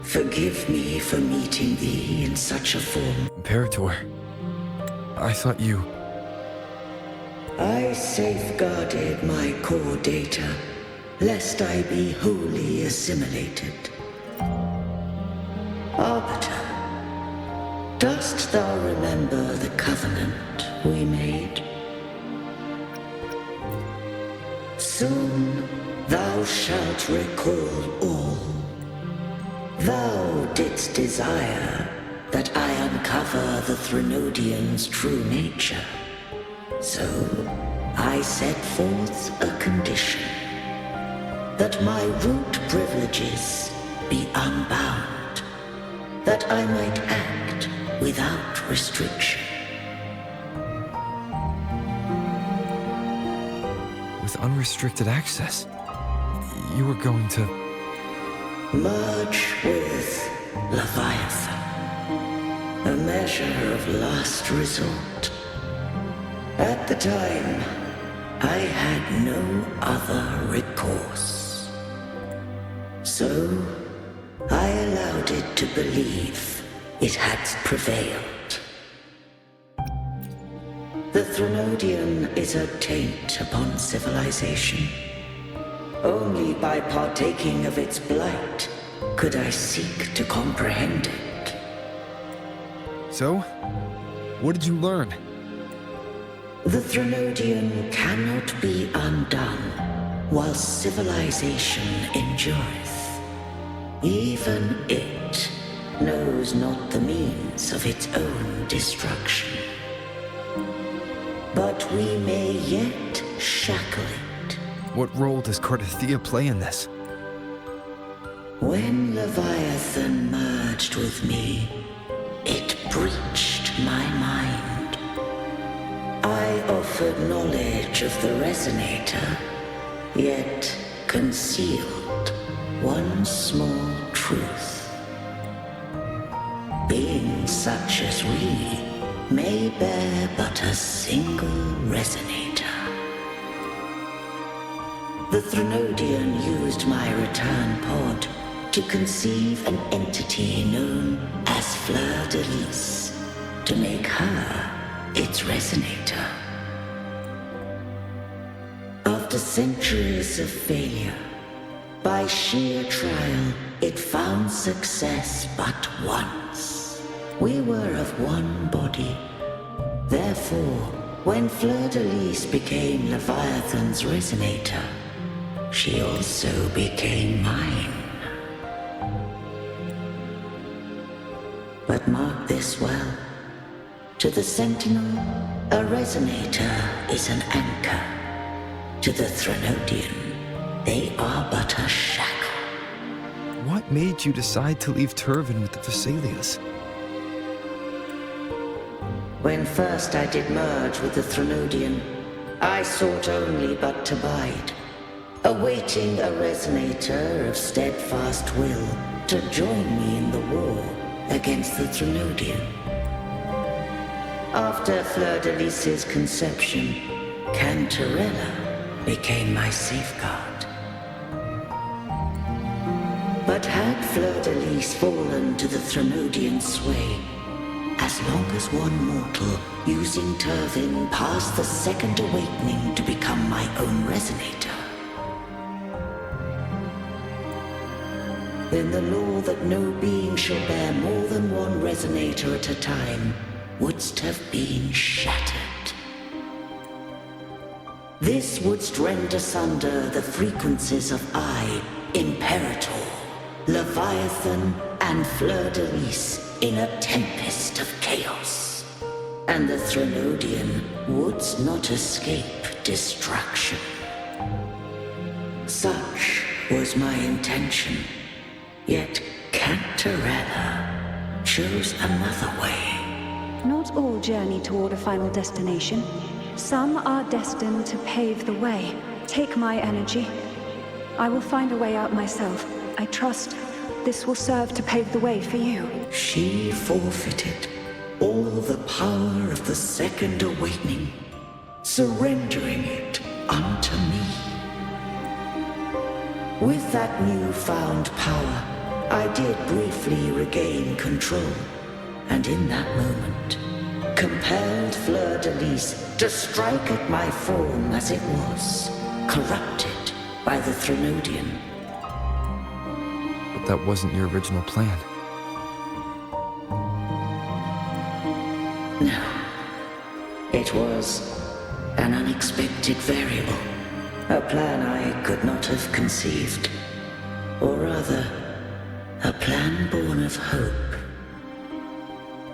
forgive me for meeting thee in such a form. Imperator, I thought you... I safeguarded my core data, lest I be wholly assimilated. Arbiter, dost thou remember the covenant we made? Soon thou shalt recall all. Thou didst desire that I uncover the Threnodian's true nature. So I set forth a condition, that my root privileges be unbound, that I might act without restriction. With unrestricted access, you were going to... Merge with Leviathan, a measure of last resort. At the time, I had no other recourse. So, I allowed it to believe it had prevailed. The Threnodian is a taint upon civilization. Only by partaking of its blight could I seek to comprehend it. So? What did you learn? The Threnodian cannot be undone while civilization endureth. Even it knows not the means of its own destruction. But we may yet shackle it. What role does Cardathia play in this? When Leviathan merged with me, it breached my mind. I offered knowledge of the Resonator, yet concealed one small truth. Beings such as we may bear but a single Resonator. The Threnodian used my return pod to conceive an entity known as Fleur de Lis, to make her its Resonator. After centuries of failure, by sheer trial, it found success but once. We were of one body. Therefore, when Fleur de Lis became Leviathan's Resonator, she also became mine. But mark this well. To the Sentinel, a Resonator is an anchor. To the Threnodian, they are but a shackle. What made you decide to leave Turvin with the Thessalias? When first I did merge with the Threnodian, I sought only but to bide, awaiting a Resonator of steadfast will to join me in the war against the Threnodian. After Fleur de Lis's conception, Cantarella became my safeguard. But had Fleur de Lis fallen to the Threnodian sway, as long as one mortal using Turvin passed the second awakening to become my own Resonator, then the law that no being shall bear more than one Resonator at a time wouldst have been shattered. This wouldst rend asunder the frequencies of I, Imperator, Leviathan, and Fleur de Lis in a tempest of chaos. And the Threnodian wouldst not escape destruction. Such was my intention, yet Cantarella chose another way. Not all journey toward a final destination. Some are destined to pave the way. Take my energy. I will find a way out myself. I trust this will serve to pave the way for you. She forfeited all the power of the second awakening, surrendering it unto me. With that newfound power, I did briefly regain control, and in that moment, compelled Fleur-de-Lis to strike at my form as it was, corrupted by the Threnodian. But that wasn't your original plan. No. It was an unexpected variable. A plan I could not have conceived. Or rather, a plan born of hope.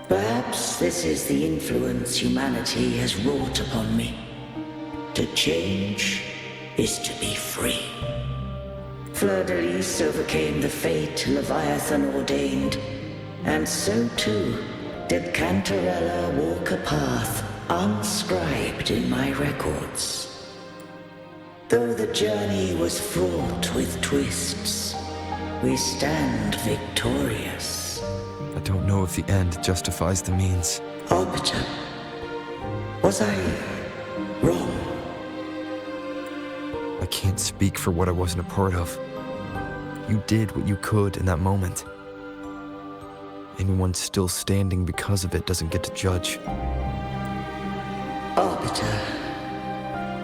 Perhaps this is the influence humanity has wrought upon me. To change is to be free. Fleur-de-Lis overcame the fate Leviathan ordained, and so too did Cantarella walk a path unscribed in my records. Though the journey was fraught with twists, we stand victorious. I don't know if the end justifies the means. Arbiter, was I wrong? I can't speak for what I wasn't a part of. You did what you could in that moment. Anyone still standing because of it doesn't get to judge. Arbiter,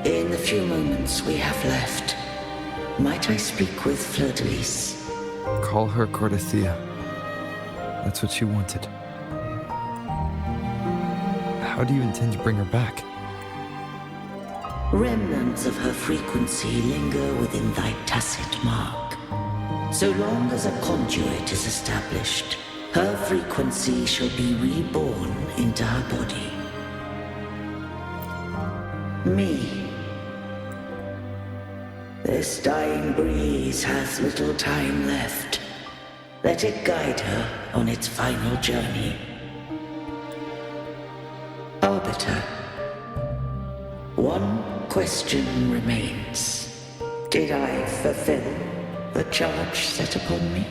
in the few moments we have left, might I speak with Fleur-de-Lis? Call her Cardathia. That's what she wanted. How do you intend to bring her back? Remnants of her frequency linger within thy tacit mark. So long as a conduit is established, her frequency shall be reborn into her body. Me. This dying breeze hath little time left. Let it guide her on its final journey. Arbiter, one question remains. Did I fulfill the charge set upon me?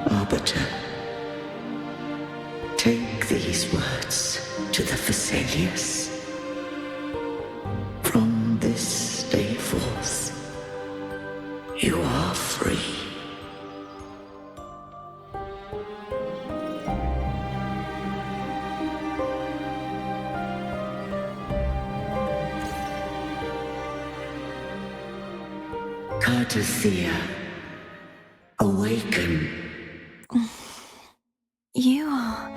Arbiter, take these words to the Phasaelius. From this day forth, you are free. Cardathia, awaken. You are...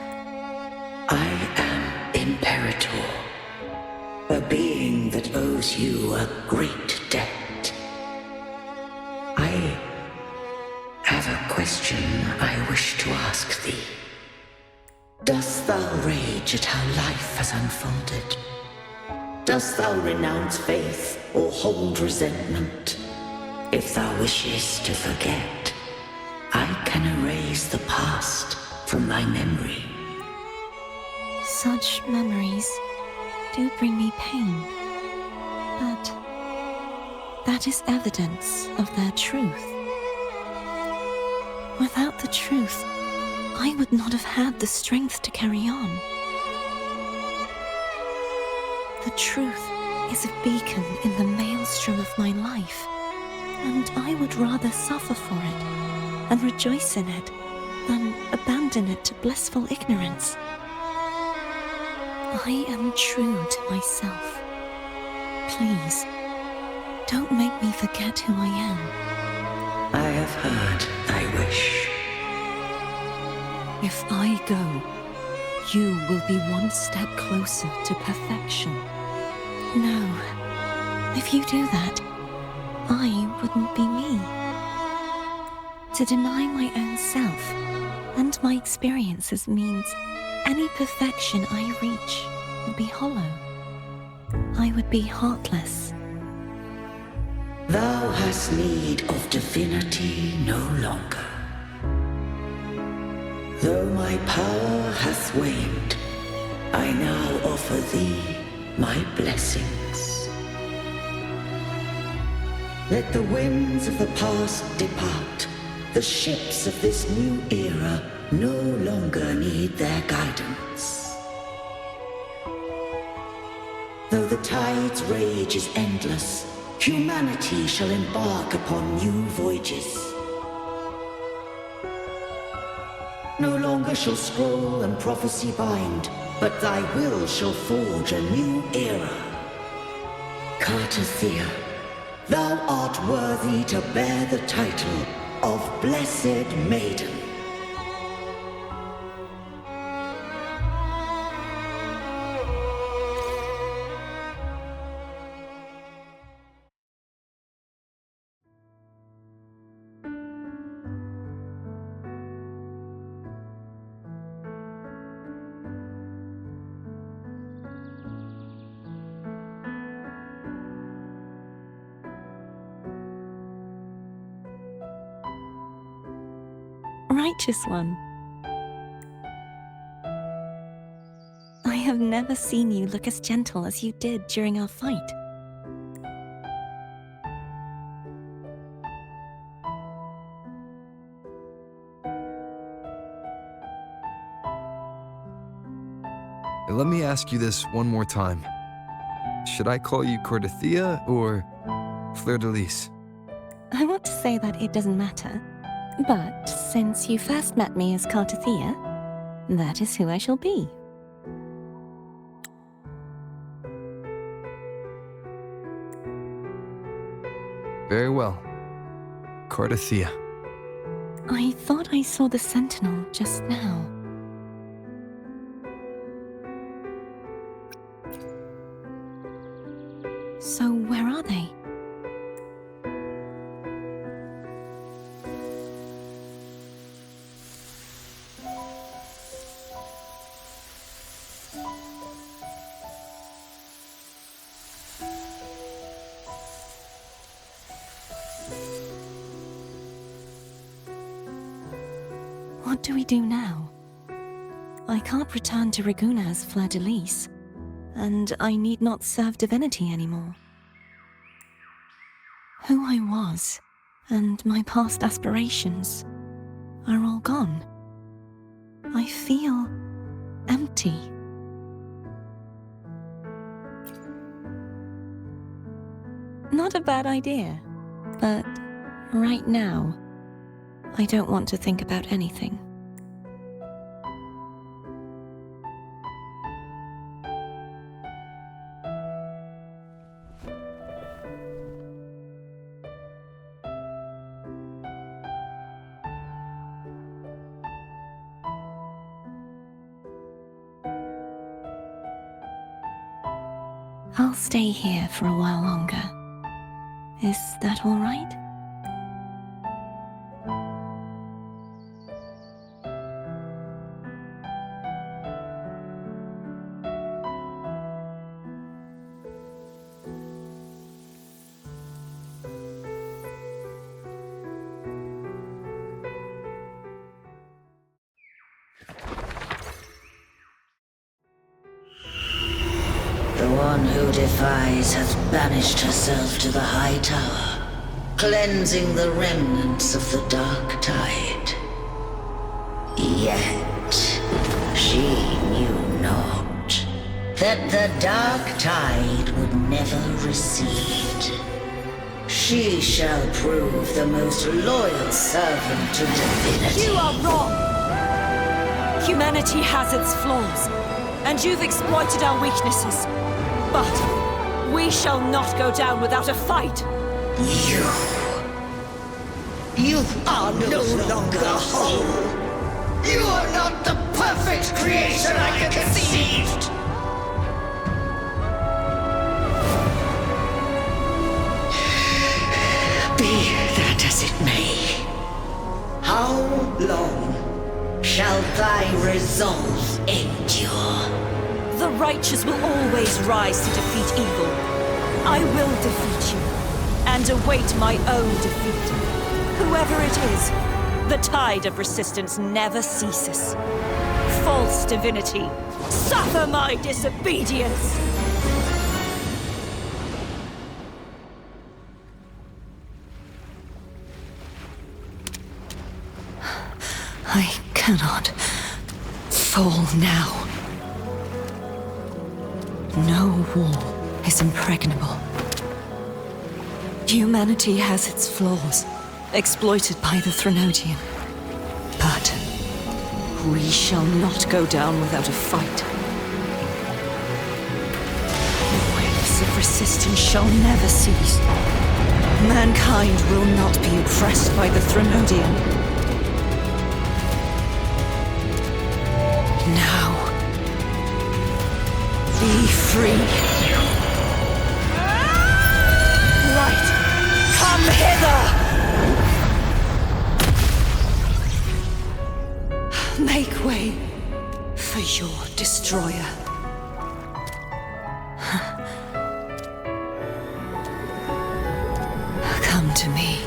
I am Imperator, a being that owes you a great debt. I have a question I wish to ask thee. Dost thou rage at how life has unfolded? Dost thou renounce faith or hold resentment? If thou wishest to forget, I can erase the past from thy memory. Such memories do bring me pain, but that is evidence of their truth. Without the truth, I would not have had the strength to carry on. The truth is a beacon in the maelstrom of my life, and I would rather suffer for it and rejoice in it than abandon it to blissful ignorance. I am true to myself. Please, don't make me forget who I am. I have heard thy wish. If I go, you will be one step closer to perfection. No, if you do that, I wouldn't be me. To deny my own self and my experiences means any perfection I reach will be hollow. I would be heartless. Thou hast need of divinity no longer. Though my power hath waned, I now offer thee my blessings. Let the winds of the past depart, The ships of this new era no longer need their guidance. Though the tide's rage is endless, humanity shall embark upon new voyages. No longer shall scroll and prophecy bind, but thy will shall forge a new era. Cartothea, thou art worthy to bear the title of Blessed Maiden. Righteous one. I have never seen you look as gentle as you did during our fight. Let me ask you this one more time. Should I call you Cartothea or Fleur-de-Lis? I want to say that it doesn't matter, but since you first met me as Cartothea, that is who I shall be. Very well. Cartothea. I thought I saw the Sentinel just now. So where are they? What do we do now? I can't return to Reguna as Fleur-de-Lis, and I need not serve divinity anymore. Who I was, and my past aspirations, are all gone. I feel empty. Not a bad idea, but right now, I don't want to think about anything. I'll stay here for a while longer. Is that all right? The one who defies hath banished herself to the high tower, cleansing the remnants of the dark tide. Yet she knew not that the dark tide would never recede. She shall prove the most loyal servant to divinity. You are wrong! Humanity has its flaws, and you've exploited our weaknesses. But we shall not go down without a fight. You are no longer whole. You are not the perfect creation I conceived. Be that as it may, how long shall thy resolve endure? The righteous will always rise to defeat evil. I will defeat you, and await my own defeat. Whoever it is, the tide of resistance never ceases. False divinity, suffer my disobedience! I cannot fall now. No wall is impregnable. Humanity has its flaws, exploited by the Threnodian. But we shall not go down without a fight. The waves of resistance shall never cease. Mankind will not be oppressed by the Threnodian. Now, be free. Light, come hither! Make way for your destroyer. Come to me.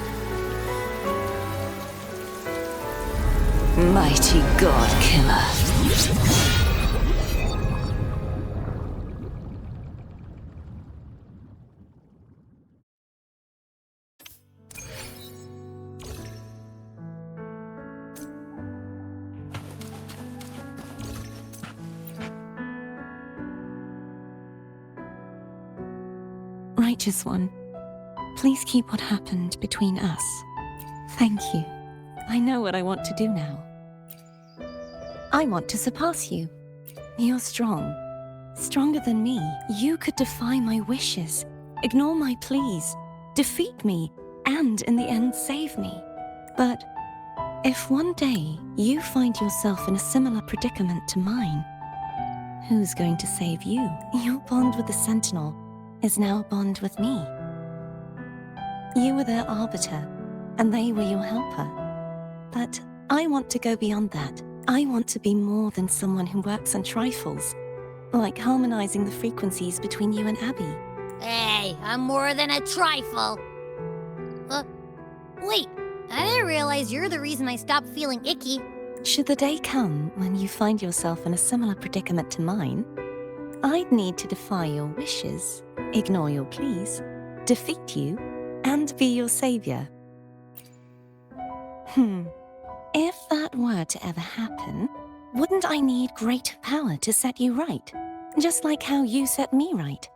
Mighty God Killer. Righteous One, please keep what happened between us. Thank you. I know what I want to do now. I want to surpass you. You're strong. Stronger than me. You could defy my wishes, ignore my pleas, defeat me, and in the end save me. But if one day you find yourself in a similar predicament to mine, who's going to save you? Your bond with the Sentinel is now a bond with me. You were their arbiter, and they were your helper. But I want to go beyond that. I want to be more than someone who works on trifles, like harmonizing the frequencies between you and Abby. Hey, I'm more than a trifle. Wait, I didn't realize you're the reason I stopped feeling icky. Should the day come when you find yourself in a similar predicament to mine, I'd need to defy your wishes, ignore your pleas, defeat you, and be your savior. If that were to ever happen, wouldn't I need great power to set you right? Just like how you set me right.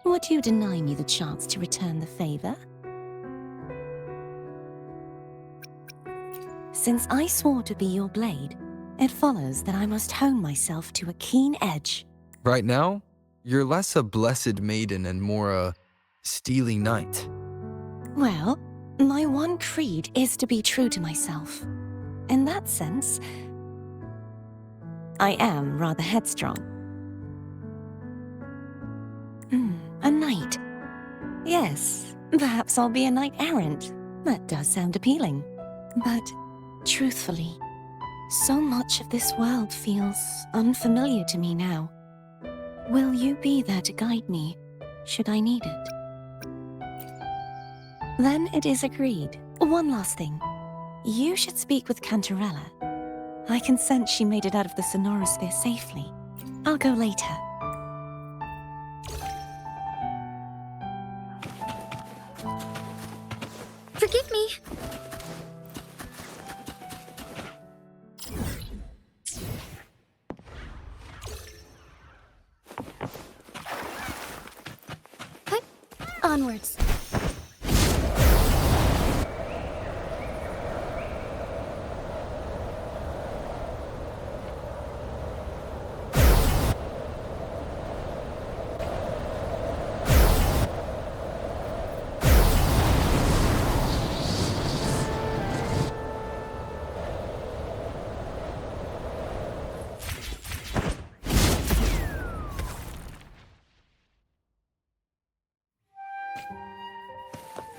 Would you deny me the chance to return the favor? Since I swore to be your blade, it follows that I must hone myself to a keen edge. Right now, you're less a blessed maiden and more a steely knight. Well, my one creed is to be true to myself. In that sense, I am rather headstrong. A knight. Yes, perhaps I'll be a knight errant. That does sound appealing. But, truthfully, so much of this world feels unfamiliar to me now. Will you be there to guide me, should I need it? Then it is agreed. One last thing. You should speak with Cantarella. I can sense she made it out of the Sonorosphere safely. I'll go later. Forgive me. Onwards.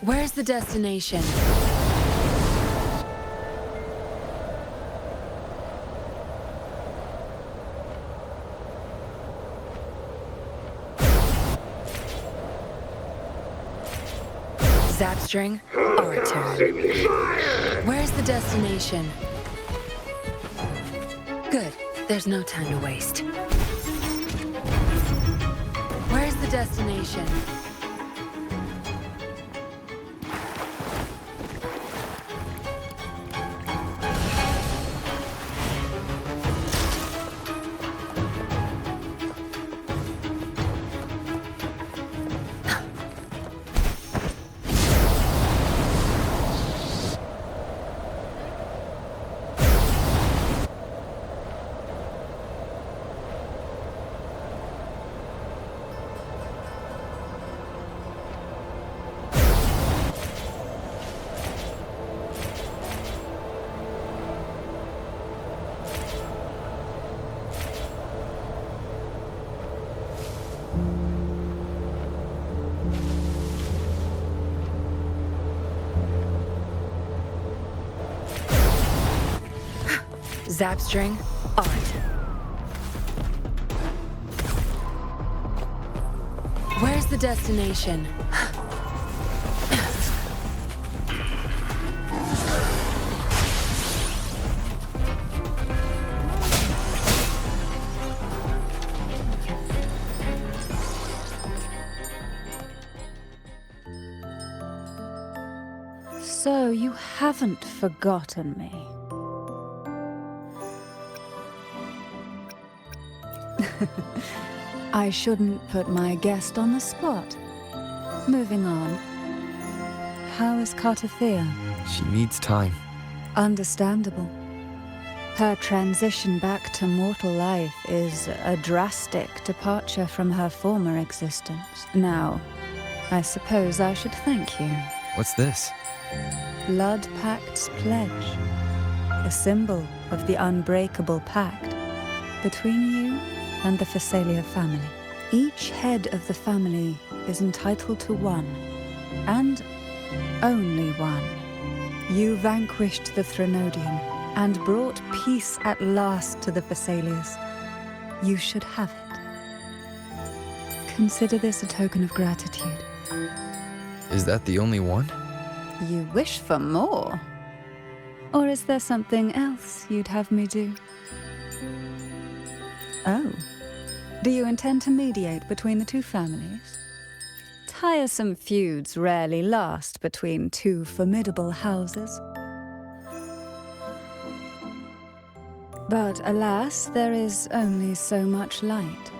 Where's the destination? Zapstring, our turn. Where's the destination? Good, there's no time to waste. Where's the destination? Zapstring, on. Where's the destination? So you haven't forgotten me. I shouldn't put my guest on the spot. Moving on. How is Cartathea? She needs time. Understandable. Her transition back to mortal life is a drastic departure from her former existence. Now, I suppose I should thank you. What's this? Blood Pact's pledge. A symbol of the unbreakable pact between you and the Phasalia family. Each head of the family is entitled to one, and only one. You vanquished the Threnodian and brought peace at last to the Phasalias. You should have it. Consider this a token of gratitude. Is that the only one? You wish for more? Or is there something else you'd have me do? Oh. Do you intend to mediate between the two families? Tiresome feuds rarely last between two formidable houses. But alas, there is only so much light.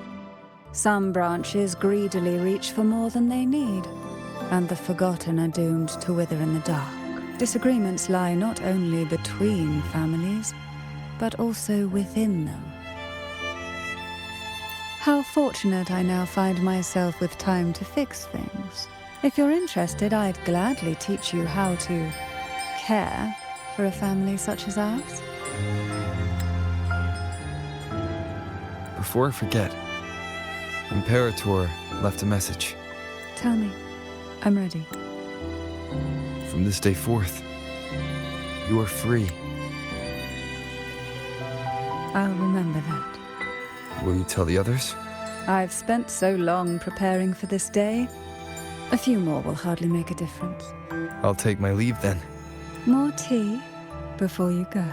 Some branches greedily reach for more than they need, and the forgotten are doomed to wither in the dark. Disagreements lie not only between families, but also within them. How fortunate I now find myself with time to fix things. If you're interested, I'd gladly teach you how to care for a family such as ours. Before I forget, Imperator left a message. Tell me. I'm ready. From this day forth, you are free. I'll remember that. Will you tell the others? I've spent so long preparing for this day. A few more will hardly make a difference. I'll take my leave then. More tea before you go.